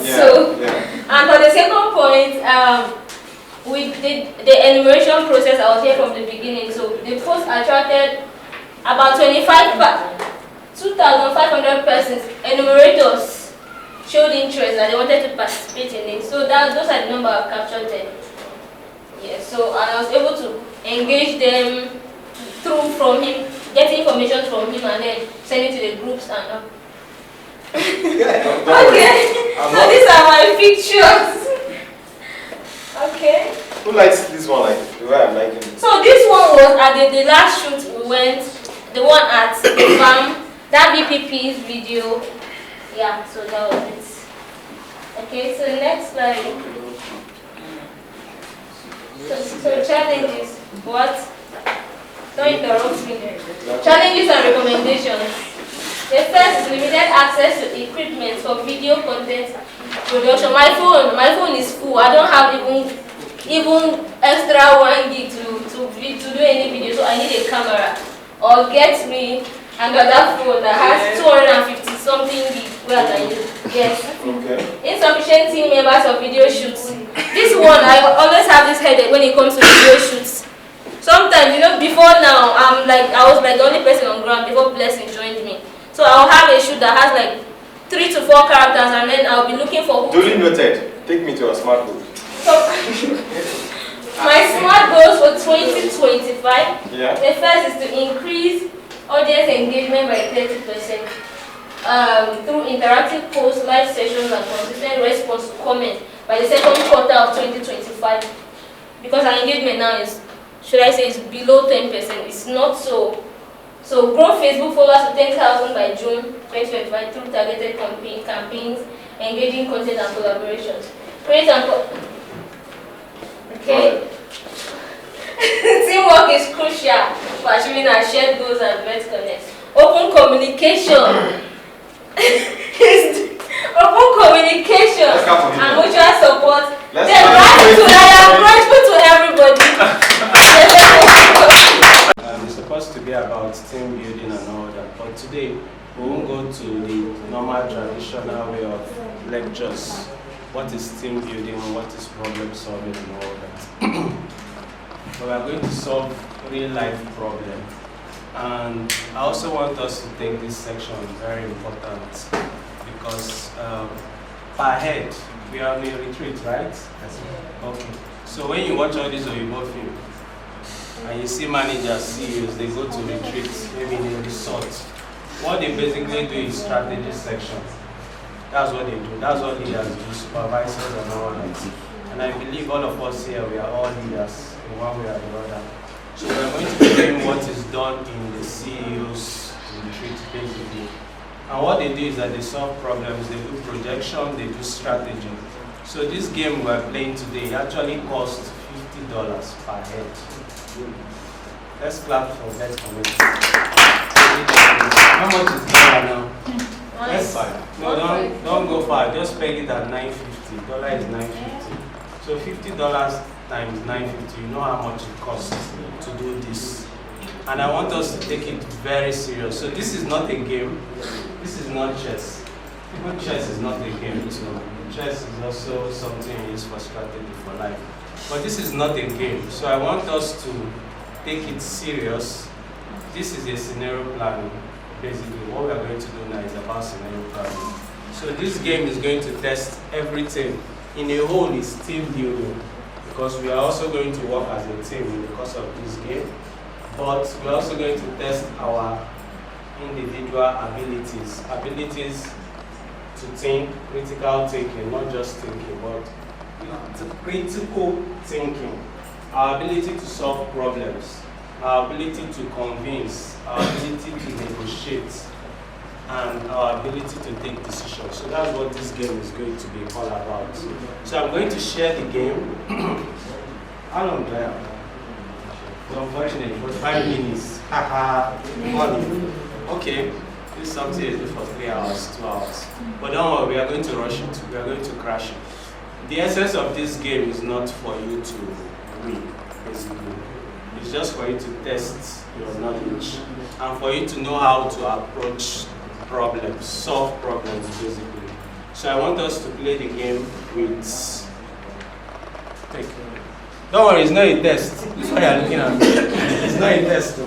And for the second point, with the enumeration process, I was here from the beginning. So the post attracted about 2,500 persons. Enumerators showed interest and they wanted to participate in it. So those are the number I've captured there. Yeah. So I was able to engage them from him, getting information from him, and then sending to the groups and. Okay, so these are my pictures. Okay. Who likes this one? Like the way I'm liking it. So this one was at the last shoot we went, the one at the farm, that BPP's video. Yeah, so that was it. Okay, so next slide. So challenges. What? Don't interrupt me. Challenges and recommendations. The first is limited access to equipment for video content production. My phone is full. I don't have even extra 1 gig to do any video, so I need a camera. Or get me another phone that has 250 something gig where I can use. Yes. Okay. Insufficient team members of video shoots. This one, I always have this headache when it comes to video shoots. Sometimes, before now, I was like the only person on ground before Blessing joined me. So I'll have a shoot that has like 3 to 4 characters, and then I'll be looking for. Duly noted. Take me to a smart goal. So my smart goals for 2025. Yeah. The first is to increase audience engagement by 30%. Through interactive posts, live sessions, and consistent response to comments by the second quarter of 2025. Because our engagement now is, should I say, is below 10%. It's not so. So grow Facebook followers to 10,000 by June 2025 through targeted campaigns, engaging content and collaborations. Create and okay. Teamwork is crucial for achieving our shared goals and Vet Connect. Open communication. Open communication and mutual support. Then gratitude. I am grateful to everybody. It's supposed to be about team building and all that, but today we won't go to the normal traditional way of lectures. What is team building, what is problem solving and all that. But we are going to solve real life problems. And I also want us to take this section very important because per head, we are on a retreat, right? Okay. So when you watch all these Oyibo films, and you see managers, CEOs, they go to retreats, maybe in a resort. What they basically do is strategy section. That's what they do. That's what leaders do, supervisors and all that. And I believe all of us here, we are all leaders in one way or the other. So we're going to be doing what is done in the CEO's retreat, basically. And what they do is that they solve problems, they do projection, they do strategy. So this game we're playing today actually costs $50 per head. Let's clap for Vet Connect. How much is dollar now? Let's no, don't go far. Just peg it at $9.50. Dollar is $9.50. So $50 times $9.50. You know how much it costs to do this. And I want us to take it very serious. So this is not a game. This is not chess. Even chess is not a game. So chess is also something used for strategy for life. But this is not a game. So I want us to take it serious. This is a scenario planning. Basically, what we are going to do now is about scenario planning. So this game is going to test everything. In a whole, is team building. Because we are also going to work as a team because of this game. But we're also going to test our individual abilities. Abilities to think, critical thinking, not just thinking, but critical thinking. Our ability to solve problems, our ability to convince, our ability to negotiate, and our ability to take decisions. So that's what this game is going to be all about. So I'm going to share the game. How long do I have? It's unfortunate, for 5 minutes. Haha, funny. Okay, this is something you do for 3 hours, 2 hours. But don't worry, we are going to rush it. We are going to crash it. The essence of this game is not for you to win, basically. It's just for you to test your knowledge and for you to know how to approach problems, solve problems, basically. So I want us to play the game with. Don't worry, it's not a test. This is what you're looking at. It's not a test.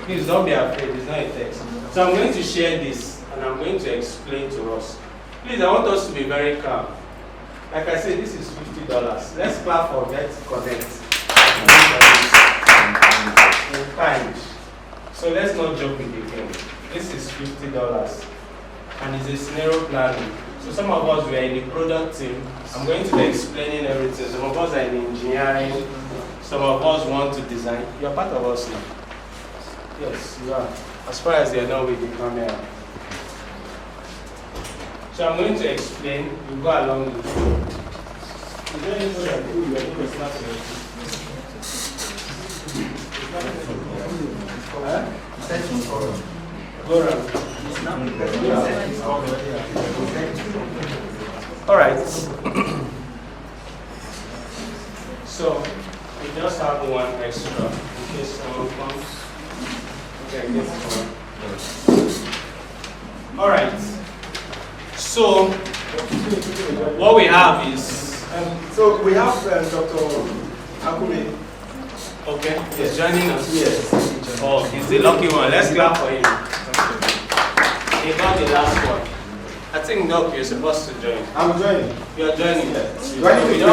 Please don't be afraid, it's not a test. So I'm going to share this and I'm going to explain to us. Please, I want us to be very calm. Like I said, this is $50. Let's clap for Vet Connect. Kind. So let's not joke with the game. This is $50 and it's a scenario planning. So some of us were in the product team. I'm going to be explaining everything. Some of us are in engineering. Some of us want to design. You're part of us now. Yes, you are. As far as they are not with the camera. So I'm going to explain. You go along with me. Is there anything that you are going to start with? Go around. All right. So we just have one extra in case someone comes. Okay, this one. All right. So what we have is so we have Dr. Akube. Okay, he's joining us. Yes. Oh, he's the lucky one. Let's clap for him. He got the last one. I think, Doc, you're supposed to join. I'm joining. You're joining. Do I need to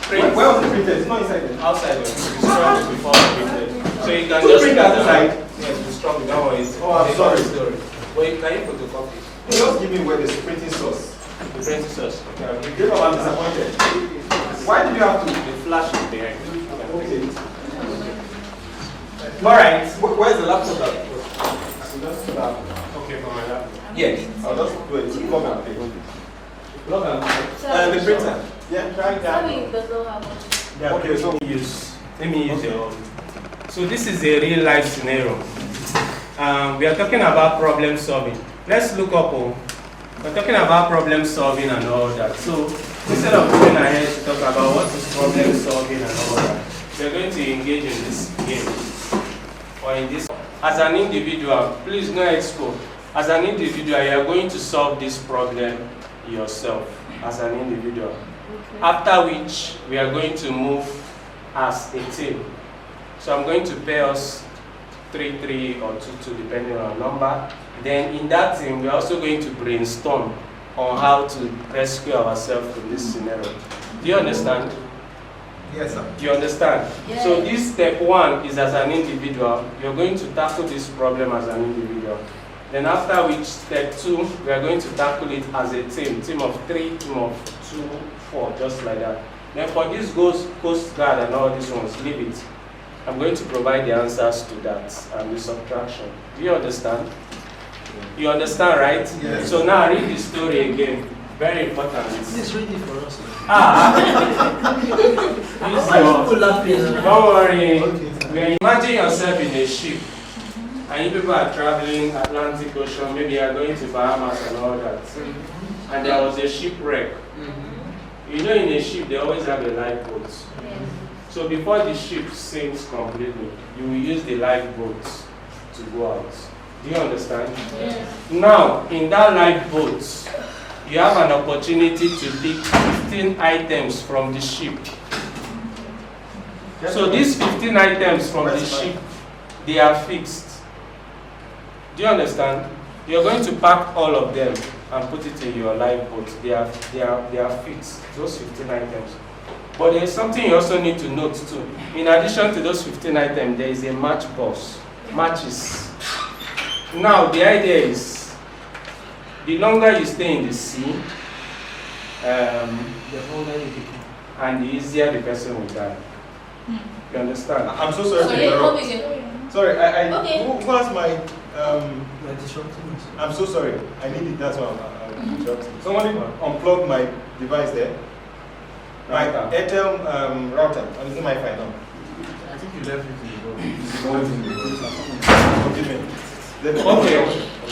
print? Where was the printed? It's not inside there. Outside there. It's strong before the printed. So you can just print outside. Yes, it's strong. Don't worry. Oh, I'm sorry. Wait, can you photocopy? Just give me where the printing source. The printing source. Okay. I'm disappointed. Why did you have to? The flash is there. Okay. All right. Where's the laptop? Okay, for my laptop. Yes. I'll just do it. Plug and play. Plug and the printer. Yeah, try that. Sorry, does not have one. Yeah, okay, so let me use your own. So this is a real life scenario. We are talking about problem solving. Let's look up. We're talking about problem solving and all that. So instead of going ahead to talk about what is problem solving and all that, we're going to engage in this game. Or in this, as an individual, please no expo. As an individual, you are going to solve this problem yourself as an individual. Okay. After which, we are going to move as a team. So I'm going to pair us 3-3 or 2-2 depending on our number. Then in that team, we're also going to brainstorm on how to rescue ourselves from this scenario. Do you understand? Yes, sir. Do you understand? Yes. So this step 1 is as an individual. You're going to tackle this problem as an individual. Then after which step 2, we are going to tackle it as a team of 3, team of 2, 4, just like that. Then for this Coast Guard and all these ones, leave it. I'm going to provide the answers to that and the subtraction. Do you understand? You understand, right? Yes. So now read the story again. Very important. Please read it for us. Don't worry. Imagine yourself in a ship and you people are traveling Atlantic Ocean, maybe you are going to Bahamas and all that. And there was a shipwreck. You know, in a ship they always have a lifeboat. So before the ship sinks completely, you will use the lifeboat to go out. Do you understand? Yes. Now, in that lifeboat, you have an opportunity to pick 15 items from the ship. So these 15 items from the ship, they are fixed. Do you understand? You're going to pack all of them and put it in your lifeboat. They are fixed, those 15 items. But there's something you also need to note too. In addition to those 15 items, there is a matchbox, matches. Now, the idea is, the longer you stay in the sea, the older you become, and the easier the person will die. You understand? I'm so sorry to interrupt. Sorry, who has my I'm so sorry. I need it. That's why I'm interrupting. Somebody unplugged my device there. My Airtel router. I'm using my phone now. I think you left it in the Forgive me. Okay,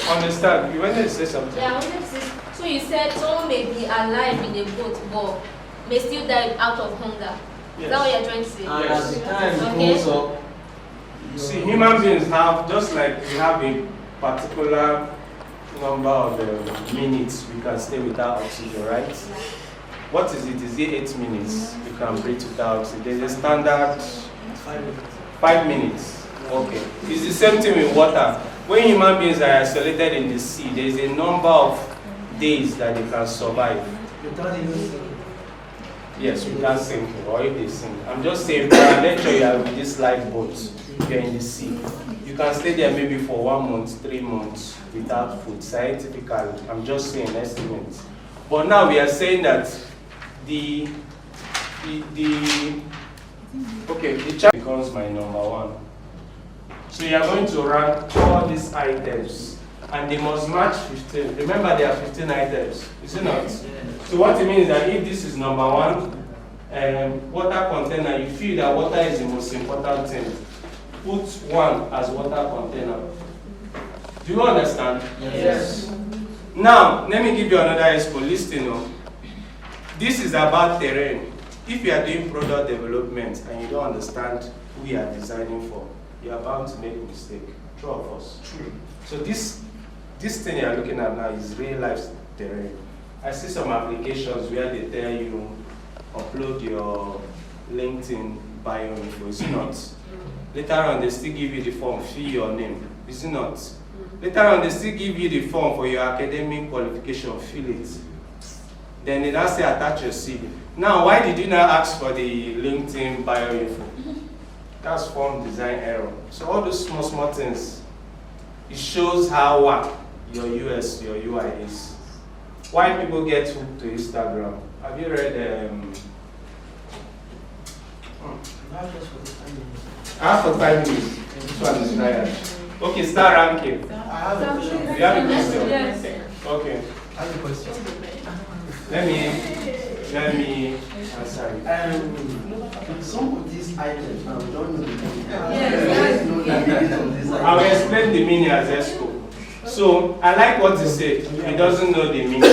understand. You wanted to say something? Yeah, I wanted to say, so you said someone may be alive in a boat, but may still die out of hunger. Yes. Is that what you're trying to say? Yes. As the time goes up, see, human beings have, just like we have a particular number of minutes we can stay without oxygen, right? What is it? Is it 8 minutes you can breathe without oxygen? There's a standard 5 minutes. Okay. It's the same thing with water. When human beings are isolated in the sea, there's a number of days that they can survive. Yes, without sinking, or if they sink. I'm just saying, let's show you have this lifeboat. You're in the sea. You can stay there maybe for 1 month, 3 months without food. Scientifically, I'm just saying estimates. But now we are saying that the child becomes my number 1. So you are going to rank all these items, and they must match 15. Remember, there are 15 items, is it not? So what it means is that if this is number 1, water container, you feel that water is the most important thing, put 1 as water container. Do you understand? Yes. Now, let me give you another example. Listen, this is about terrain. If you are doing product development and you don't understand who you are designing for, you are bound to make a mistake. True of us. True. So this thing you are looking at now is real life terrain. I see some applications where they tell you upload your LinkedIn bio info. Is it not? Later on, they still give you the form, fill your name. Is it not? Later on, they still give you the form for your academic qualification, fill it. Then they now say attach your CV. Now, why did you not ask for the LinkedIn bio info? That's form design error. So all those small things, it shows how your US, your UI is. Why people get hooked to Instagram? Have you read I have for 5 minutes. This one is tired. Okay, start ranking. I have a question. You have a question? Yes. Okay. I have a question. Let me answer it. Some of these items, I don't know the meaning. I will explain the meaning as Esco. So, I like what you said. He doesn't know the meaning.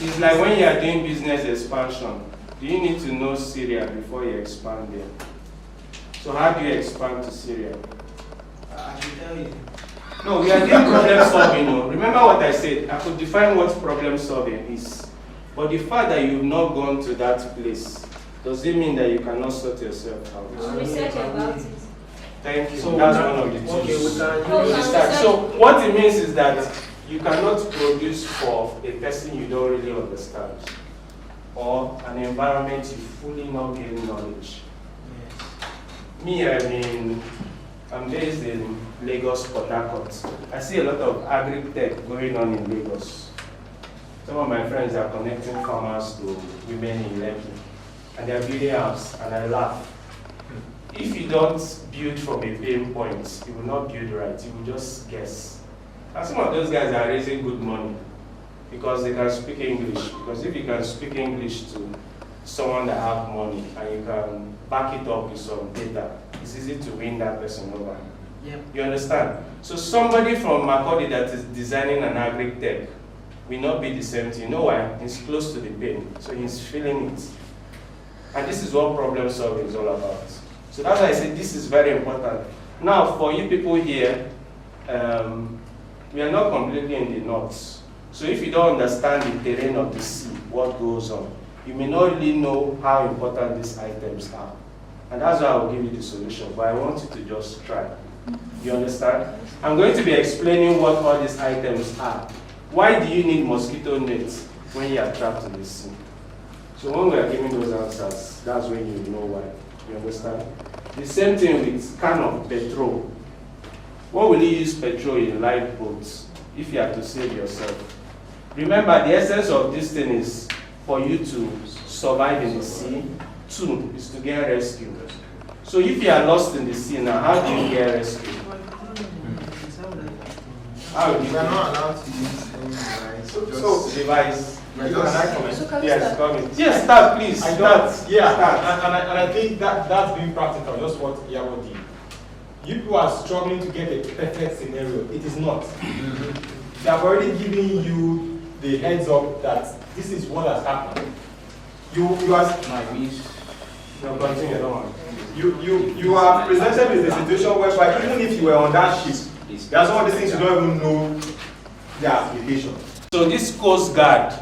It's like when you are doing business expansion, do you need to know Syria before you expand there? So, how do you expand to Syria? I should tell you. No, we are doing problem solving. No. Remember what I said? I could define what problem solving is. But the fact that you've not gone to that place, does it mean that you cannot sort yourself out? Research about it. Thank you. So that's one of the two. Okay, we can understand. So what it means is that you cannot produce for a person you don't really understand, or an environment you fully not gain knowledge. Me, I mean, I'm based in Lagos, Port Harcourt. I see a lot of agri-tech going on in Lagos. Some of my friends are connecting farmers to women in Lekki, and they're building house, and I laugh. If you don't build from a pain point, you will not build right, you will just guess. And some of those guys are raising good money because they can speak English. Because if you can speak English to someone that have money and you can back it up with some data, it's easy to win that person over. Yep. You understand? So somebody from Macaulay that is designing an agri-tech will not be the same thing. You know why? He's close to the pain, so he's feeling it. And this is what problem solving is all about. So that's why I say this is very important. Now, for you people here, we are not completely in the north. So if you don't understand the terrain of the sea, what goes on, you may not really know how important these items are. And that's why I will give you the solution, but I want you to just try. You understand? I'm going to be explaining what all these items are. Why do you need mosquito nets when you are trapped in the sea? So when we are giving those answers, that's when you know why. You understand? The same thing with can of petrol. What will you use petrol in lifeboats if you have to save yourself? Remember, the essence of this thing is for you to survive in the sea. 2 is to get rescued. So if you are lost in the sea now, how do you get rescued? How do you are not allowed to use any device. Device. Can I comment? Yes, comment. Yes, start, please. Start. And I think that's being practical, just what Yabo did. You people are struggling to get a perfect scenario. It is not. They have already given you the heads up that this is what has happened. You are you are presented with a situation whereby even if you were on that ship, there are some of these things you don't even know their application. So this Coast Guard,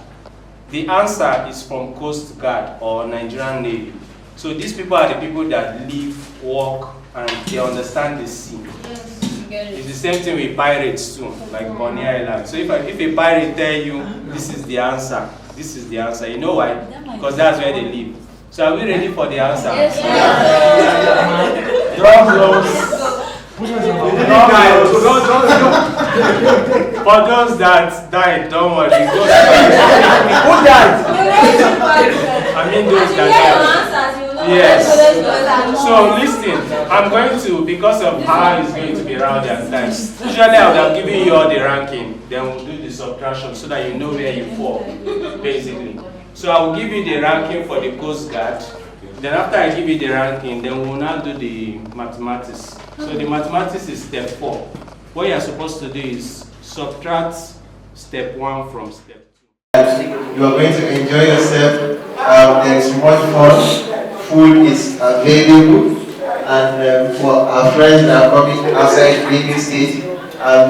the answer is from Coast Guard or Nigerian Navy. So these people are the people that live, work, and they understand the sea. It's the same thing with pirates too, like Bonny Island. So if a pirate tell you this is the answer, you know why? Because that's where they live. So are we ready for the answer? Yes. For those that died, don't worry. Who died? I mean those that died. Yes. So listen, I'm going to, because of how it's going to be around at times, usually I would have given you all the ranking, then we'll do the subtraction so that you know where you fall, basically. So I will give you the ranking for the Coast Guard. Then after I give you the ranking, then we'll now do the mathematics. So the mathematics is step 4. What you're supposed to do is subtract step 1 from step 2. You are going to enjoy yourself. There is much fun. Food is available. And for our friends that are coming outside Radio State,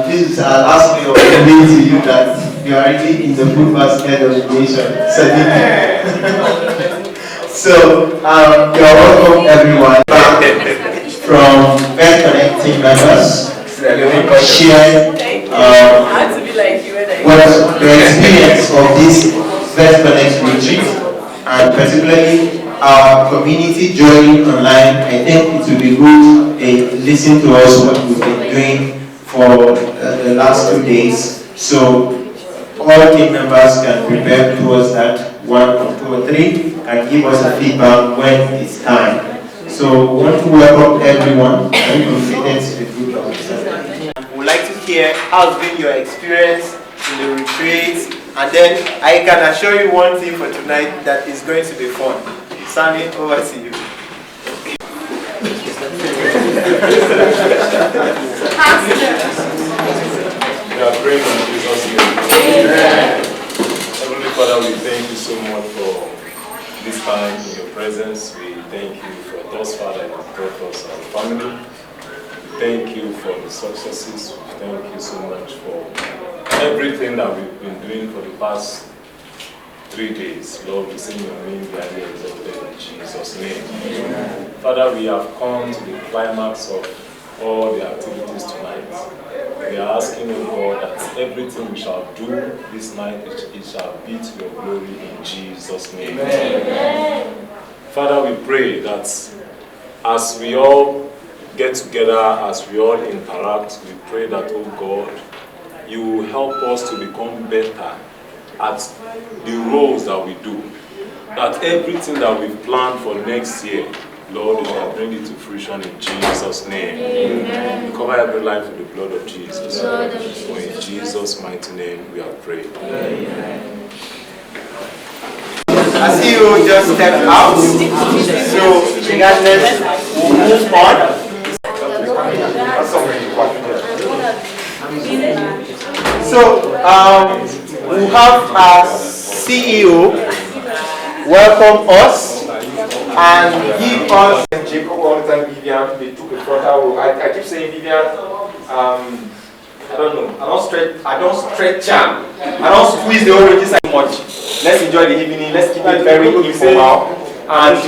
this is our last way of telling to you that you are really in the food basket of the nation. So, you are welcome everyone from Vet Konekt team members. Share what the experience of this Vet Konekt retreat, and particularly our community joining online. I think it will be good to listen to us what we've been doing for the last 2 days. So all team members can prepare towards that 1 or 2 or 3 and give us a feedback when it's time. So we want to welcome everyone and confidence in the group of We'd like to hear how's been your experience in the retreat, and then I can assure you one thing for tonight, that is going to be fun. Sammy, over to you. We are praying in Jesus' name. Heavenly Father, we thank you so much for this time in your presence. We thank you for thus far that you have brought us our family. We thank you for the successes. We thank you so much for everything that we've been doing for the past 3 days. Lord, we sing your name, be highly exalted in Jesus' name. Amen. Father, we have come to the climax of all the activities tonight. We are asking, O God, that everything we shall do this night, it shall be to your glory in Jesus' name. Amen. Father, we pray that as we all get together, as we all interact, we pray that, O God, you will help us to become better at the roles that we do. That everything that we've planned for next year, Lord, you shall bring it to fruition in Jesus' name. Amen. We cover every life with the blood of Jesus. For in Jesus' mighty name we have prayed. Amen. I see you just stepped out. So, regardless, we'll move on. So, we have our CEO welcome us and give us. Jacob all the time, Vivian, they took a frontal role. I keep saying, Vivian, I don't know, I don't stretch jam, I don't squeeze the whole register much. Let's enjoy the evening, let's keep it very informal, and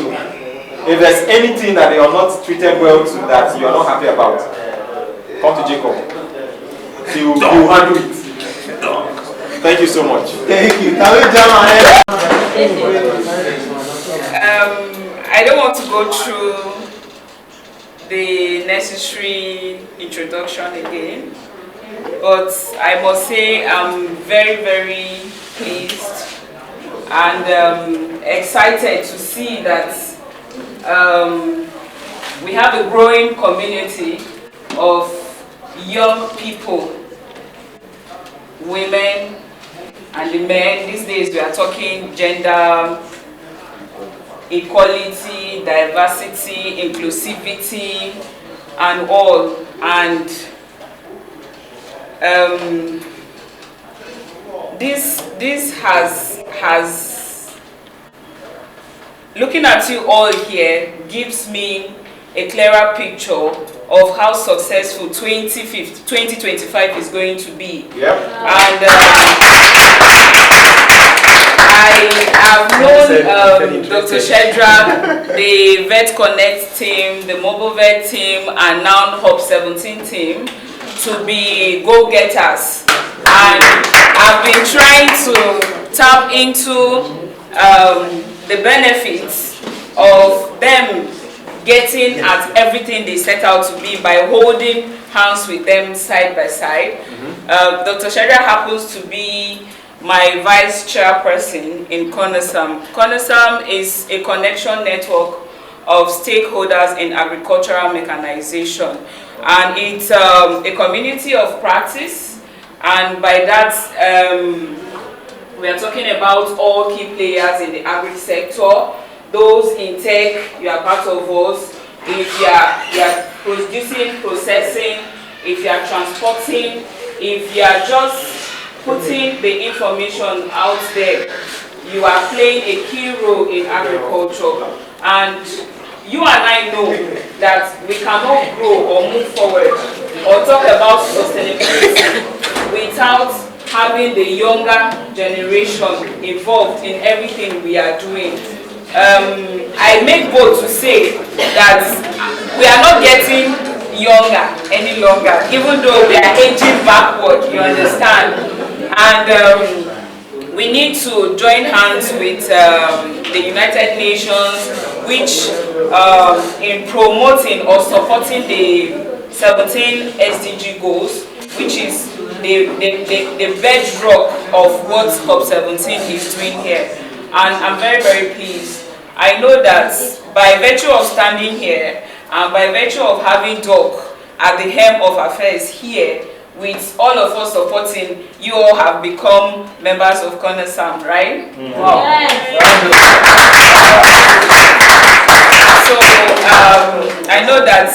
if there's anything that they are not treated well to, that you are not happy about, come to Jacob. He will handle it. Thank you so much. Thank you. Can we jam our head? I don't want to go through the necessary introduction again, but I must say I'm very, very pleased and excited to see that we have a growing community of young people, women, and the men. These days we are talking gender equality, diversity, inclusivity, and all. And this has looking at you all here gives me a clearer picture of how successful 2025 is going to be. Yep. And I have known Dr. Shedrack, the Vet Konekt team, the Mobile Vet team, and now Hub 17 team to be go-getters. And I've been trying to tap into the benefits of them getting at everything they set out to be by holding hands with them side by side. Dr. Shedrack happens to be my vice chairperson in Konekt. Konekt is a connection network of stakeholders in agricultural mechanization. And it's a community of practice, and by that we are talking about all key players in the agri sector. Those in tech, you are part of us. If you are producing, processing, if you are transporting, if you are just putting the information out there, you are playing a key role in agriculture. And you and I know that we cannot grow or move forward or talk about sustainability without having the younger generation involved in everything we are doing. I make bold to say that we are not getting younger any longer, even though we are aging backward, you understand? And we need to join hands with the United Nations, which in promoting or supporting the 17 SDG goals, which is the bedrock of what COP17 is doing here. And I'm very, very pleased. I know that by virtue of standing here and by virtue of having Doc at the helm of affairs here, with all of us supporting, you all have become members of Konect, right? Wow. So I know that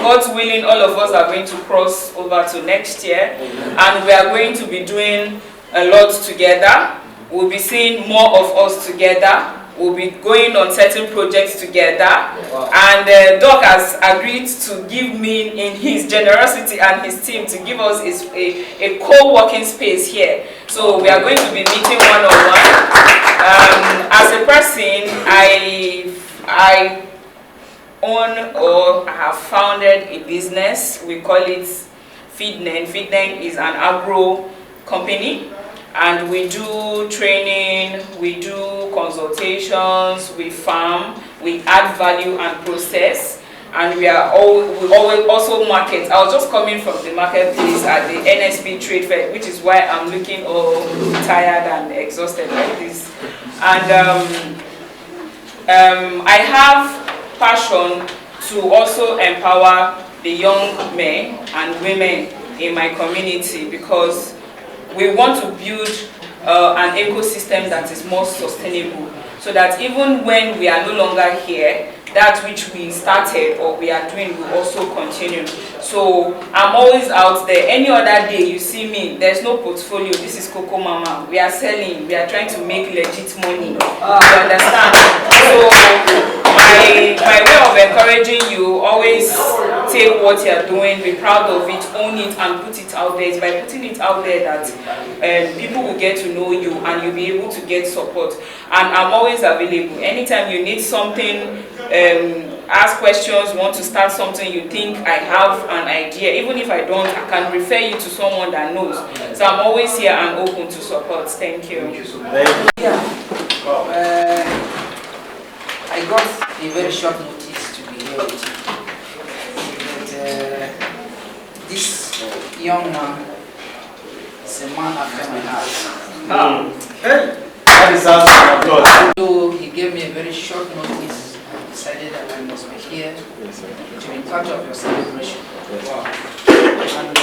God willing, all of us are going to cross over to next year, and we are going to be doing a lot together. We'll be seeing more of us together. We'll be going on certain projects together. Wow. And Doc has agreed to give me, in his generosity and his team, to give us a co-working space here. So we are going to be meeting one-on-one. As a person, I own or have founded a business. We call it Feednen. Feednen is an agro company. And we do training, we do consultations, we farm, we add value and process, and we always also market. I was just coming from the marketplace at the NSP trade fair, which is why I'm looking all tired and exhausted like this. And I have passion to also empower the young men and women in my community, because we want to build an ecosystem that is more sustainable, so that even when we are no longer here, that which we started or we are doing will also continue. So I'm always out there. Any other day you see me, there's no portfolio. This is Coco Mama. We are selling. We are trying to make legit money. You understand? So my way of encouraging you, always take what you are doing, be proud of it, own it, and put it out there. It's by putting it out there that people will get to know you and you'll be able to get support. And I'm always available. Anytime you need something, ask questions, want to start something, you think I have an idea. Even if I don't, I can refer you to someone that knows. So I'm always here and open to support. Thank you. Thank you so much. I got a very short notice to be here with you. But this young man is a man after my heart. Hey! That is awesome. So he gave me a very short notice and decided that I must be here to be part of your celebration. Wow. And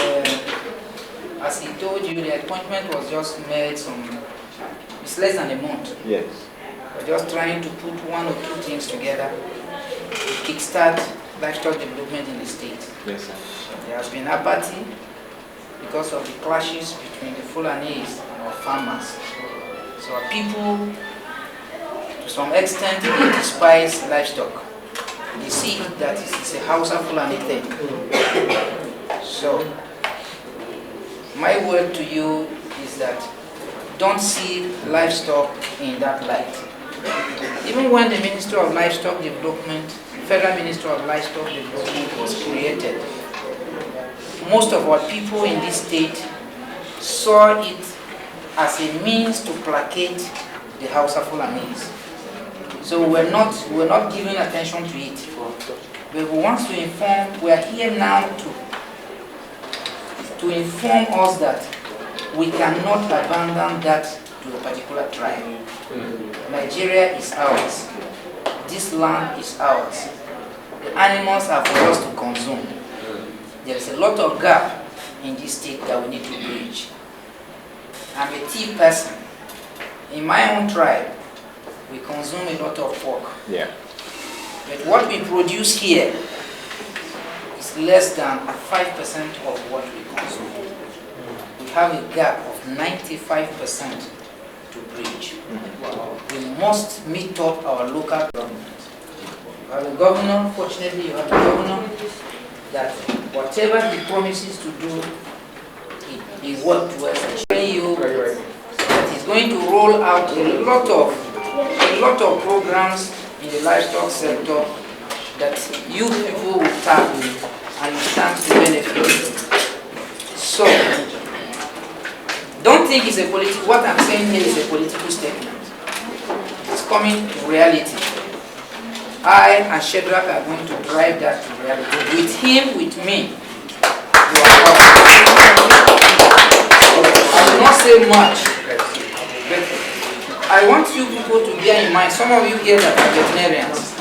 as he told you, the appointment was just made it's less than a month. Yes. We're just trying to put one or two things together to kickstart livestock development in the state. Yes, sir. There has been apathy because of the clashes between the Fulanese and our farmers. So our people, to some extent, they despise livestock. They see that it's a Hausa Fulani thing. So my word to you is that don't see livestock in that light. Even when the Ministry of Livestock Development, Federal Ministry of Livestock Development was created, most of our people in this state saw it as a means to placate the Hausa Fulanese. So we're not giving attention to it. But we want to inform, we are here now to inform us that we cannot abandon that to a particular tribe. Nigeria is ours. this land is ours. The animals are for us to consume. There is a lot of gap in this state that we need to bridge. I'm a tea person. In my own tribe, we consume a lot of pork. Yeah. But what we produce here is less than 5% of what we consume. We have a gap of 95% to bridge. We must meet up our local government. You have a governor, fortunately you have a governor that whatever he promises to do, he works towards ensuring you that he's going to roll out a lot of programs in the livestock sector that you people will tap and you stand to benefit. So, don't think it's a what I'm saying here is a political statement. It's coming to reality. I and Shedrack are going to drive that to reality. With him, with me. I will not say much, but I want you people to bear in mind, some of you here that are veterinarians,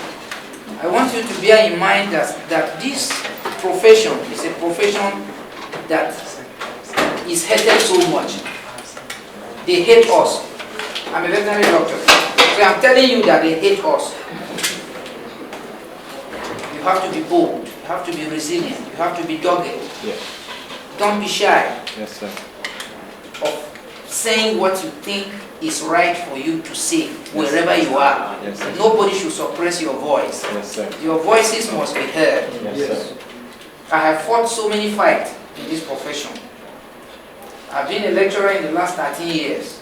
I want you to bear in mind that this profession is a profession that is hated so much. They hate us. I'm a veterinary doctor. So I'm telling you that they hate us. You have to be bold. You have to be resilient. You have to be dogged. Yes. Don't be shy. Yes, sir. Of saying what you think is right for you to say wherever you are. Yes, sir. Nobody should suppress your voice. Yes, sir. Your voices must be heard. Yes, sir. I have fought so many fights in this profession. I've been a lecturer in the last 13 years.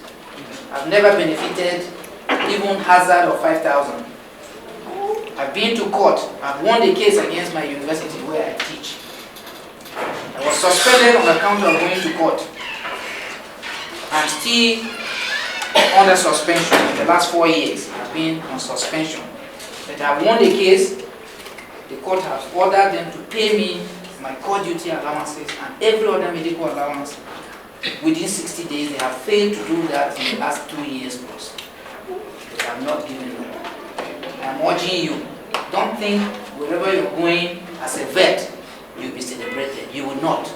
I've never benefited even hazard of 5,000. I've been to court. I've won the case against my university where I teach. I was suspended on account of going to court. I'm still under suspension. In the last 4 years, I've been on suspension. But I won the case. The court has ordered them to pay me my court duty allowances and every other medical allowance within 60 days. They have failed to do that in the last 2 years plus. They have not given up. I'm urging you, don't think wherever you're going as a vet, you'll be celebrated. You will not.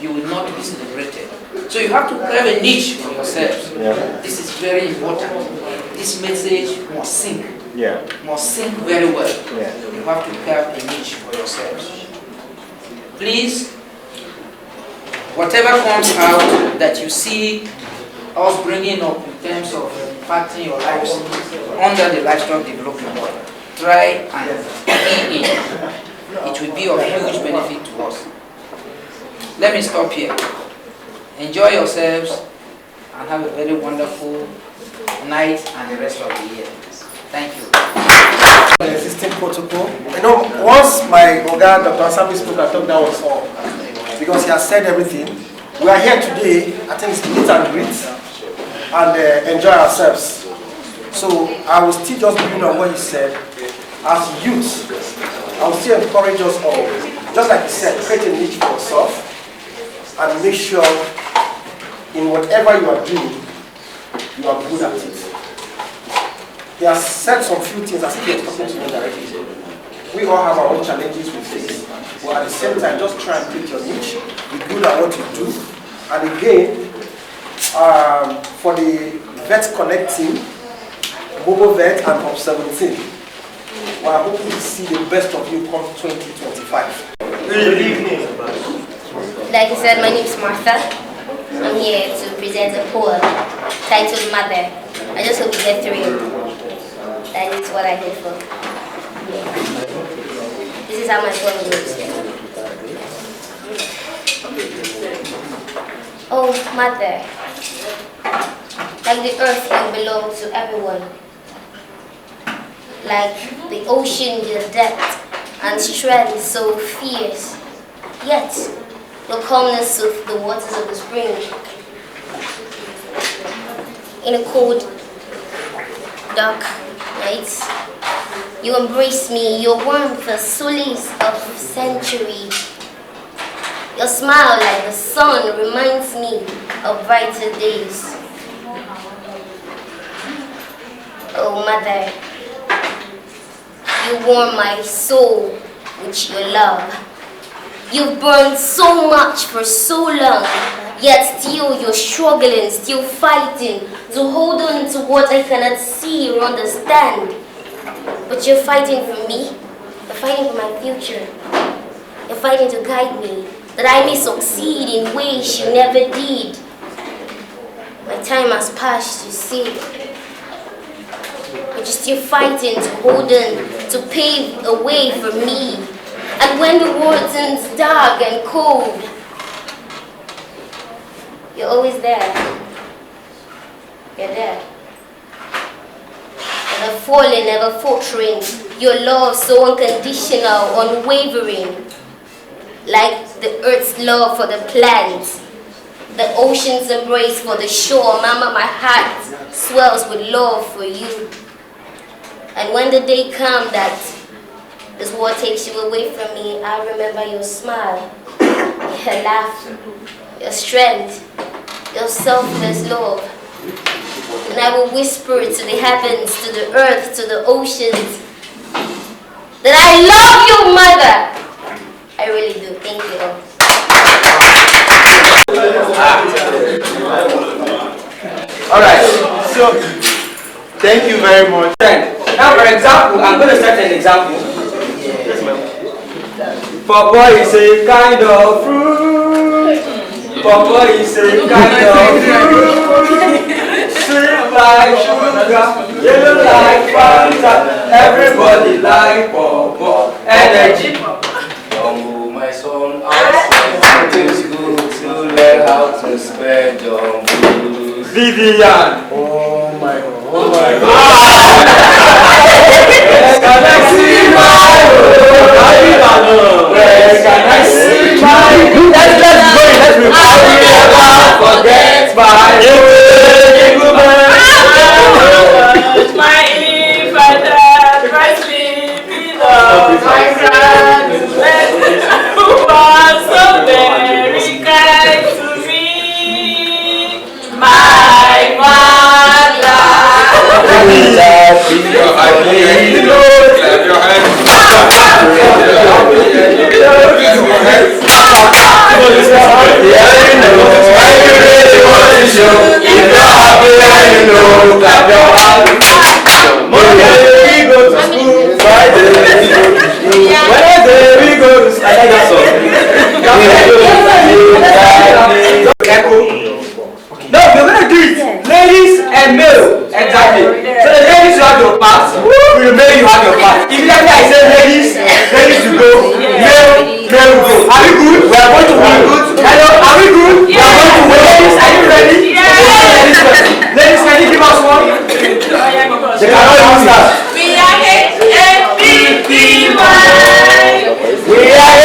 You will not be celebrated. So you have to have a niche for yourselves. Yeah. This is very important. This message must sink. Yeah. Must sink very well. Yeah. You have to have a niche for yourselves. Please, whatever comes out that you see us bringing up in terms of impacting your lives under the livestock development, try and key in. It will be of huge benefit to us. Let me stop here. Enjoy yourselves and have a very wonderful night and the rest of the year. Thank you. The existing protocol. You know, once my Oga, Dr. Asami spoke, I thought that was all. Because he has said everything. We are here today, I think it's meet and greet and enjoy ourselves. So I will still just build on what he said. As youth, I will still encourage us all. Just like he said, create a niche for yourself and make sure in whatever you are doing, you are good at it. He has said some few things as if he was talking to me directly. We all have our own challenges we face, but at the same time, just try and create your niche, be good at what you do. And again, for the Vet Konekt team, Mobile Vet and Hub 17, we are hoping to see the best of you come 2025. Good evening. Like I said, my name is Martha. I'm here to present a poem titled Mother. I just hope you get through. That is what I'm here for. This is how my poem goes. Oh, Mother, like the earth you belong to everyone. Like the ocean, your depth and strength so fierce, yet the calmness of the waters of the spring. In a cold, dark night, you embrace me, your warmth, the solace of centuries. Your smile like the sun reminds me of brighter days. Oh, Mother, You warm my soul with your love. You've burned so much for so long, yet still you're struggling, still fighting to hold on to what I cannot see or understand. But you're fighting for me. You're fighting for my future. You're fighting to guide me, that I may succeed in ways you never did. My time has passed, you see. But you're still fighting to hold on, to pave a way for me. And when the world turns dark and cold, you're always there. You're there. Never falling, never faltering. Your love so unconditional, unwavering. Like the earth's love for the plants, the ocean's embrace for the shore. Mama, my heart swells with love for you. And when the day comes that this world takes you away from me, I remember your smile, your laugh, your strength, your selfless love. And I will whisper to the heavens, to the earth, to the oceans, that I love you, Mother. I really do. Thank you all. Alright, so thank you very much. Now, for example, I'm going to set an example. Pawpaw is a kind of fruit. Pawpaw is a kind of fruit. Sweet like sugar, yellow like Fanta. Everybody like pawpaw. Energy. Oh, my son, I it is good to learn how to spend your food. Vivian. Oh my God. Where can I see my home? Where can I see my home? Let's go. I will never forget my My infant, my sleeping love, my grandchildren, who was so very kind to me, my mother. No, we're gonna do it. Ladies and male. Exactly. So the ladies you have your part, the male you have your part. Immediately I say ladies, ladies you go, male you go. Are we good? We are going to be good. Hello, are we good? We are going to win. Ladies, are you ready? Ladies, can you give us one? They cannot use that. We are H-A-P-P-Y. We are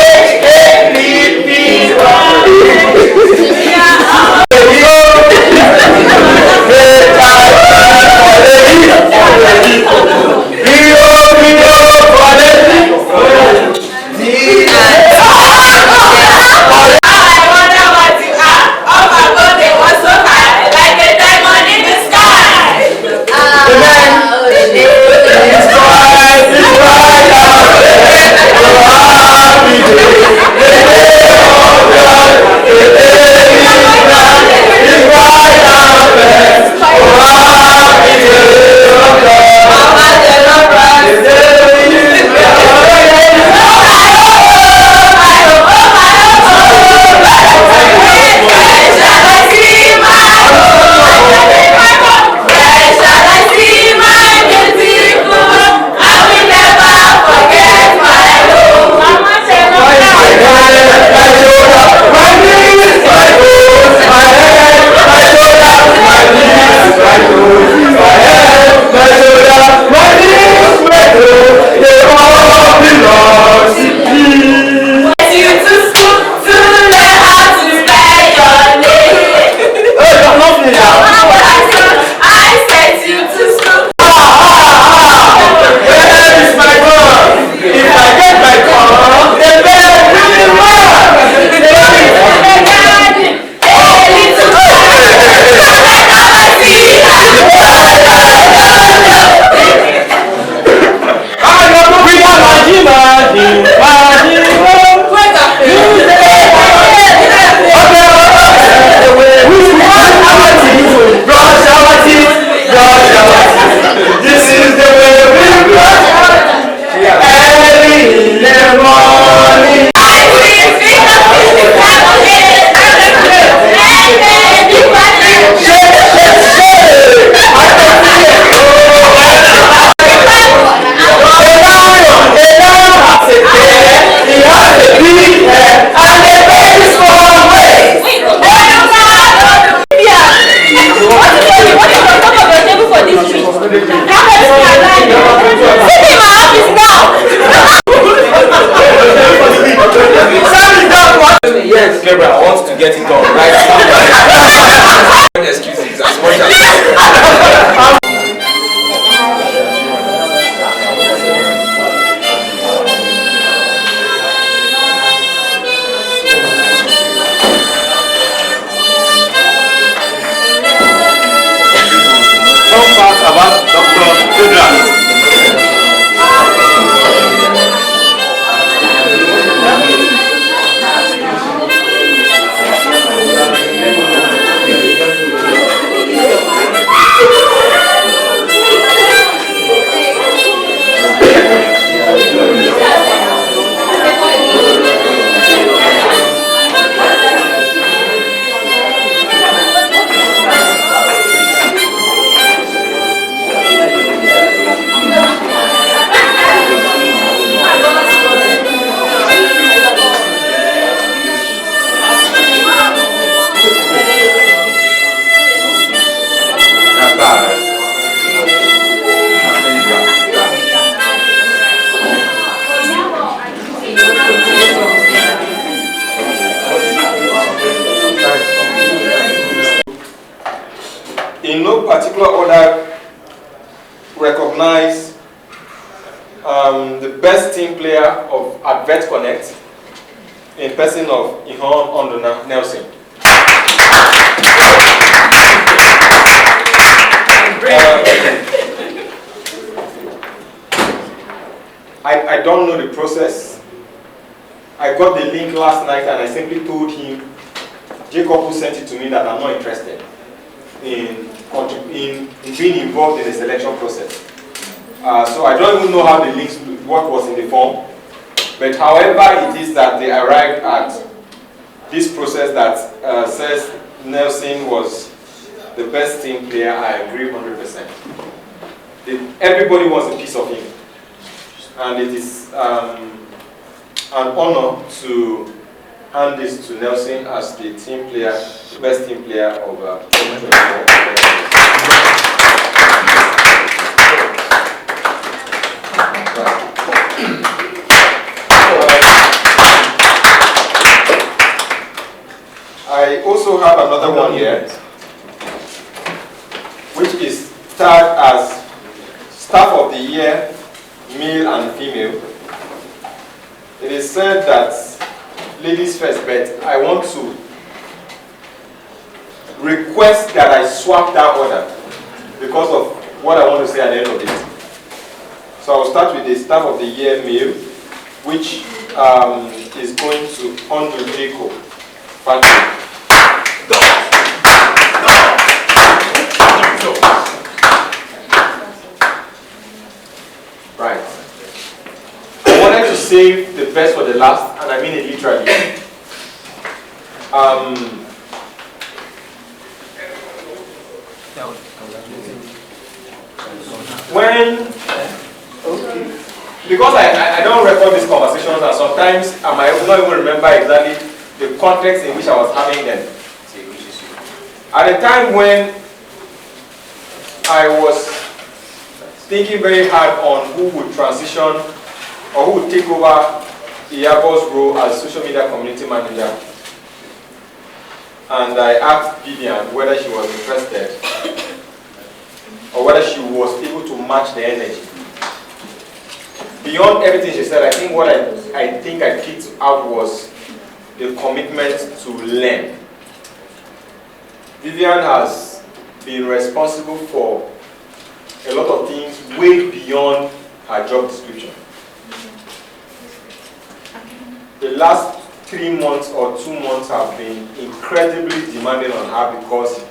in the morning. Yes, Gabriel, I want to get it done right now. Excuses as much as some facts about Dr. Chedrak. In no particular order, recognize the best team player of at Vet Konekt in person of Ihon Ondona Nelson. I don't know the process. I got the link last night and I simply told him, Jacob who sent it to me, that I'm not interested in being involved in the selection process. So I don't even know how the links, what was in the form, but however it is that they arrived at this process that says Nelson was the best team player, I agree 100%. Everybody wants a piece of him, and it is an honor to hand this to Nelson as the team player, the best team player of 2024. I also have another one here, which is tagged as Staff of the Year, Male and Female. It is said that ladies first, but I want to request that I swap that order because of what I want to say at the end of it. So I'll start with the Staff of the Year Male, which is going to Andre Jacob. Thank you. Right. I wanted to save the best for the last, and I mean it literally. Because I don't record these conversations, and sometimes I might not even remember exactly the context in which I was having them. At the time when I was thinking very hard on who would transition or who would take over Iyabo's role as social media community manager, and I asked Vivian whether she was interested or whether she was able to match the energy. Beyond everything she said, I think what I picked out was the commitment to learn. Vivian has been responsible for a lot of things way beyond her job description. The last 3 months or 2 months have been incredibly demanding on her because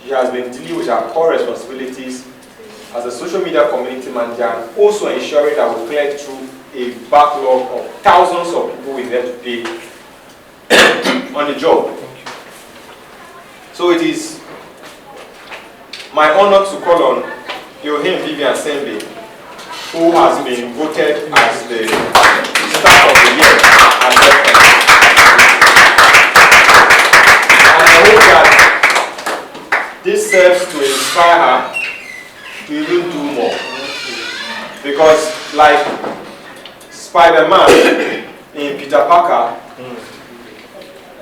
she has been dealing with her core responsibilities as a social media community manager and also ensuring that we clear through a backlog of thousands of people we need to pay on the job. So it is my honor to call on Yohim Vivian Sembe, who has been voted as the staff of the year. And I hope that this serves to inspire her to even do more. Because like Spider-Man in Peter Parker,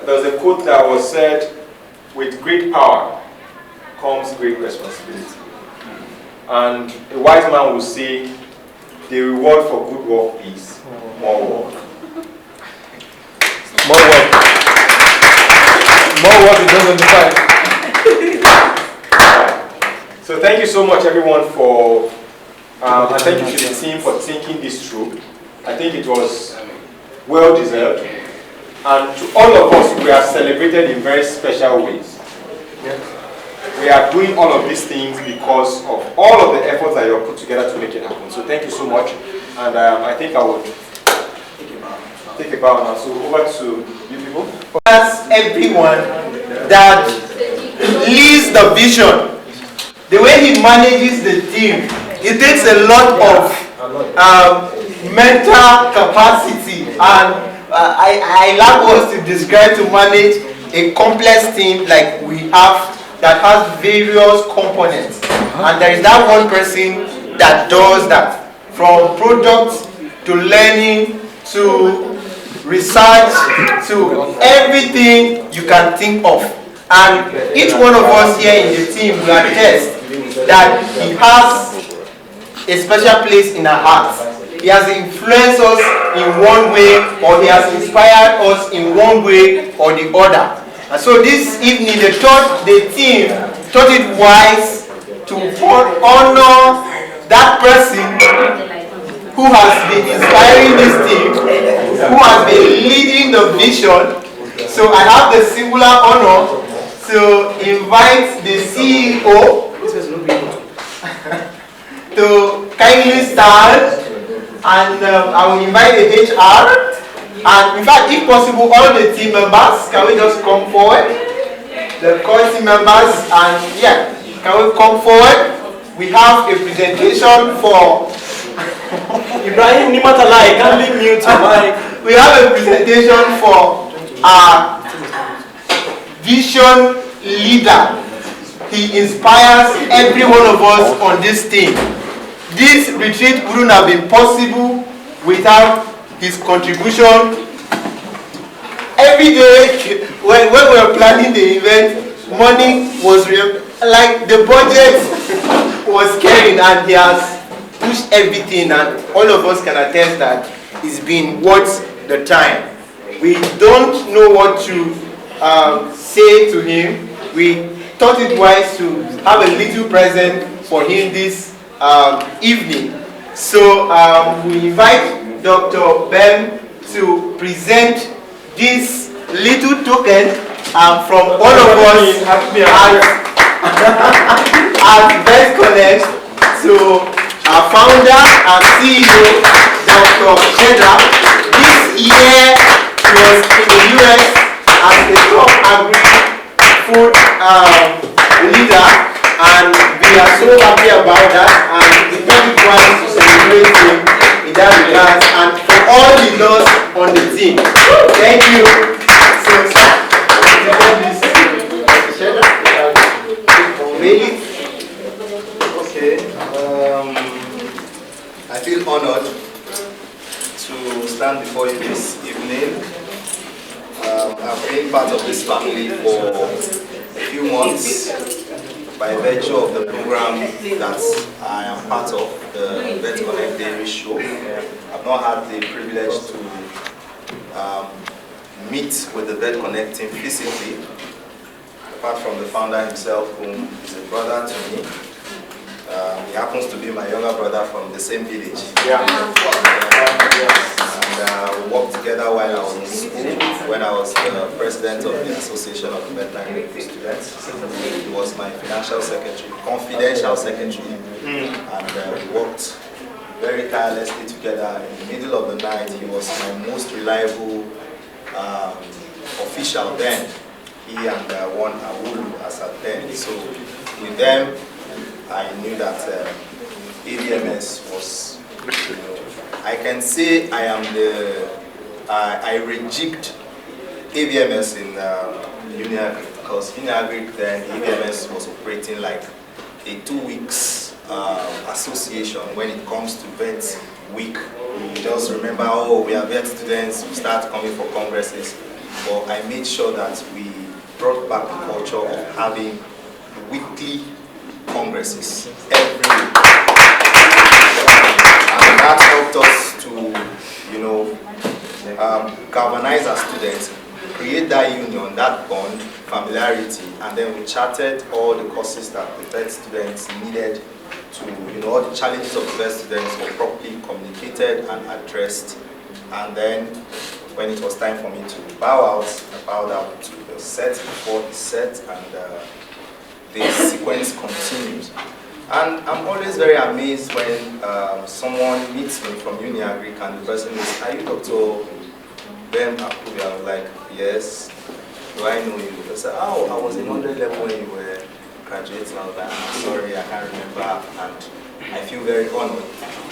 there was a quote that was said, with great power comes great responsibility. And a wise man will say, the reward for good work is more work. More work. More work is not on the side. So thank you so much everyone for, and thank you to the team for thinking this through. I think it was well deserved. And to all of us, we are celebrated in very special ways. We are doing all of these things because of all of the efforts that you have put together to make it happen. So thank you so much. And I think I would take a bow now. So over to you people. That's everyone that leads the vision. The way he manages the team, it takes a lot of mental capacity, and I lack words to describe to manage a complex team like we have that has various components. And there is that one person that does that, from product to learning to research to everything you can think of. And each one of us here in the team will attest that he has a special place in our hearts. He has influenced us in one way, or he has inspired us in one way or the other. And so this evening the team thought it wise to honor that person who has been inspiring this team, who has been leading the vision. So I have the singular honor to invite the CEO to kindly stand, and I will invite the HR, and in fact, if possible, all the team members, can we just come forward? The core team members, and yeah, can we come forward? We have a presentation for Ibrahim Nimatalai, can we mute your mic? We have a presentation for our vision leader. He inspires every one of us on this team. This retreat wouldn't have been possible without his contribution. Every day when we were planning the event, money was like the budget was carried, and he has pushed everything, and all of us can attest that it's been worth the time. We don't know what to say to him. We thought it wise to have a little present for him this evening. So we invite Dr. Ben to present this little token from all of us at Best Konect to our founder and CEO, Dr. Shedra. This year he was in the US as a top agri-food leader, and we are so happy about that, and we thought it wise to celebrate him in that regard, and for all he does on the team. Thank you. So, okay. I feel honored to stand before you this evening. I've been part of this family for a few months by virtue of the program that I am part of, the Vet Konect Daily Show. I've not had the privilege to meet with the Vet Konect team physically, apart from the founder himself, whom is a brother to me. He happens to be my younger brother from the same village. Yeah. And we worked together while I was in school, when I was the president of the Association of Veterinary Medical Students. He was my financial secretary, confidential secretary, and we worked very tirelessly together. In the middle of the night, he was my most reliable official then. He and one Awulu as at then. So with them, I knew that AVMS was, you know, I can say I am I rejigged AVMS in Uniagric, because Uniagric then AVMS was operating like a 2 weeks association when it comes to vet week. You just remember, oh, we are vet students, we start coming for congresses. But I made sure that we brought back the culture of having weekly congresses every week. And that helped us to, you know, galvanize our students, create that union, that bond, familiarity, and then we charted all the courses that the vet students needed to, you know, all the challenges of the vet students were properly communicated and addressed. And then when it was time for me to bow out, I bowed out to the set before the set, and the sequence continues. And I'm always very amazed when someone meets me from Uniagric and the person is, "Are you Dr. Ben Akubi?" I was like, "Yes." "Do I know you?" They said, "Oh, I was in 100 level when you were graduating." I was like, "I'm sorry, I can't remember," and I feel very honored.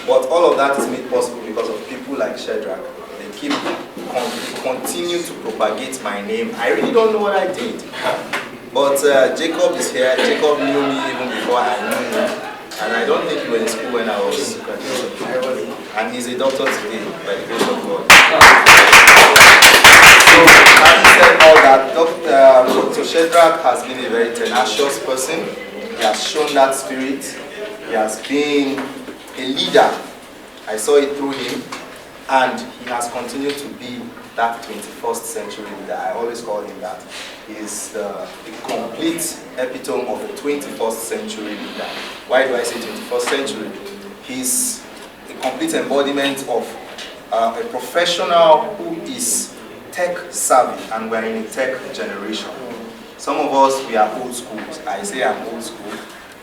But all of that is made possible because of people like Shedrack. They continue to propagate my name. I really don't know what I did. But Jacob is here. Jacob knew me even before I knew him. And I don't think he was in school when I was graduating. And he's a doctor today, by the grace of God. So, having said all that, Dr. Shedrack has been a very tenacious person. He has shown that spirit. He has been a leader. I saw it through him. And he has continued to be that 21st century leader. I always call him that. He is the complete epitome of the 21st century leader. Why do I say 21st century? He's a complete embodiment of a professional who is tech savvy, and we're in a tech generation. Some of us, we are old school. I say I'm old school.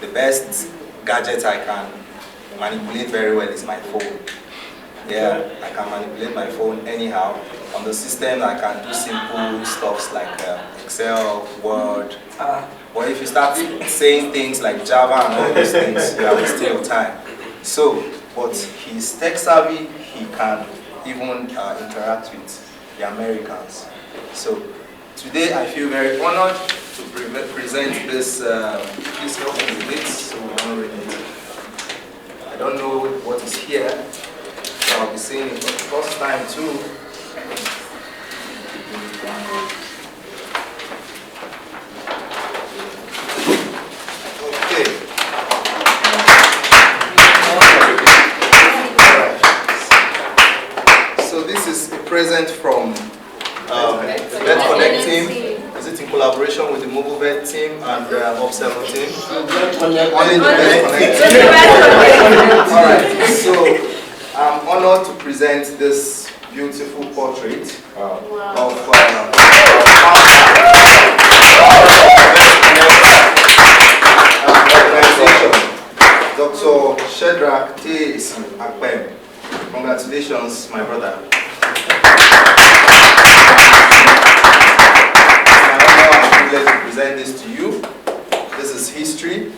The best gadget I can manipulate very well is my phone. Yeah, I can manipulate my phone anyhow. On the system, I can do simple stuffs like Excel, Word. But if you start saying things like Java and all those things, you are wasting your time. So, but he's tech savvy. He can even interact with the Americans. So, today I feel very honored to present this. Please help me with it, so we don't read it. I don't know what is here. I'll be seeing it for the first time too. Okay. So this is a present from the Vet Konect team. Is it in collaboration with the Mobile Vet team and the Observer team? Only the Vet Konect team. All right. So I'm honored to present this beautiful portrait of Dr. Shedrack T. Akpem. Congratulations, my brother. It's my honor and privilege to present this to you. This is history.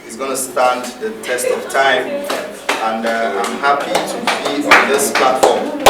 It's going to stand the test of time. And I'm happy to be on this platform.